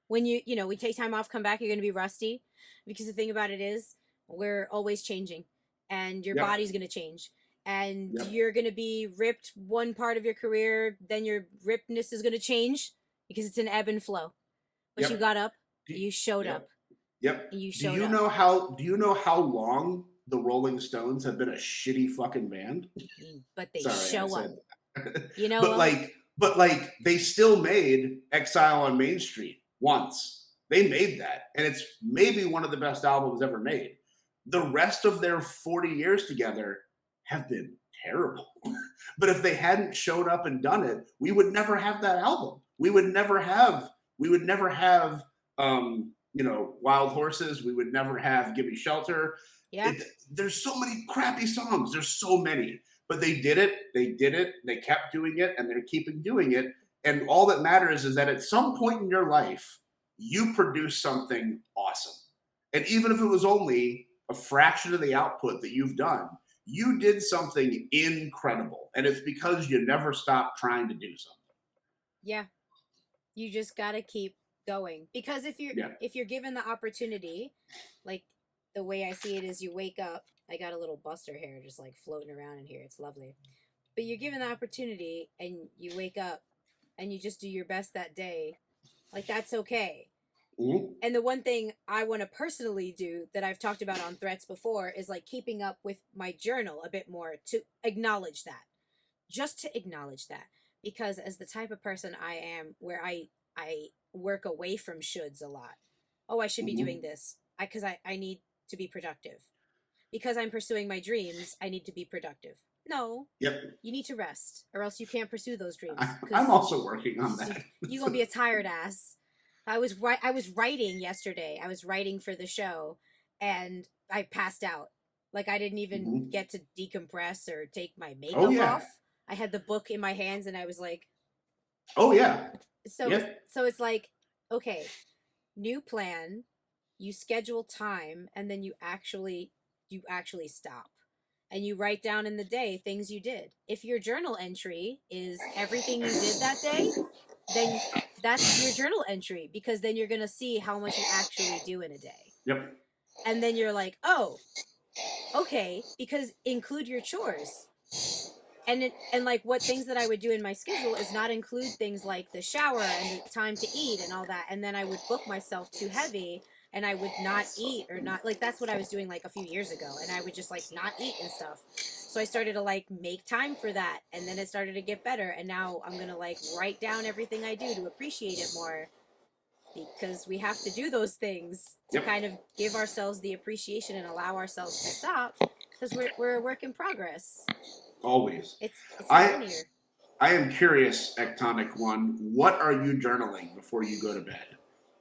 when we take time off, come back, you're going to be rusty, because the thing about it is we're always changing, and your body's going to change, and you're going to be ripped one part of your career, then your rippedness is going to change, because it's an ebb and flow. But you got up, you showed up. Yep. You showed do you know how long the Rolling Stones have been a shitty fucking band? But they show up. You know, but they still made Exile on Main Street once. They made that, and it's maybe one of the best albums ever made. The rest of their 40 years together have been terrible. But if they hadn't showed up and done it, we would never have that album. We would never have Wild Horses. We would never have Give Me Shelter. Yeah. There's so many crappy songs. There's so many. But they did it. They kept doing it, and they're keeping doing it. And all that matters is that at some point in your life, you produce something awesome. And even if it was only a fraction of the output that you've done, you did something incredible. And it's because you never stopped trying to do something. Yeah. You just got to keep going. Because if you're given the opportunity, like the way I see it is, you wake up. I got a little buster hair just like floating around in here. It's lovely. But you're given the opportunity and you wake up and you just do your best that day. Like, that's okay. Mm-hmm. And the one thing I want to personally do that I've talked about on Threats before is like keeping up with my journal a bit more, to acknowledge that. Just to acknowledge that. Because as the type of person I am, where I work away from shoulds a lot. Oh, I should be doing this. Because I need to be productive. Because I'm pursuing my dreams, I need to be productive. No. Yep. You need to rest, or else you can't pursue those dreams. I'm also working on that. You're gonna be a tired ass. I was writing yesterday. I was writing for the show, and I passed out. Like, I didn't even get to decompress or take my makeup off. I had the book in my hands, and I was like, "Oh yeah." So it's like, okay, new plan. You schedule time, and then you actually stop. And you write down in the day things you did. If your journal entry is everything you did that day, then that's your journal entry, because then you're going to see how much you actually do in a day. Yep. And then you're like, oh, okay, because include your chores. and like what things that I would do in my schedule is not include things like the shower and the time to eat and all that, and then I would book myself too heavy and I would not eat or not, like that's what I was doing like a few years ago, and I would just like not eat and stuff. So I started to like make time for that, and then it started to get better, and now I'm gonna like write down everything I do to appreciate it more, because we have to do those things to kind of give ourselves the appreciation and allow ourselves to stop, because we're a work in progress. Always. It's linear. I am curious, Ectonic One, what are you journaling before you go to bed?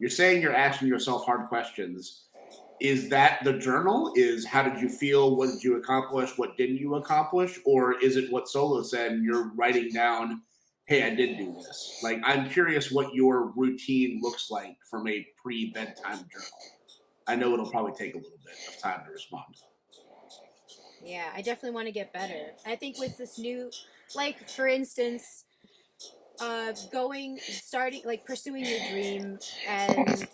You're saying you're asking yourself hard questions. Is that the journal? Is how did you feel? What did you accomplish? What didn't you accomplish? Or is it what Solo said and you're writing down, hey, I did do this? Like, I'm curious what your routine looks like from a pre-bedtime journal. I know it'll probably take a little bit of time to respond. Yeah, I definitely want to get better. I think with this new, like for instance, starting like pursuing your dream and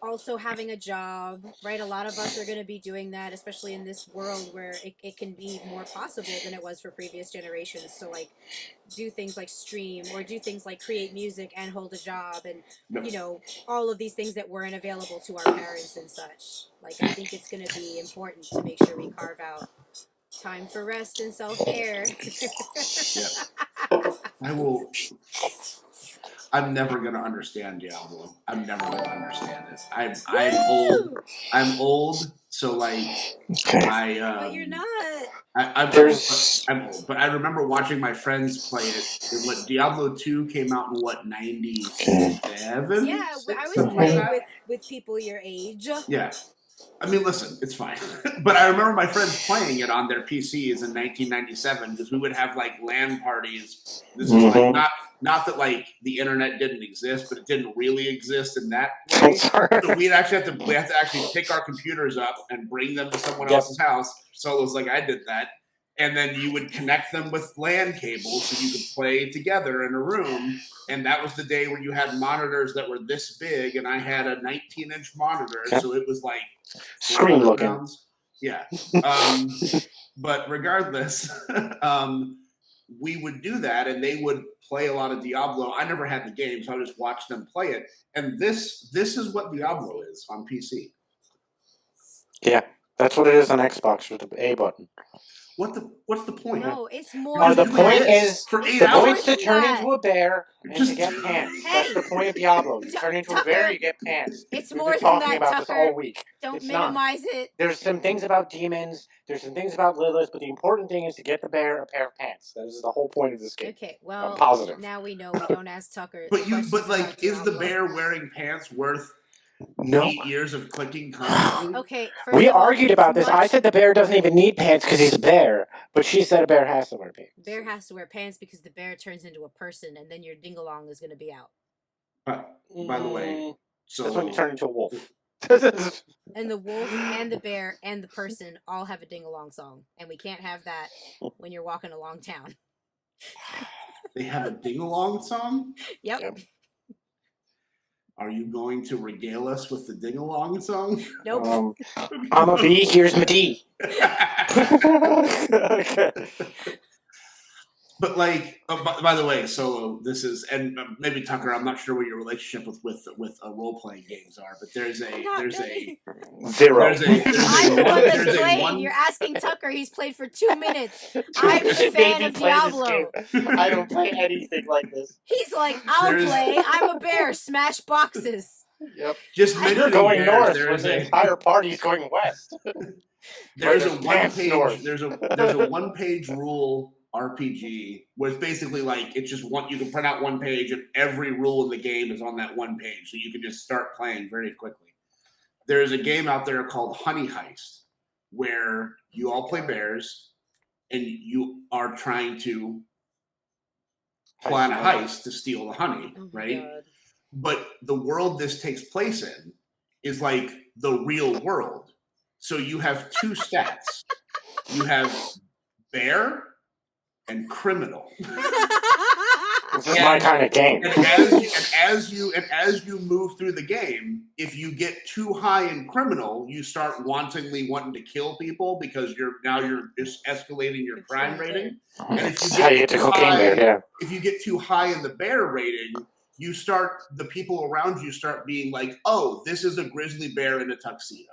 also having a job, right? A lot of us are going to be doing that, especially in this world where it can be more possible than it was for previous generations. So like do things like stream or do things like create music and hold a job and, you know, all of these things that weren't available to our parents and such. Like, I think it's going to be important to make sure we carve out time for rest and self-care. I'm never gonna understand Diablo. I'm never gonna understand it. I'm old. I'm old, so like but you're not. I'm old, but I remember watching my friends play it. What Diablo 2 came out in what 97? Yeah, I was playing with people your age. Yeah. I mean, listen, it's fine. But I remember my friends playing it on their PCs in 1997 because we would have like LAN parties. This is like not that like the internet didn't exist, but it didn't really exist in that way. So we have to actually pick our computers up and bring them to someone else's house. So it was like I did that. And then you would connect them with LAN cables so you could play together in a room. And that was the day where you had monitors that were this big, and I had a 19-inch monitor, so it was like screen looking. pounds. Yeah. But regardless, we would do that, and they would play a lot of Diablo. I never had the game, so I just watched them play it. And this is what Diablo is on PC. Yeah, that's what it is on Xbox with the A button. What's the point? No, it's more. No, the point is for 8 the hours point to turn into a bear and to get pants. Hey. That's the point of Diablo. You turn into a bear, you get pants. It's We've more been than talking that, about Tucker. this all week. Don't It's minimize it. There's some things about demons. There's some things about Lilith, but the important thing is to get the bear a pair of pants. That is the whole point of this game. Okay, well, I'm positive. now we know we don't ask Tucker. But like, is the bear wearing pants worth 8 years of clicking constantly? Okay, we argued about this. I said the bear doesn't even need pants because he's a bear, but she said a bear has to wear pants. Bear has to wear pants because the bear turns into a person, and then your ding-along is going to be out. By the way, so that's when you turn into a wolf. And the wolf and the bear and the person all have a ding-along song, and we can't have that when you're walking along town. They have a ding-along song? Yep. Are you going to regale us with the ding-along song? Nope. I'm a B, here's my D. Okay. But like, by the way, Solo, this is, and maybe Tucker, I'm not sure what your relationship with role-playing games are, but there's a zero. I'm the one that's playing. You're asking Tucker. He's played for 2 minutes. I'm a fan of Diablo. I don't play anything like this. He's like, I'll play. I'm a bear. Smash boxes. Yep. Just you're going north. There's the entire party is going west. There's a one-page. There's a one-page rule RPG where it's basically like it's just you can print out one page and every rule in the game is on that one page, so you can just start playing very quickly. There's a game out there called Honey Heist where you all play bears and you are trying to plan a heist to steal the honey, right? God. But the world this takes place in is like the real world. So you have two stats. You have bear and criminal. This is my kind of game. And as you move through the game, if you get too high in criminal, you start wanting to kill people because you're just escalating your crime rating. And if That's how you get to cocaine bear, yeah. if you get too high in the bear rating, the people around you start being like, oh, this is a grizzly bear in a tuxedo.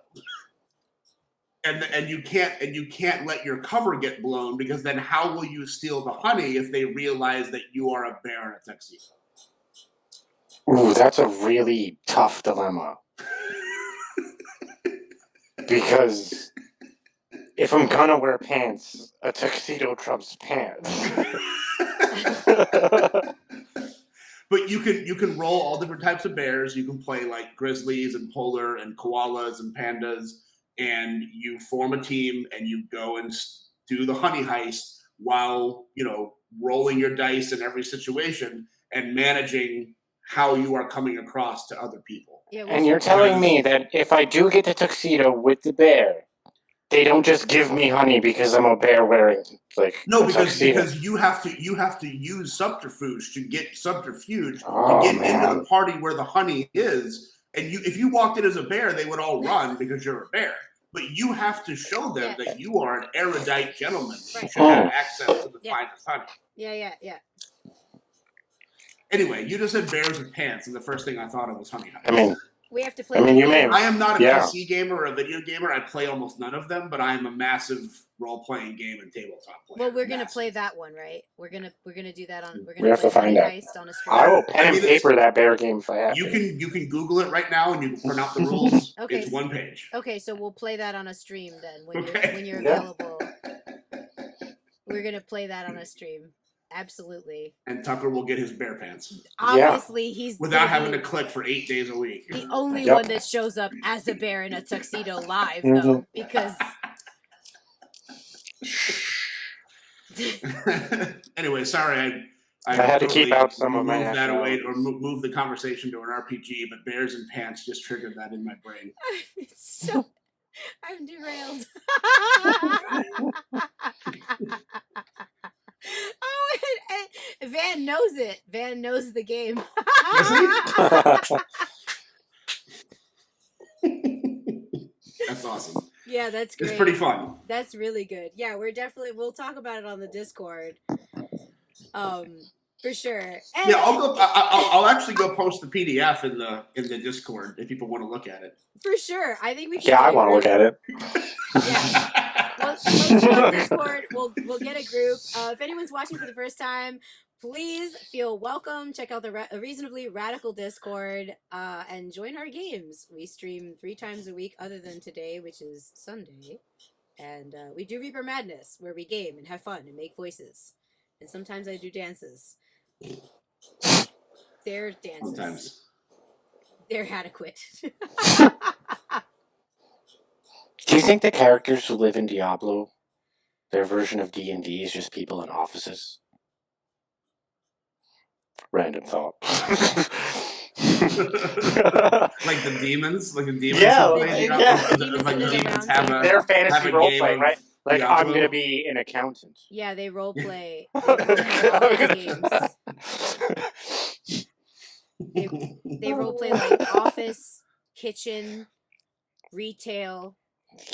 And you can't let your cover get blown, because then how will you steal the honey if they realize that you are a bear in a tuxedo? Ooh, that's a really tough dilemma. Because if I'm gonna wear pants, a tuxedo trumps pants. But you can roll all different types of bears. You can play like grizzlies and polar and koalas and pandas, and you form a team and you go and do the honey heist while, rolling your dice in every situation and managing how you are coming across to other people. Yeah, And you're telling me that if I do get the tuxedo with the bear, they don't just give me honey because I'm a bear wearing no, a tuxedo. because you have to use subterfuge to get into the party where the honey is. And if you walked in as a bear, they would all run because you're a bear. But you have to show them that you are an erudite gentleman who should have access to the finest honey. Yeah. Anyway, you just said bears with pants, and the first thing I thought of was honey heist. I mean, we have to play. I am not a PC gamer or a video gamer. I play almost none of them, but I am a massive role-playing game and tabletop player. Well, we're gonna play that one, right? We're gonna do that on. We have to find out. On a stream. I will pen and paper that bear game if I have. You can Google it right now and you can print out the rules. Okay, it's one page. Okay, so we'll play that on a stream then when you're available. We're gonna play that on a stream. Absolutely. And Tucker will get his bear pants. Obviously, he's without having to click for 8 days a week. The only one that shows up as a bear in a tuxedo live, though, because. Anyway, sorry, I had to keep out some of my that away or move the conversation to an RPG, but bears and pants just triggered that in my brain. I'm derailed. Oh, and Van knows it. Van knows the game. That's awesome. Yeah, that's great. It's pretty fun. That's really good. Yeah, we'll talk about it on the Discord. For sure. And yeah, I'll actually go post the PDF in the Discord if people want to look at it. For sure. I think we can. Yeah, I want to look at it. Yeah. Post it on Discord. We'll get a group. If anyone's watching for the first time, please feel welcome. Check out the Reasonably Radical Discord and join our games. We stream 3 times a week, other than today, which is Sunday. And we do Reaper Madness, where we game and have fun and make voices. And sometimes I do dances. They're dances. Sometimes. They're adequate. Do you think the characters who live in Diablo, their version of D&D is just people in offices? Random thought. Like the demons? Yeah, Their fantasy roleplay, right? Like, Diablo. I'm going to be an accountant. Yeah, they roleplay. They roleplay like office, kitchen, retail.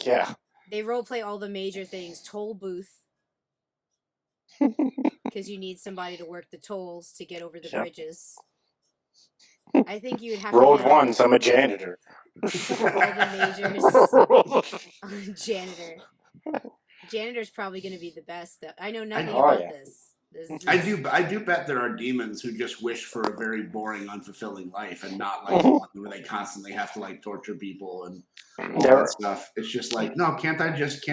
Yeah. They roleplay all the major things. Toll booth. Because you need somebody to work the tolls to get over the bridges. I think you'd have Road to. Road once, I'm a janitor. All the majors. Janitor. Janitor's probably going to be the best, though. I know nothing about this. I do bet there are demons who just wish for a very boring, unfulfilling life, and not like one where they constantly have to like torture people and all that stuff. It's just like, no, can't I just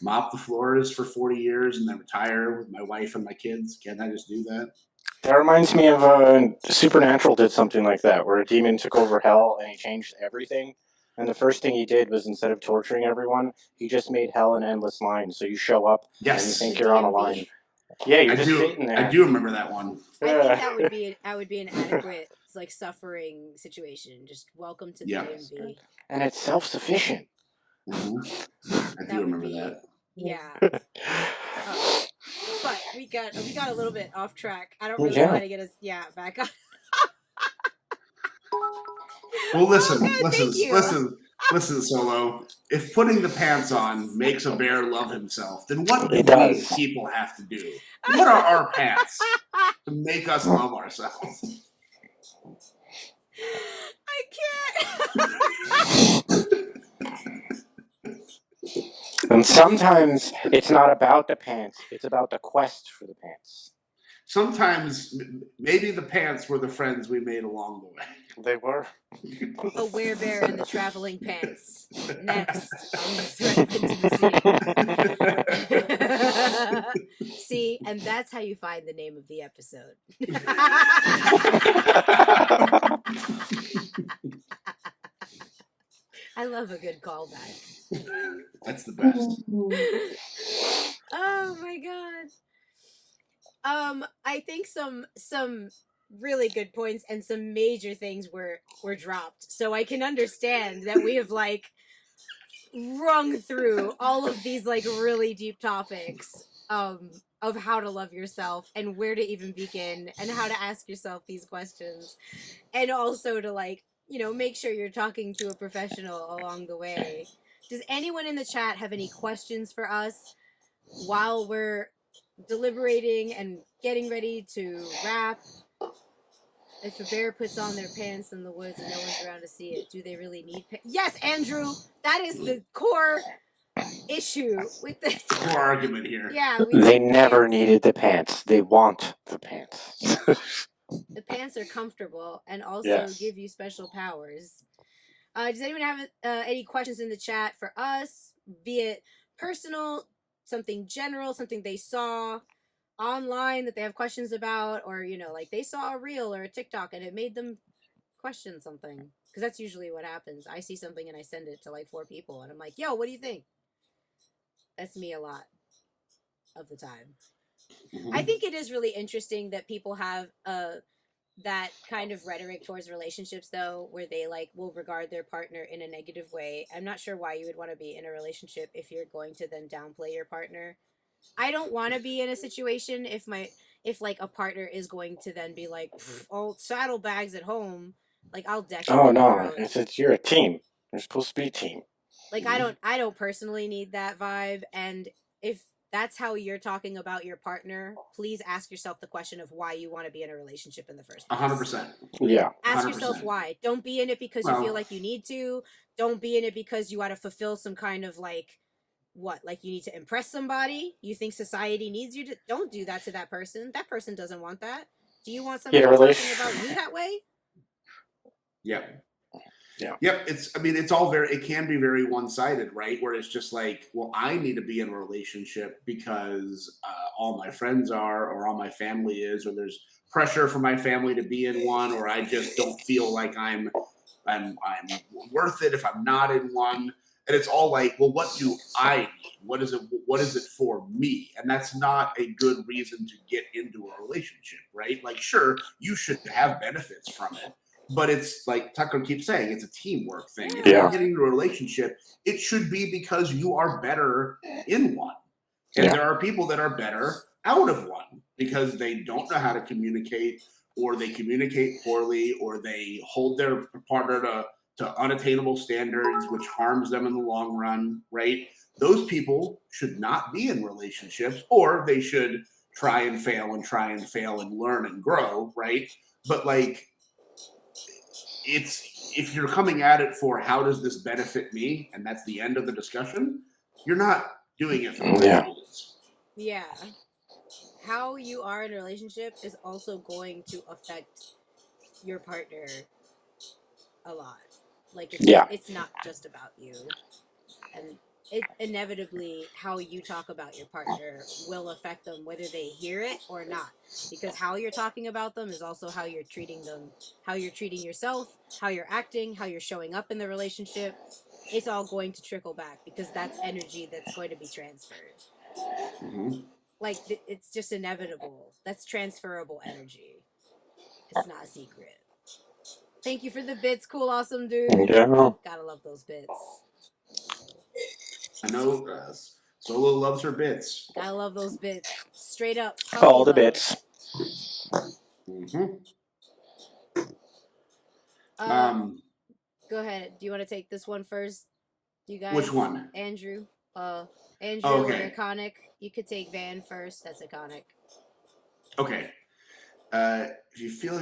mop the floors for 40 years and then retire with my wife and my kids? Can't I just do that? That reminds me of Supernatural did something like that, where a demon took over hell and he changed everything. And the first thing he did was, instead of torturing everyone, he just made hell an endless line. So you show up and you think you're on a line. Yeah, you're just sitting there. I do remember that one. I think that would be an adequate like suffering situation. Just welcome to the DMV. And it's self-sufficient. Mm-hmm. I do remember that. Yeah. But we got a little bit off track. I don't really know how to get us back on. Well, listen, Oh, God, listen, thank you. listen, Solo. If putting the pants on makes a bear love himself, then what do It we does. people have to do? What are our pants to make us love ourselves? I can't. And sometimes it's not about the pants; it's about the quest for the pants. Sometimes maybe the pants were the friends we made along the way. They were. A werebear and the traveling pants. Next on the Threat of Intimacy. See, and that's how you find the name of the episode. I love a good callback. That's the best. Oh my god. I think some really good points and some major things were dropped. So I can understand that we have like rung through all of these like really deep topics of how to love yourself and where to even begin and how to ask yourself these questions, and also to like, make sure you're talking to a professional along the way. Does anyone in the chat have any questions for us while we're deliberating and getting ready to wrap? If a bear puts on their pants in the woods and no one's around to see it, do they really need pants? Yes, Andrew, that is the core issue with the Core argument here. Yeah, They never needed the pants. They want the pants. The pants are comfortable and also Yes. give you special powers. Does anyone have any questions in the chat for us? Be it personal, something general, something they saw online that they have questions about, or like they saw a reel or a TikTok and it made them question something. Because that's usually what happens. I see something and I send it to like 4 people and I'm like, yo, what do you think? That's me a lot of the time. Mhm. I think it is really interesting that people have that kind of rhetoric towards relationships, though, where they like will regard their partner in a negative way. I'm not sure why you would want to be in a relationship if you're going to then downplay your partner. I don't want to be in a situation if like a partner is going to then be like, all saddlebags at home, like I'll deck him Oh in the no, throat. you're a team. You're supposed to be a team. Like I don't personally need that vibe, and if that's how you're talking about your partner, please ask yourself the question of why you want to be in a relationship in the first place. 100%. Yeah. Ask 100%. yourself why. Don't be in it because you feel like you need to. Don't be in it because you got to fulfill some kind of like like you need to impress somebody. You think society needs you to. Don't do that to that person. That person doesn't want that. Do you want somebody talking about you that way? Yep. Yeah. Yep. It can be very one-sided, right? Where it's just like, well, I need to be in a relationship because all my friends are, or all my family is, or there's pressure for my family to be in one, or I just don't feel like I'm worth it if I'm not in one. And it's all like, well, what do I need? What is it for me? And that's not a good reason to get into a relationship, right? Like, sure, you should have benefits from it. But it's like Tucker keeps saying, it's a teamwork thing. If you're getting into a relationship, it should be because you are better in one. And there are people that are better out of one because they don't know how to communicate, or they communicate poorly, or they hold their partner to unattainable standards, which harms them in the long run, right? Those people should not be in relationships, or they should try and fail and learn and grow, right? But like, if you're coming at it for how does this benefit me, and that's the end of the discussion, you're not doing it for the right reasons. Yeah. How you are in a relationship is also going to affect your partner a lot. Like it's not just about you. And it inevitably, how you talk about your partner will affect them whether they hear it or not, because how you're talking about them is also how you're treating them, how you're treating yourself, how you're acting, how you're showing up in the relationship. It's all going to trickle back because that's energy that's going to be transferred. Like it's just inevitable. That's transferable energy. It's not a secret. Thank you for the bits, cool, awesome dude. Yeah. Gotta love those bits. I know Solo loves her bits. Gotta love those bits. Straight up. All the puppy love. bits. Mm-hmm. Go ahead. Do you want to take this one first? You guys? Which one? Andrew. Andrew Okay. or Iconic. You could take Van first. That's Iconic. Okay. If you feel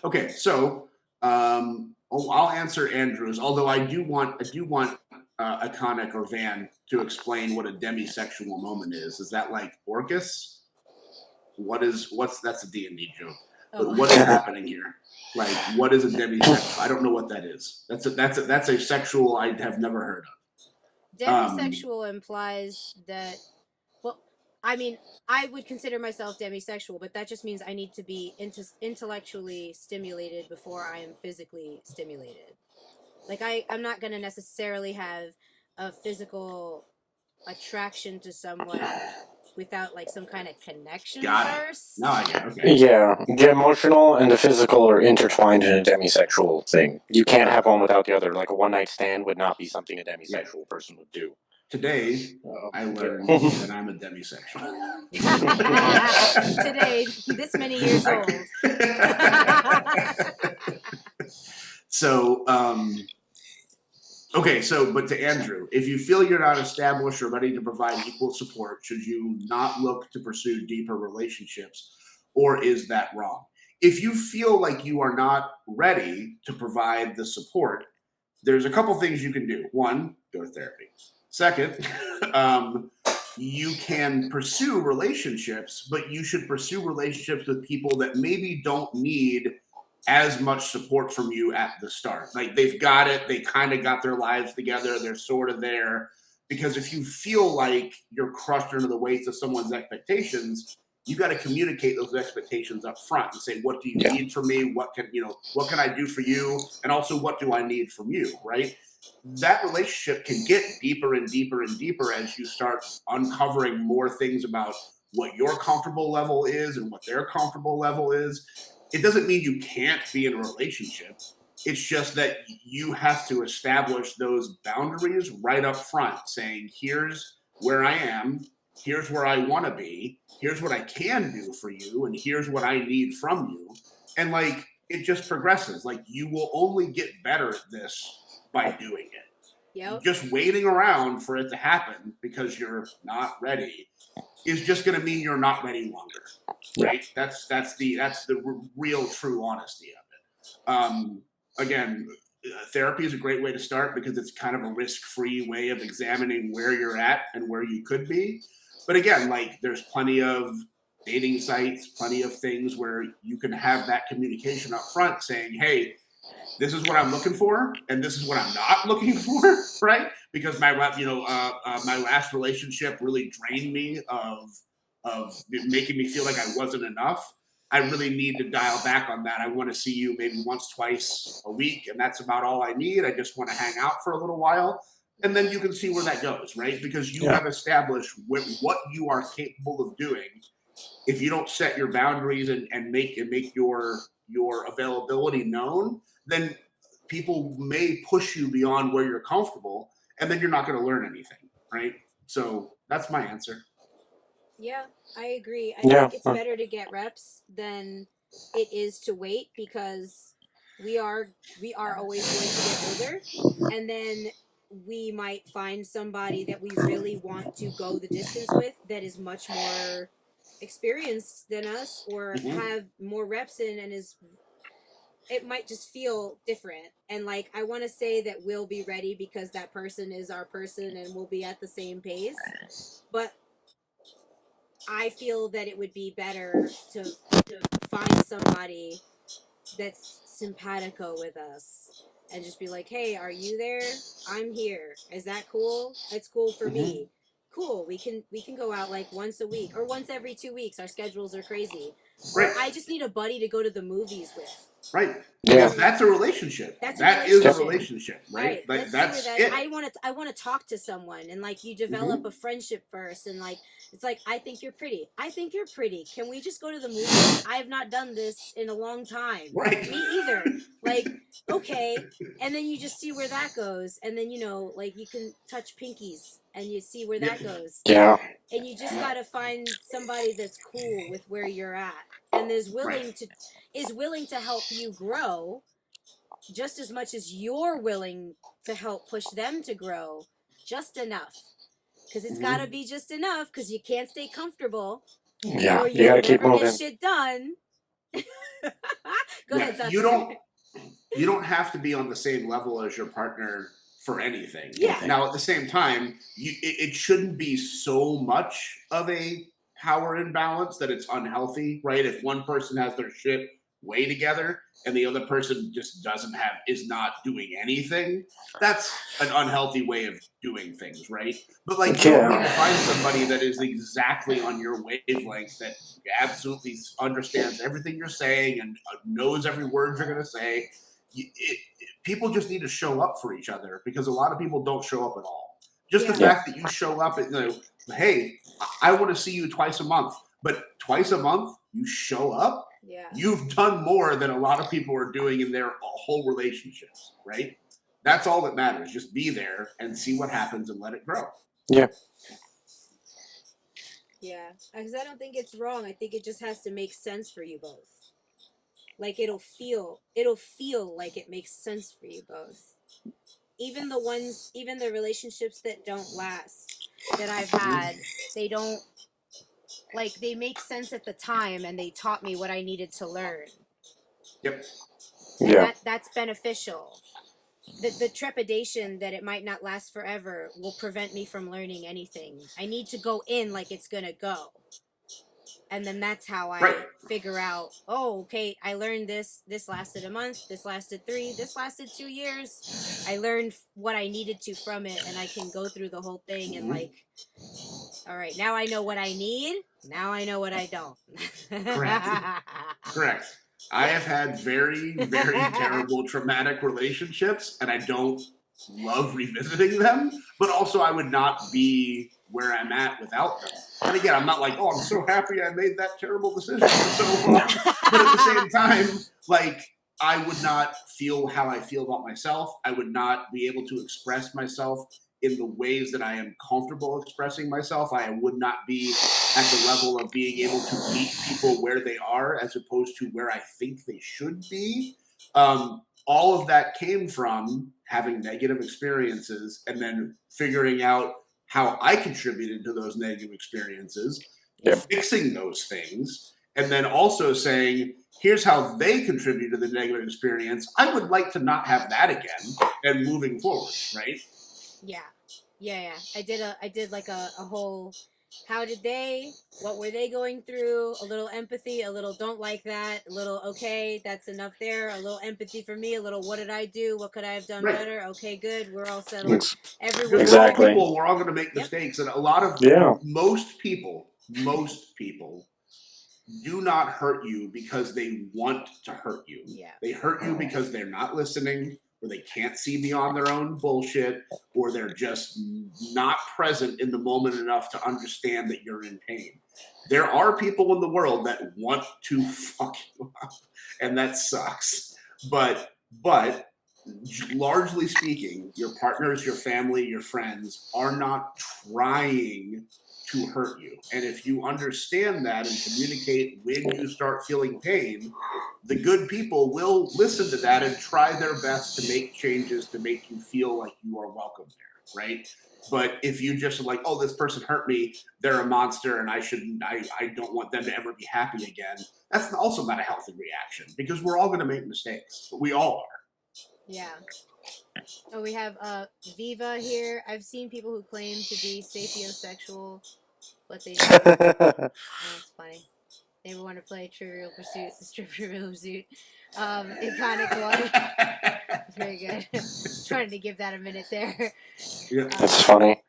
okay, so I'll answer Andrew's. Although I do want Iconic or Van to explain what a demisexual moment is. Is that like Orcus? That's a D&D joke. Oh. But what is happening here? Like, what is a demisexual? I don't know what that is. That's a sexual I have never heard of. Demisexual implies that. Well, I mean, I would consider myself demisexual, but that just means I need to be intellectually stimulated before I am physically stimulated. Like, I'm not going to necessarily have a physical attraction to someone without, like, some kind of connection first. No, I get it. Okay. Yeah, the emotional and the physical are intertwined in a demisexual thing. You can't have one without the other. Like a one-night stand would not be something a demisexual person would do. Today, I learned that I'm a demisexual. Today, this many years old. So, okay, but to Andrew, if you feel you're not established or ready to provide equal support, should you not look to pursue deeper relationships, or is that wrong? If you feel like you are not ready to provide the support, there's a couple things you can do. One, go to therapy. Second, you can pursue relationships, but you should pursue relationships with people that maybe don't need as much support from you at the start. Like, they've got it, they kind of got their lives together, they're sort of there. Because if you feel like you're crushed under the weight of someone's expectations, you got to communicate those expectations up front and say, what do you need from me? What can I do for you? And also, what do I need from you, right? That relationship can get deeper and deeper and deeper as you start uncovering more things about what your comfortable level is and what their comfortable level is. It doesn't mean you can't be in a relationship. It's just that you have to establish those boundaries right up front, saying, here's where I am, here's where I want to be, here's what I can do for you, and here's what I need from you. And like, it just progresses. Like, you will only get better at this by doing it. Yep. Just waiting around for it to happen because you're not ready is just going to mean you're not ready longer, right? Yeah. That's the real true honesty of it. Again, therapy is a great way to start because it's kind of a risk-free way of examining where you're at and where you could be. But again, like, there's plenty of dating sites, plenty of things where you can have that communication up front saying, hey, this is what I'm looking for, and this is what I'm not looking for, right? Because my last relationship really drained me of making me feel like I wasn't enough. I really need to dial back on that. I want to see you maybe once, twice a week, and that's about all I need. I just want to hang out for a little while, and then you can see where that goes, right? Because you have established what you are capable of doing. If you don't set your boundaries and make your availability known, then people may push you beyond where you're comfortable, and then you're not going to learn anything, right? So that's my answer. Yeah, I agree. I think it's better to get reps than it is to wait, because we are always going to get older, and then we might find somebody that we really want to go the distance with that is much more experienced than us, or have more reps in, and it might just feel different. And like, I want to say that we'll be ready because that person is our person and we'll be at the same pace, but I feel that it would be better to find somebody that's simpatico with us and just be like, hey, are you there? I'm here. Is that cool? It's cool for me. Cool. We can go out like once a week or once every 2 weeks. Our schedules are crazy. Right. Or I just need a buddy to go to the movies with. Right. Yeah. Because that's a relationship. That's a That is a relationship. relationship, right? Like Let's that's see where it. that I want to talk to someone, and like you develop a friendship first, and like it's like, I think you're pretty. I think you're pretty. Can we just go to the movies? I have not done this in a long time. Right. Me either. Like, okay, and then you just see where that goes, and then like you can touch pinkies, and you see where that goes. Yeah. And you just gotta find somebody that's cool with where you're at, and is willing to help you grow just as much as you're willing to help push them to grow, just enough. Because it's got to be just enough, because you can't stay comfortable, Yeah. or You you'll gotta keep never moving. get shit done. Go ahead, Sasha. You don't have to be on the same level as your partner for anything. Yeah. Now, at the same time, it shouldn't be so much of a power imbalance that it's unhealthy, right? If one person has their shit way together and the other person just is not doing anything, that's an unhealthy way of doing things, right? But like, you don't need to find somebody that is exactly on your wavelength, that absolutely understands everything you're saying and knows every word you're going to say. People just need to show up for each other, because a lot of people don't show up at all. Just the fact that you show up and, hey, I want to see you twice a month, but twice a month you show up, you've done more than a lot of people are doing in their whole relationships, right? That's all that matters. Just be there and see what happens and let it grow. Yeah. Yeah, because I don't think it's wrong. I think it just has to make sense for you both. Like, it'll feel like it makes sense for you both. Even the relationships that don't last, that I've had, they don't, like, they make sense at the time, and they taught me what I needed to learn. Yep. And that's beneficial. The trepidation that it might not last forever will prevent me from learning anything. I need to go in like it's gonna go. And then that's how I figure out, oh, okay, I learned this lasted a month, this lasted 3, this lasted 2 years. I learned what I needed to from it, and I can go through the whole thing and like, all right, now I know what I need, now I know what I don't. Correct. I have had very, very terrible traumatic relationships, and I don't love revisiting them, but also I would not be where I'm at without them. And again, I'm not like, oh, I'm so happy I made that terrible decision for so long. But at the same time, like, I would not feel how I feel about myself. I would not be able to express myself in the ways that I am comfortable expressing myself. I would not be at the level of being able to meet people where they are as opposed to where I think they should be. All of that came from having negative experiences and then figuring out how I contributed to those negative experiences, fixing those things, and then also saying, here's how they contribute to the negative experience. I would like to not have that again, and moving forward, right? Yeah. I did like a whole, what were they going through? A little empathy, a little don't like that, a little, okay, that's enough there, a little empathy for me, a little, what did I do? What could I have done better? Okay, good, we're all settled. Everyone, Exactly. We're all going to make mistakes, and a lot of most people do not hurt you because they want to hurt you. They hurt you because they're not listening, or they can't see beyond their own bullshit, or they're just not present in the moment enough to understand that you're in pain. There are people in the world that want to fuck you up, and that sucks. But largely speaking, your partners, your family, your friends are not trying to hurt you. And if you understand that and communicate when you start feeling pain, the good people will listen to that and try their best to make changes to make you feel like you are welcome there, right? But if you just are like, oh, this person hurt me, they're a monster, and I don't want them to ever be happy again, that's also not a healthy reaction, because we're all going to make mistakes. We all are. Yeah. Oh, we have Viva here. I've seen people who claim to be sapiosexual, but they never. That's funny. They ever want to play Trivial Pursuit, the Trivial Pursuit, iconic one. Very good. Trying to give that a minute there. Yeah. That's funny.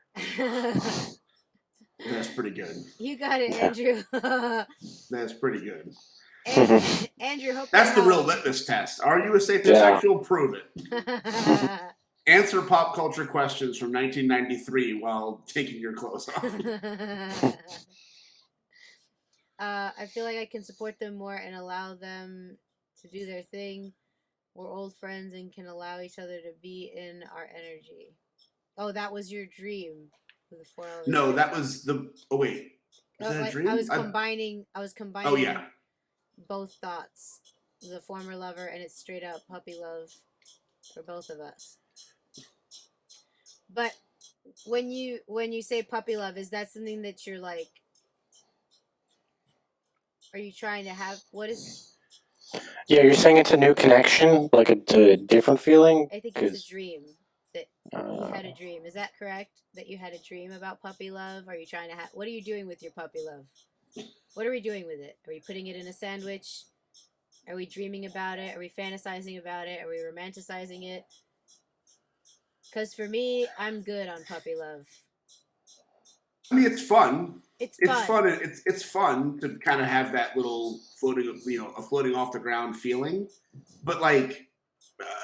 That's pretty good. You got it, Andrew. That's pretty good. Andrew, hope That's the you're real well. litmus test. Are you a sapiosexual? Prove it. Yeah. Answer pop culture questions from 1993 while taking your clothes off. I feel like I can support them more and allow them to do their thing. We're old friends and can allow each other to be in our energy. Oh, that was your dream with the 4 elements. No, that was the. Oh wait, was that a dream? I was combining. Oh yeah. Both thoughts. The former lover and it's straight up puppy love for both of us. But when you say puppy love, is that something that you're like? Are you trying to have? What is? Yeah, you're saying it's a new connection, like it's a different feeling. I think it's a dream that you had a dream. Is that correct? That you had a dream about puppy love? Are you trying to have? What are you doing with your puppy love? What are we doing with it? Are we putting it in a sandwich? Are we dreaming about it? Are we fantasizing about it? Are we romanticizing it? Because for me, I'm good on puppy love. I mean, it's fun. It's fun. It's fun to kind of have that little floating, a floating off the ground feeling. But like,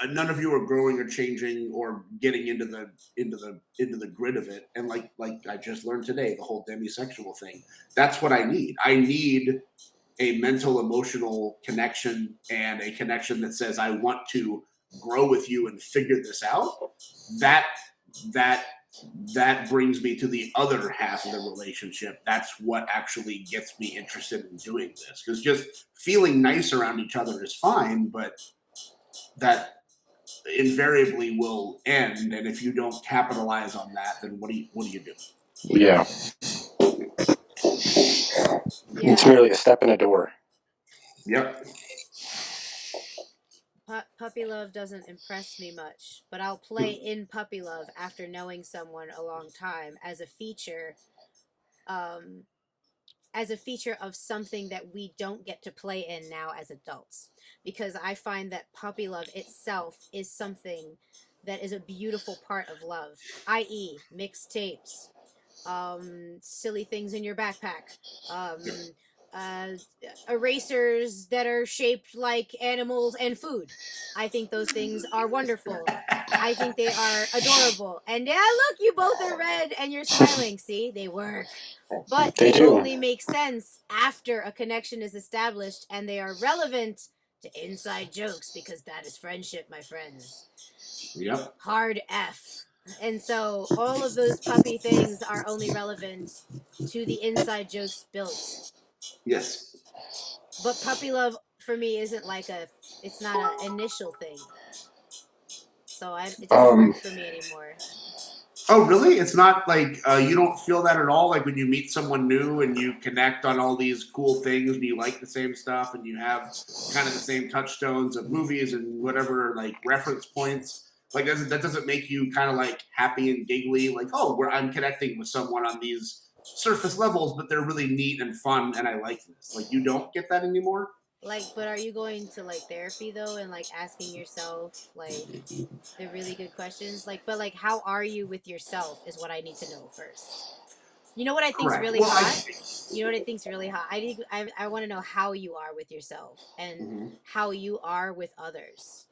none of you are growing or changing or getting into the grid of it. And like I just learned today, the whole demisexual thing. That's what I need. I need a mental, emotional connection and a connection that says I want to grow with you and figure this out. That brings me to the other half of the relationship. That's what actually gets me interested in doing this. Because just feeling nice around each other is fine, but that invariably will end. And if you don't capitalize on that, then what do you do? Yeah. It's merely a step in a door. Yep. Puppy love doesn't impress me much, but I'll play in puppy love after knowing someone a long time as a feature of something that we don't get to play in now as adults, because I find that puppy love itself is something that is a beautiful part of love, i.e. mixtapes, silly things in your backpack, erasers that are shaped like animals and food. I think those things are wonderful. I think they are adorable. And yeah, look, you both are red and you're smiling. See, they work. But they only make sense after a connection is established and they are relevant to inside jokes, because that is friendship, my friends. Yep. Hard F. And so all of those puppy things are only relevant to the inside jokes built. Yes. But puppy love for me isn't like it's not an initial thing. So it doesn't work for me anymore. Oh, really? It's not like you don't feel that at all? Like when you meet someone new and you connect on all these cool things and you like the same stuff and you have kind of the same touchstones of movies and whatever, like reference points. Like that doesn't make you kind of like happy and giggly, like, oh, I'm connecting with someone on these surface levels, but they're really neat and fun and I like this. Like you don't get that anymore? Like, but are you going to like therapy though and like asking yourself like the really good questions? Like, but like how are you with yourself is what I need to know first. You know what I think's really hot? You know what I think's really hot? I want to know how you are with yourself and how you are with others.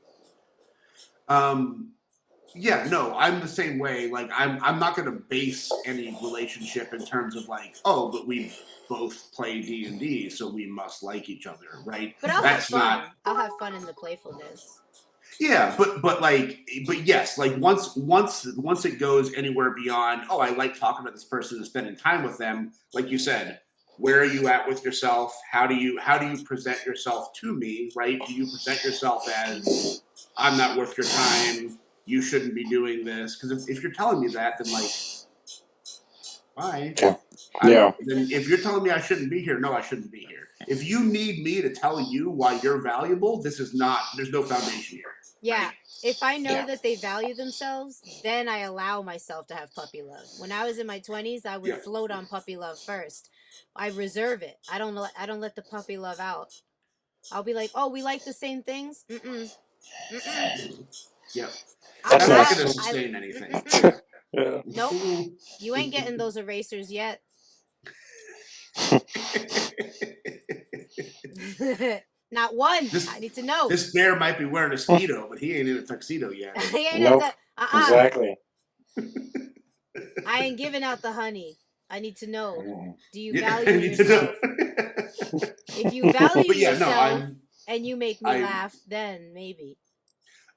Yeah, no, I'm the same way. Like I'm not gonna base any relationship in terms of like, oh, but we both play D&D, so we must like each other, right? But I'll have fun. I'll have fun in the playfulness. Yeah, but yes, like once it goes anywhere beyond, oh, I like talking to this person and spending time with them, like you said, where are you at with yourself? How do you present yourself to me, right? Do you present yourself as I'm not worth your time, you shouldn't be doing this? Because if you're telling me that, then like, why? Yeah. Then if you're telling me I shouldn't be here, no, I shouldn't be here. If you need me to tell you why you're valuable, there's no foundation here. Yeah. Right? If I know that they value themselves, then I allow myself to have puppy love. When I was in my 20s, I would float on puppy love first. I reserve it. I don't let the puppy love out. I'll be like, oh, we like the same things? Yep. That's not going to sustain anything. Yeah. Nope. You ain't getting those erasers yet. Not one. This- I need to know. This bear might be wearing a Speedo, but he ain't in a tuxedo yet. He ain't Nope. Exactly. I ain't giving out the honey. I need to know. Do you Yeah, value I need to know. yourself? If you value But yeah, no, yourself and you make me laugh, then maybe.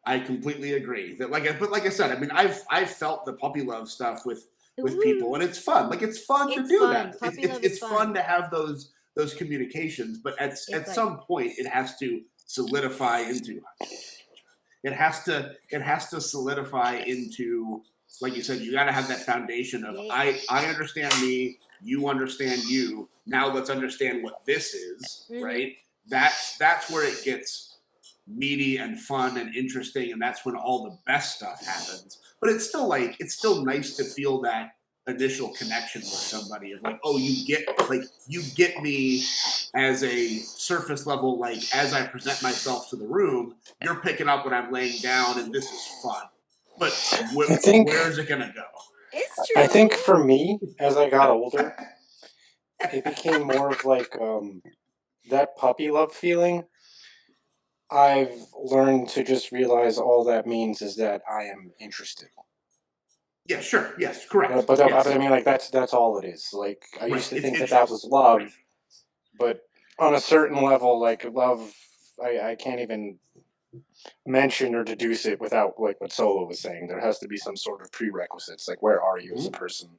I completely agree. That like I said, I mean, I've felt the puppy love stuff with people, and it's fun. Like it's fun to do that. It's fun to have those communications, but at some point it has to solidify into. It has to solidify into, like you said, you got to have that foundation of I understand me, you understand you. Now let's understand what this is, right? That's where it gets meaty and fun and interesting, and that's when all the best stuff happens. But it's still nice to feel that initial connection with somebody of like, oh, you get me as a surface level, like as I present myself to the room, you're picking up when I'm laying down, and this is fun. But where's it gonna go? It's true. I think for me, as I got older, it became more of like that puppy love feeling. I've learned to just realize all that means is that I am interested. Yeah, sure. Yes, correct. But yes. I mean, like that's all it is. Like I used to think It's that was love, but on a certain level, like love, I can't even mention or deduce it without like what Solo was saying. There has to be some sort of prerequisites. Like where are you as a person?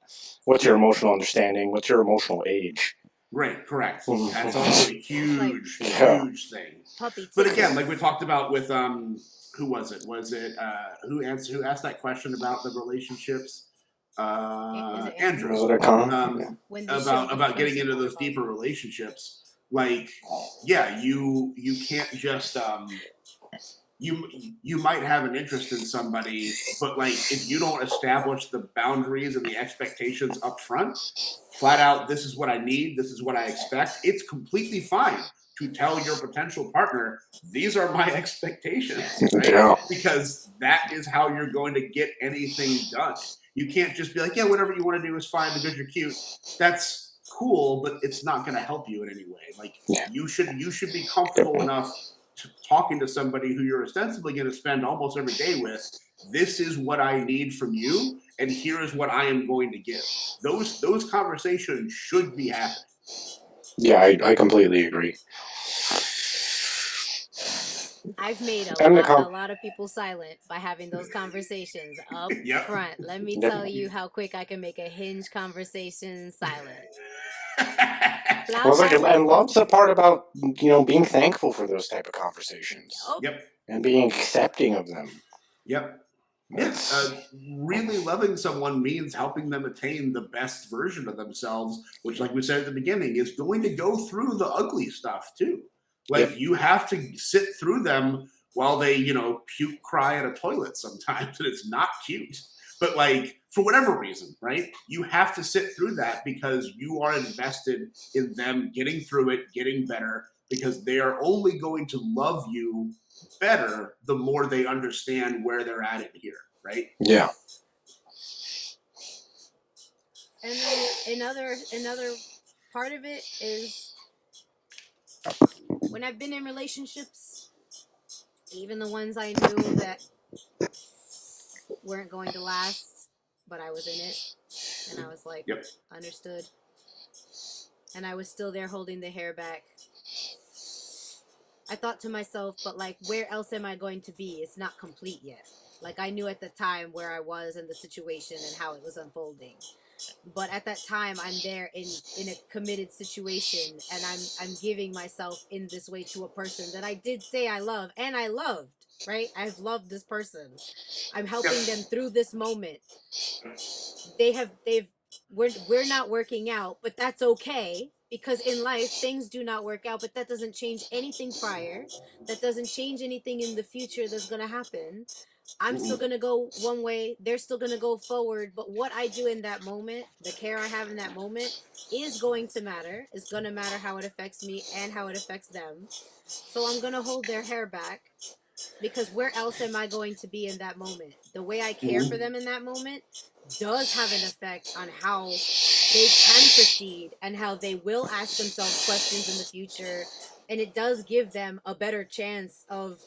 What's your emotional understanding? What's your emotional age? Right, correct. That's also a huge thing. But again, like we talked about with who was it? Was it who asked that question about the relationships? Andrew. About getting into those deeper relationships. Like, yeah, you can't just you might have an interest in somebody, but like if you don't establish the boundaries and the expectations up front, flat out, this is what I need, this is what I expect, it's completely fine to tell your potential partner, these are my expectations, right? Yeah. Because that is how you're going to get anything done. You can't just be like, yeah, whatever you want to do is fine because you're cute. That's cool, but it's not going to help you in any way. Like you should be comfortable enough talking to somebody who you're ostensibly going to spend almost every day with. This is what I need from you, and here is what I am going to give. Those conversations should be happening. Yeah, I completely agree. I've made a lot of people silent by having those conversations up front. Let me tell you how quick I can make a hinge conversation silent. And love's a part about being thankful for those type of conversations. And being accepting of them. Really loving someone means helping them attain the best version of themselves, which, like we said at the beginning, is going to go through the ugly stuff too. Like you have to sit through them while they, puke, cry at a toilet sometimes, and it's not cute. But like for whatever reason, right? You have to sit through that because you are invested in them getting through it, getting better, because they are only going to love you better the more they understand where they're at in here, right? Yeah. And then another part of it is when I've been in relationships, even the ones I knew that weren't going to last, but I was in it, and I was like, understood. And I was still there holding the hair back. I thought to myself, but like, where else am I going to be? It's not complete yet. Like, I knew at the time where I was in the situation and how it was unfolding. But at that time, I'm there in a committed situation, and I'm giving myself in this way to a person that I did say I love, and I loved, right? I've loved this person. I'm helping them through this moment. We're not working out, but that's okay. Because in life, things do not work out, but that doesn't change anything prior. That doesn't change anything in the future that's going to happen. I'm still going to go one way. They're still going to go forward. But what I do in that moment, the care I have in that moment, is going to matter. It's going to matter how it affects me and how it affects them. So I'm going to hold their hair back. Because where else am I going to be in that moment? The way I care for them in that moment does have an effect on how they can proceed and how they will ask themselves questions in the future and it does give them a better chance of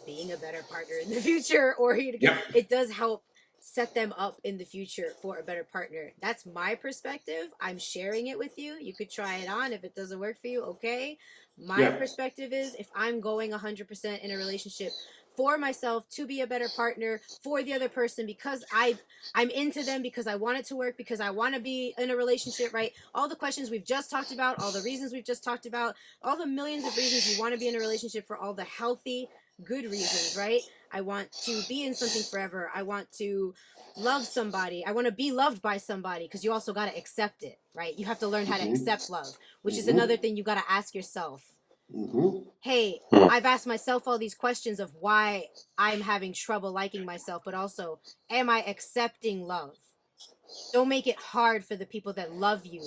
being a better partner in the future, or it does help set them up in the future for a better partner. That's my perspective. I'm sharing it with you. You could try it on. If it doesn't work for you, okay. My perspective is, if I'm going 100% in a relationship for myself to be a better partner for the other person, because I'm into them, because I want it to work, because I want to be in a relationship, right? All the questions we've just talked about, all the reasons we've just talked about, all the millions of reasons you want to be in a relationship, for all the healthy, good reasons, right? I want to be in something forever. I want to love somebody. I want to be loved by somebody, because you also got to accept it, right? You have to learn how to accept love, which is another thing you got to ask yourself. Hey, I've asked myself all these questions of why I'm having trouble liking myself, but also, am I accepting love? Don't make it hard for the people that love you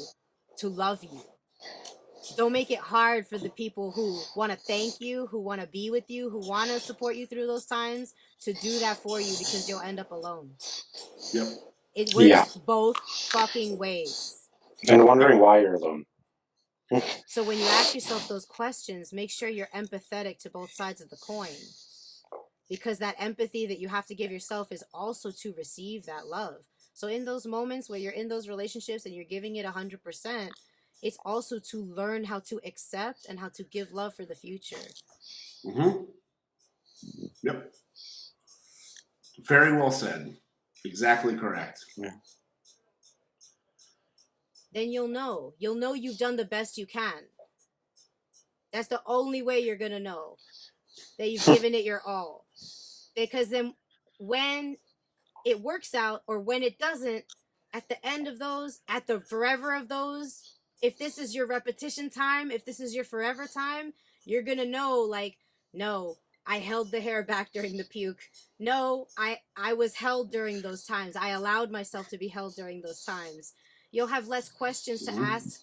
to love you. Don't make it hard for the people who want to thank you, who want to be with you, who want to support you through those times, to do that for you, because you'll end up alone. Yep. It works both fucking ways. And wondering why you're alone. So when you ask yourself those questions, make sure you're empathetic to both sides of the coin. Because that empathy that you have to give yourself is also to receive that love. So in those moments where you're in those relationships and you're giving it 100%, it's also to learn how to accept and how to give love for the future. Yep. Very well said. Exactly correct. Yeah. Then you'll know you've done the best you can. That's the only way you're going to know that you've given it your all. Because then when it works out, or when it doesn't, at the end of those, at the forever of those, if this is your repetition time, if this is your forever time, you're going to know, like, no, I held the hair back during the puke. No, I was held during those times. I allowed myself to be held during those times. You'll have less questions to ask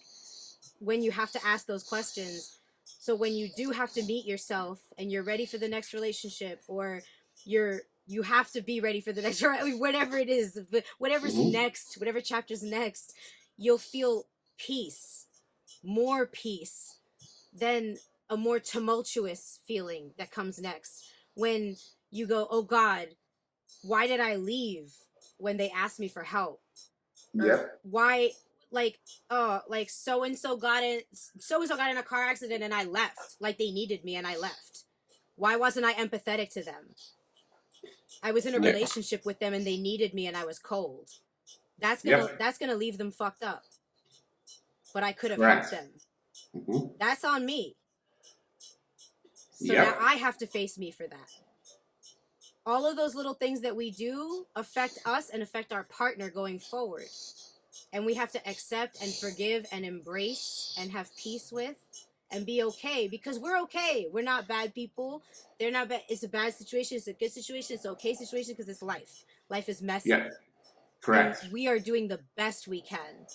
when you have to ask those questions. So when you do have to meet yourself and you're ready for the next relationship, or you have to be ready for the next, whatever it is, whatever's next, whatever chapter's next, you'll feel peace, more peace than a more tumultuous feeling that comes next. When you go, oh God, why did I leave when they asked me for help? Or why, like so-and-so got in a car accident and I left, like they needed me and I left. Why wasn't I empathetic to them? I was in a relationship with them and they needed me and I was cold. That's gonna leave them fucked up. But I could have helped them. That's on me. So now I have to face me for that. All of those little things that we do affect us and affect our partner going forward. And we have to accept and forgive and embrace and have peace with and be okay, because we're okay. We're not bad people. They're not bad. It's a bad situation. It's a good situation. It's an okay situation, because it's life. Life is messy. Yeah, correct. And we are doing the best we can.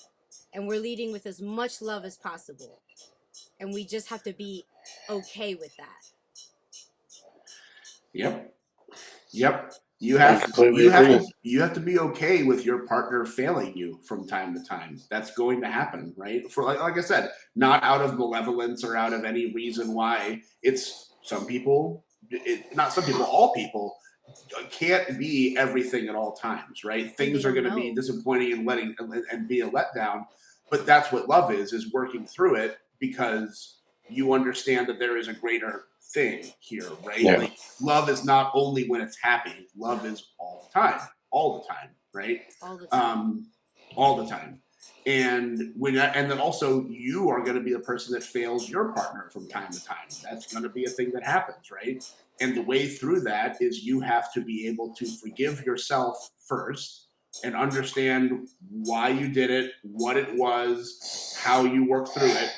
And we're leading with as much love as possible. And we just have to be okay with that. Yep. You have to be okay with your partner failing you from time to time. That's going to happen, right? For like I said, not out of malevolence or out of any reason why. It's some people, not some people, all people can't be everything at all times, right? Things are going to be disappointing and be a letdown, but that's what love is working through it, because you understand that there is a greater thing here, right? Like, love is not only when it's happy. Love is all the time, right? All the time. And then also, you are going to be the person that fails your partner from time to time. That's going to be a thing that happens, right? And the way through that is you have to be able to forgive yourself first and understand why you did it, what it was, how you worked through it.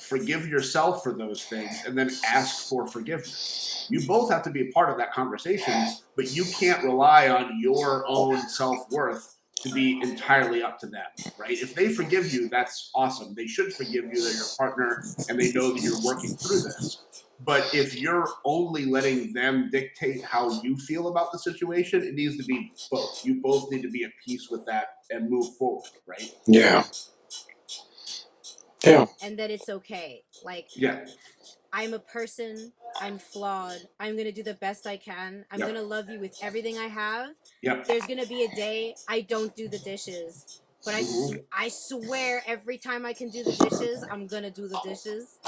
Forgive yourself for those things, and then ask for forgiveness. You both have to be a part of that conversation, but you can't rely on your own self-worth to be entirely up to them, right? If they forgive you, that's awesome. They should forgive you. They're your partner, and they know that you're working through this. But if you're only letting them dictate how you feel about the situation, it needs to be both. You both need to be at peace with that and move forward, right? Yeah. Yeah. and that it's okay. Like, Yeah. I'm a person. I'm flawed. I'm gonna do the best I can. I'm Yep. gonna love you with everything I have. Yep. There's gonna be a day I don't do the dishes, but Mhm. I swear every time I can do the dishes, I'm gonna do the dishes.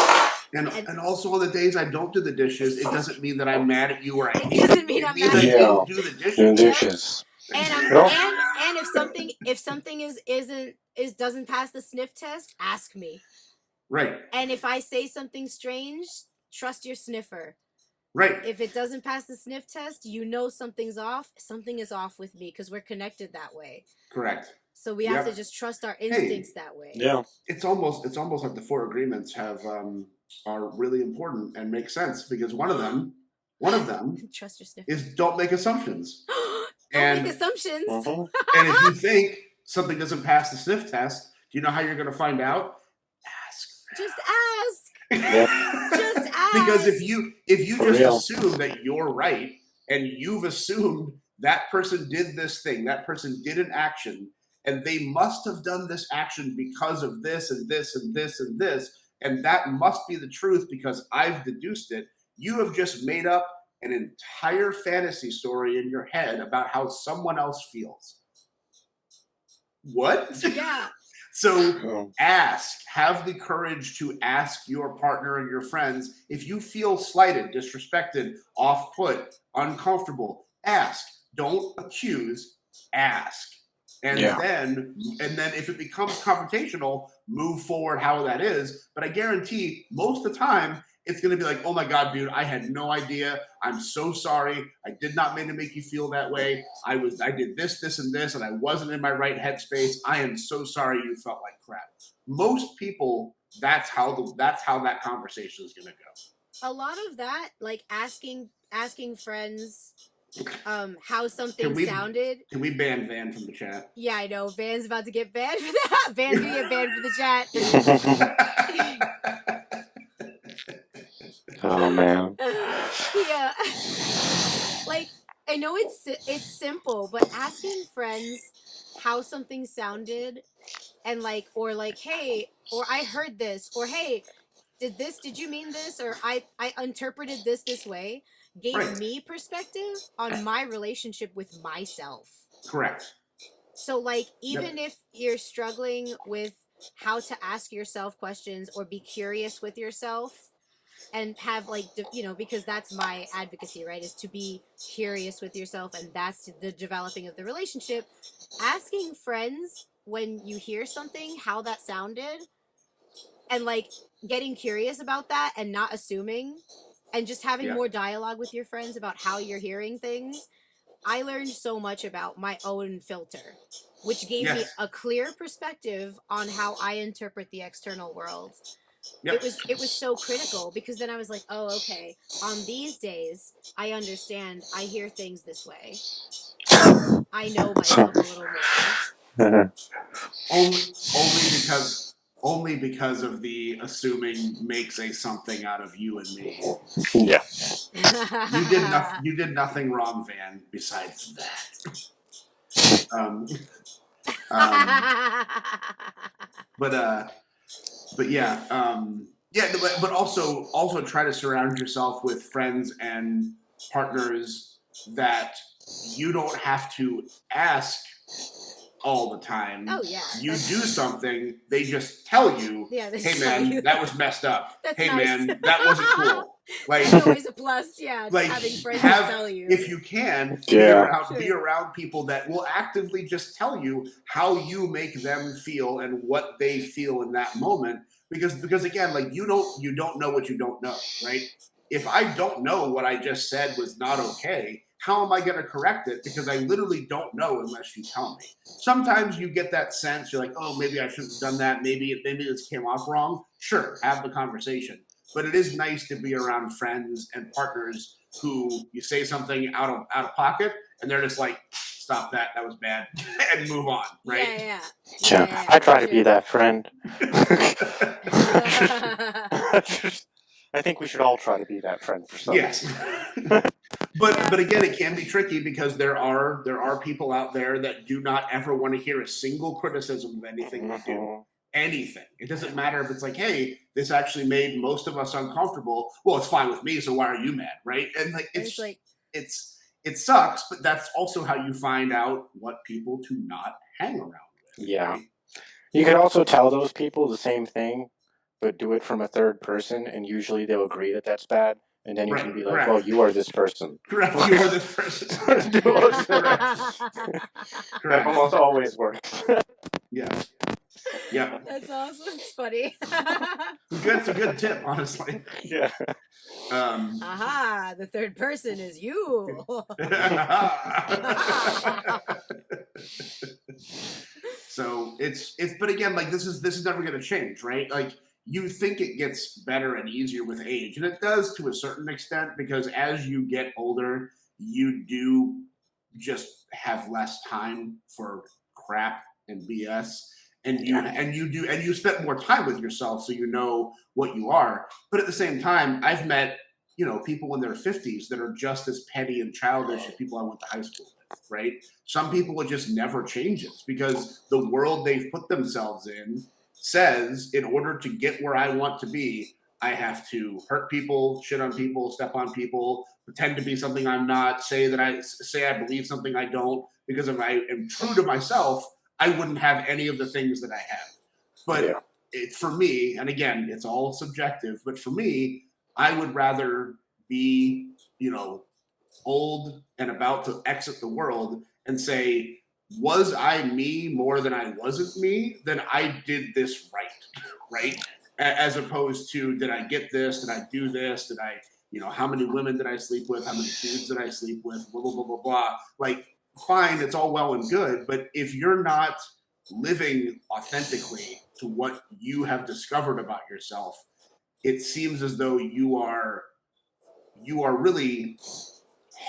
And also on the days I don't do the dishes, it doesn't mean that I'm mad at you or I It hate you. doesn't mean It I'm means mad I at you. didn't do the The dishes. dishes. And I'm Nope. and if something doesn't pass the sniff test, ask me. Right. And if I say something strange, trust your sniffer. Right. If it doesn't pass the sniff test, you know something's off. Something is off with me because we're connected that way. Correct. So we have Yep. to just trust our instincts that way. Yeah. It's almost like the 4 agreements are really important and make sense because one of them Trust your sniffer. is don't make assumptions. Don't And- make assumptions. Mhm. And if you think something doesn't pass the sniff test, do you know how you're going to find out? Ask. Just ask. Yep. Just ask. Because if you For just real. assume that you're right and you've assumed that person did this thing, that person did an action, and they must have done this action because of this and this and this and this, and that must be the truth because I've deduced it, you have just made up an entire fantasy story in your head about how someone else feels. What? Yeah. So have the courage to ask your partner and your friends if you feel slighted, disrespected, off-put, uncomfortable. Ask. Don't accuse. Ask. And Yeah. then if it becomes confrontational, move forward how that is. But I guarantee most of the time it's going to be like, oh my God, dude, I had no idea. I'm so sorry. I did not mean to make you feel that way. I did this, this, and this, and I wasn't in my right headspace. I am so sorry you felt like crap. Most people, that's how that conversation is going to go. A lot of that, like asking friends how something sounded. Can we ban Van from the chat? Yeah, I know. Van's about to get banned for that. Van's gonna get banned for the chat. Oh man. Yeah. Like, I know it's simple, but asking friends how something sounded and or hey, or I heard this, or hey, did you mean this, or I interpreted this way, gave me perspective on my relationship with myself. Correct. So even if you're struggling with how to ask yourself questions or be curious with yourself and have because that's my advocacy, right, is to be curious with yourself, and that's the developing of the relationship. Asking friends when you hear something how that sounded and getting curious about that and not assuming and just having more dialogue with your friends about how you're hearing things. I learned so much about my own filter, which gave me a clear perspective on how I interpret the external world. It was so critical because then I was like, oh, okay, on these days I understand, I hear things this way, I know myself a little more. Only because of the assuming makes a something out of you and me. Yeah. You did nothing wrong, Van, besides that. But yeah, but also try to surround yourself with friends and partners that you don't have to ask all the time. Oh yeah. You do something, they just tell you, hey man, that was messed up. Hey nice. Man, that wasn't cool. That's always a plus, yeah. Just having friends tell you. If you can, be around people that will actively just tell you how you make them feel and what they feel in that moment. Because again, you don't know what you don't know, right? If I don't know what I just said was not okay, how am I going to correct it? Because I literally don't know unless you tell me. Sometimes you get that sense, you're like, oh, maybe I shouldn't have done that. Maybe this came off wrong. Sure, have the conversation. But it is nice to be around friends and partners who you say something out of pocket, and they're just like, stop that was bad, and move on, right? Yeah. I try to be that friend. I think we should all try to be that friend for some. Yes. But again, it can be tricky because there are people out there that do not ever want to hear a single criticism of anything they do. anything. It doesn't matter if it's like, hey, this actually made most of us uncomfortable. Well, it's fine with me, so why are you mad, right? And like It's like, it sucks, but that's also how you find out what people to not hang around with. Yeah. Right? You could also tell those people the same thing, but do it from a third person, and usually they'll agree that that's bad. And then you can Right, be like, correct. well, you are this person. Correct. You are this person. Correct. That Correct. almost always works. Yeah. Yeah. that's awesome. It's funny. It's a good tip, honestly. Yeah. Aha, the third person is you. So but again, like this is never going to change, right? Like you think it gets better and easier with age, and it does to a certain extent, because as you get older, you do just have less time for crap and BS, and you spend more time with yourself, so you know what you are. But at the same time, I've met people in their 50s that are just as petty and childish as people I went to high school with, right? Some people, it just never changes because the world they've put themselves in says, in order to get where I want to be, I have to hurt people, shit on people, step on people, pretend to be something I'm not, say I believe something I don't, because if I am true to myself, I wouldn't have any of the things that I have. But for me, and again, it's all subjective, but for me, I would rather be, old and about to exit the world and say, was I me more than I wasn't me? Then I did this right? As opposed to, did I get this? Did I do this? Did I, how many women did I sleep with? How many dudes did I sleep with? Blah, blah, blah, blah, blah. Like, fine, it's all well and good. But if you're not living authentically to what you have discovered about yourself, it seems as though you are really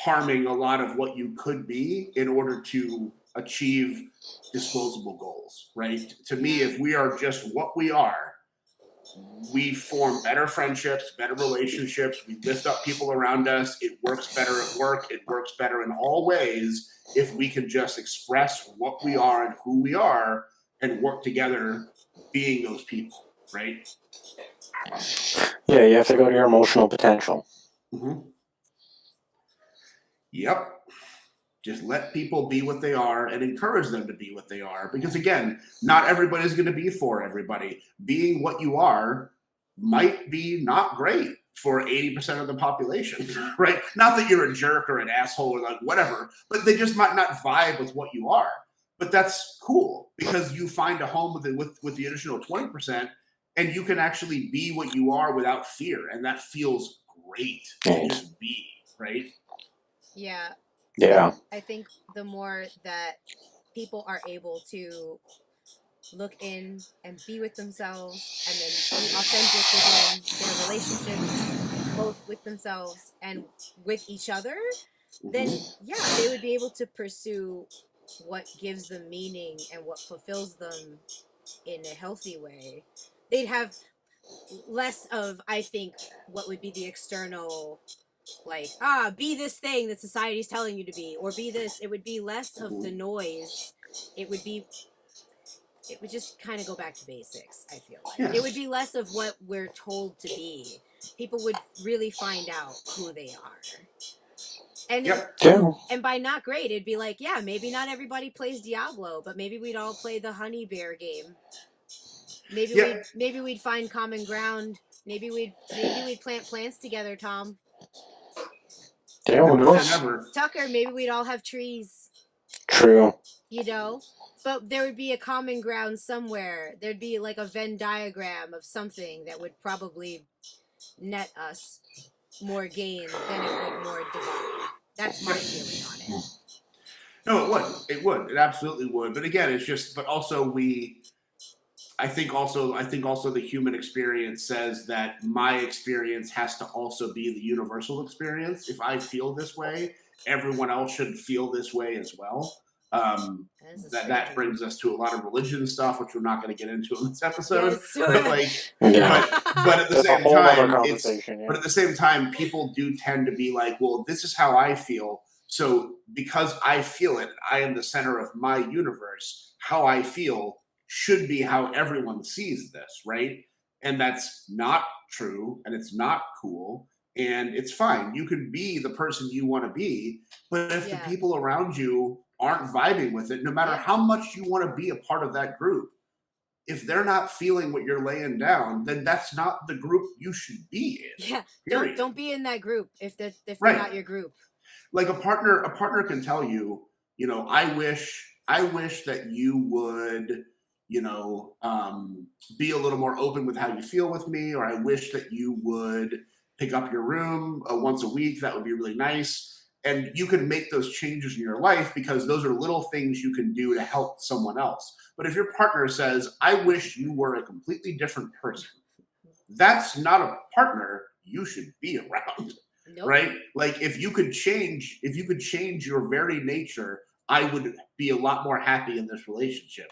harming a lot of what you could be in order to achieve disposable goals, right? To me, if we are just what we are, we form better friendships, better relationships, we lift up people around us, it works better at work, it works better in all ways if we can just express what we are and who we are and work together being those people, right? Yeah, you have to go to your emotional potential. Mm-hmm. Yep. Just let people be what they are and encourage them to be what they are. Because again, not everybody's going to be for everybody. Being what you are might be not great for 80% of the population, right? Not that you're a jerk or an asshole or like whatever, but they just might not vibe with what you are. But that's cool because you find a home with the additional 20%, and you can actually be what you are without fear. And that feels great to just be, right? Yeah. Yeah. I think the more that people are able to look in and be with themselves and then be authentic within their relationships, both with themselves and with each other, then yeah, they would be able to pursue what gives them meaning and what fulfills them in a healthy way. They'd have less of, I think, what would be the external, like, be this thing that society's telling you to be, or be this. It would be less of the noise. It would just kind of go back to basics, I feel like. It would be less of what we're told to be. People would really find out who they are. And and by not great, it'd be like, yeah, maybe not everybody plays Diablo, but maybe we'd all play the Honey Bear game. Maybe we'd find common ground. Maybe we'd plant plants together, Tom. Yeah, who knows? Tucker, maybe we'd all have trees. True. But there would be a common ground somewhere. There'd be like a Venn diagram of something that would probably net us more gain than it would more divide. That's my feeling on it. No, it would. It would. It absolutely would. But again, it's just. But also, I think also the human experience says that my experience has to also be the universal experience. If I feel this way, everyone else should feel this way as well. That brings us to a lot of religion stuff, which we're not going to get into in this episode. Yes, but at the same time, people do tend to be like, well, this is how I feel. So because I feel it, I am the center of my universe. How I feel should be how everyone sees this, right? And that's not true, and it's not cool, and it's fine. You can be the person you want to be, but if the Yeah. people around you aren't vibing with it, no matter Yeah. how much you want to be a part of that group, if they're not feeling what you're laying down, then that's not the group you should be in. Yeah. Period. Don't be in that group if they're Right. not your group. Like a partner can tell you, you know, I wish that you would, you know, be a little more open with how you feel with me, or I wish that you would pick up your room once a week. That would be really nice. And you can make those changes in your life because those are little things you can do to help someone else. But if your partner says, I wish you were a completely different person, that's not a partner you should be around. Nope. Right? Like if you could change your very nature, I would be a lot more happy in this relationship.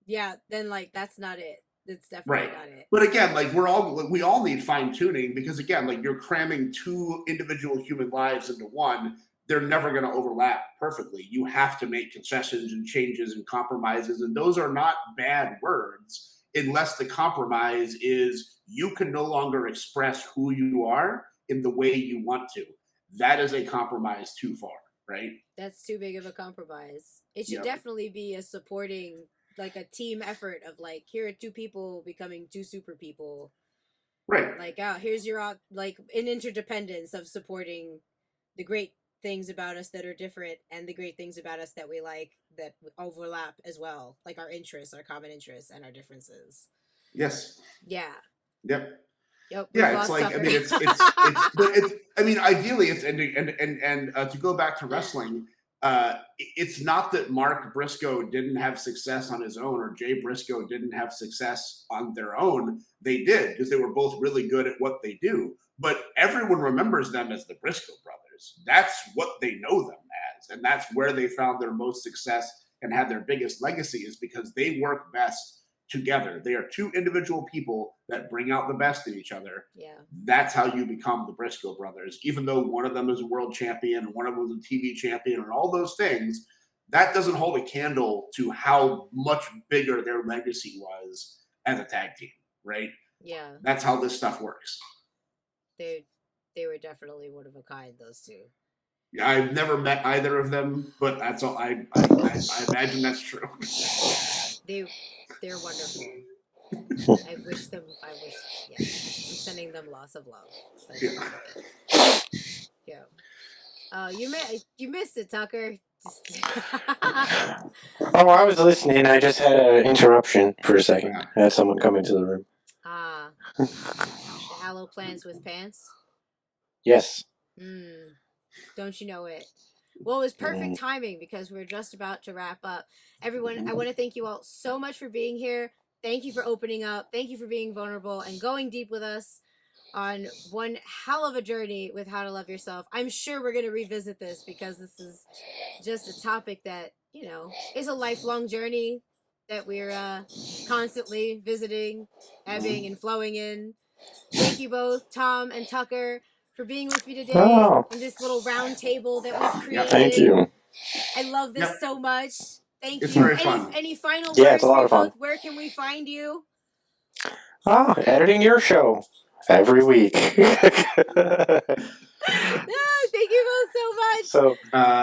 Yeah, then like that's not it. That's definitely Right. not it. But again, like we all need fine tuning because again, like you're cramming two individual human lives into one. They're never going to overlap perfectly. You have to make concessions and changes and compromises, and those are not bad words unless the compromise is you can no longer express who you are in the way you want to. That is a compromise too far, right? That's too big of a compromise. It should Yep. definitely be a supporting, like a team effort of like, here are two people becoming two super people. Right. Like, here's your, like, an interdependence of supporting the great things about us that are different and the great things about us that we like that overlap as well. Like our interests, our common interests, and our differences. Yes. Yeah. Yep. Yep. Yeah, it's like, I mean, it's I mean, ideally it's ending, and to go back to wrestling, it's not that Mark Briscoe didn't have success on his own or Jay Briscoe didn't have success on their own. They did because they were both really good at what they do. But everyone remembers them as the Briscoe brothers. That's what they know them as, and that's where they found their most success and had their biggest legacy is because they work best together. They are two individual people that bring out the best in each other. Yeah. That's how you become the Briscoe brothers. Even though one of them is a world champion, one of them is a TV champion, and all those things, that doesn't hold a candle to how much bigger their legacy was as a tag team, right? Yeah. That's how this stuff works. They were definitely one of a kind, those two. Yeah, I've never met either of them, but that's all. I imagine that's true. They're wonderful. I wish. Yeah. I'm sending them lots of love. Yeah. You missed it, Tucker. Oh, I was listening. I just had an interruption for a second. I had someone come into the room. The aloe plants with pants. Yes. Don't you know it? Well, it was perfect timing because we're just about to wrap up. Everyone, I want to thank you all so much for being here. Thank you for opening up. Thank you for being vulnerable and going deep with us on one hell of a journey with how to love yourself. I'm sure we're going to revisit this because this is just a topic that, you know, is a lifelong journey that we're constantly visiting, ebbing and flowing in. Thank you both, Tom and Tucker, for being with me today in this little round table that we've created. Thank you. I love this so much. Thank It's you. very fun. Any final words? Yeah, it's a lot of fun. Both? Where can we find you? Editing your show every week. Thank you both so much. So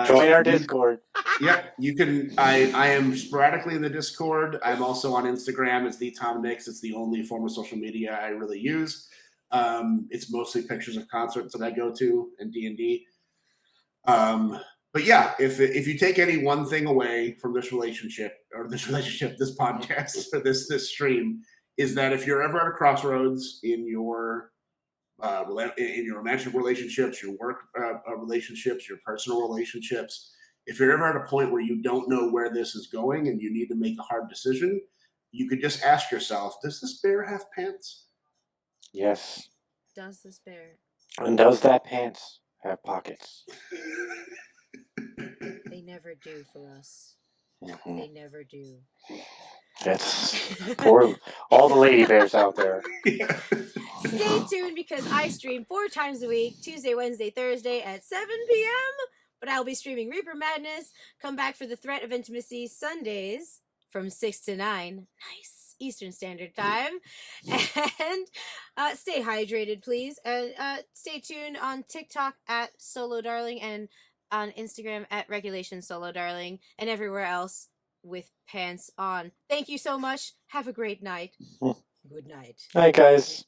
join our Discord. Yep, you can. I am sporadically in the Discord. I'm also on Instagram. It's the Tom Nix. It's the only form of social media I really use. It's mostly pictures of concerts that I go to and D&D. But yeah, if you take any one thing away from this relationship, this podcast, or this stream, is that if you're ever at a crossroads in your romantic relationships, your work relationships, your personal relationships, if you're ever at a point where you don't know where this is going and you need to make a hard decision, you could just ask yourself, does this bear have pants? Yes. Does this bear? And does that pants have pockets? They never do for us. Mm-hmm. They never do. That's for all the lady bears out there. Stay tuned because I stream 4 times a week, Tuesday, Wednesday, Thursday at 7 p.m. But I'll be streaming Reaper Madness. Come back for the Threat of Intimacy Sundays from 6 to 9. Nice. Eastern Standard Time. And stay hydrated, please. And stay tuned on TikTok at Solo Darling and on Instagram at Regulation Solo Darling and everywhere else with pants on. Thank you so much. Have a great night. Good night. Hi, guys.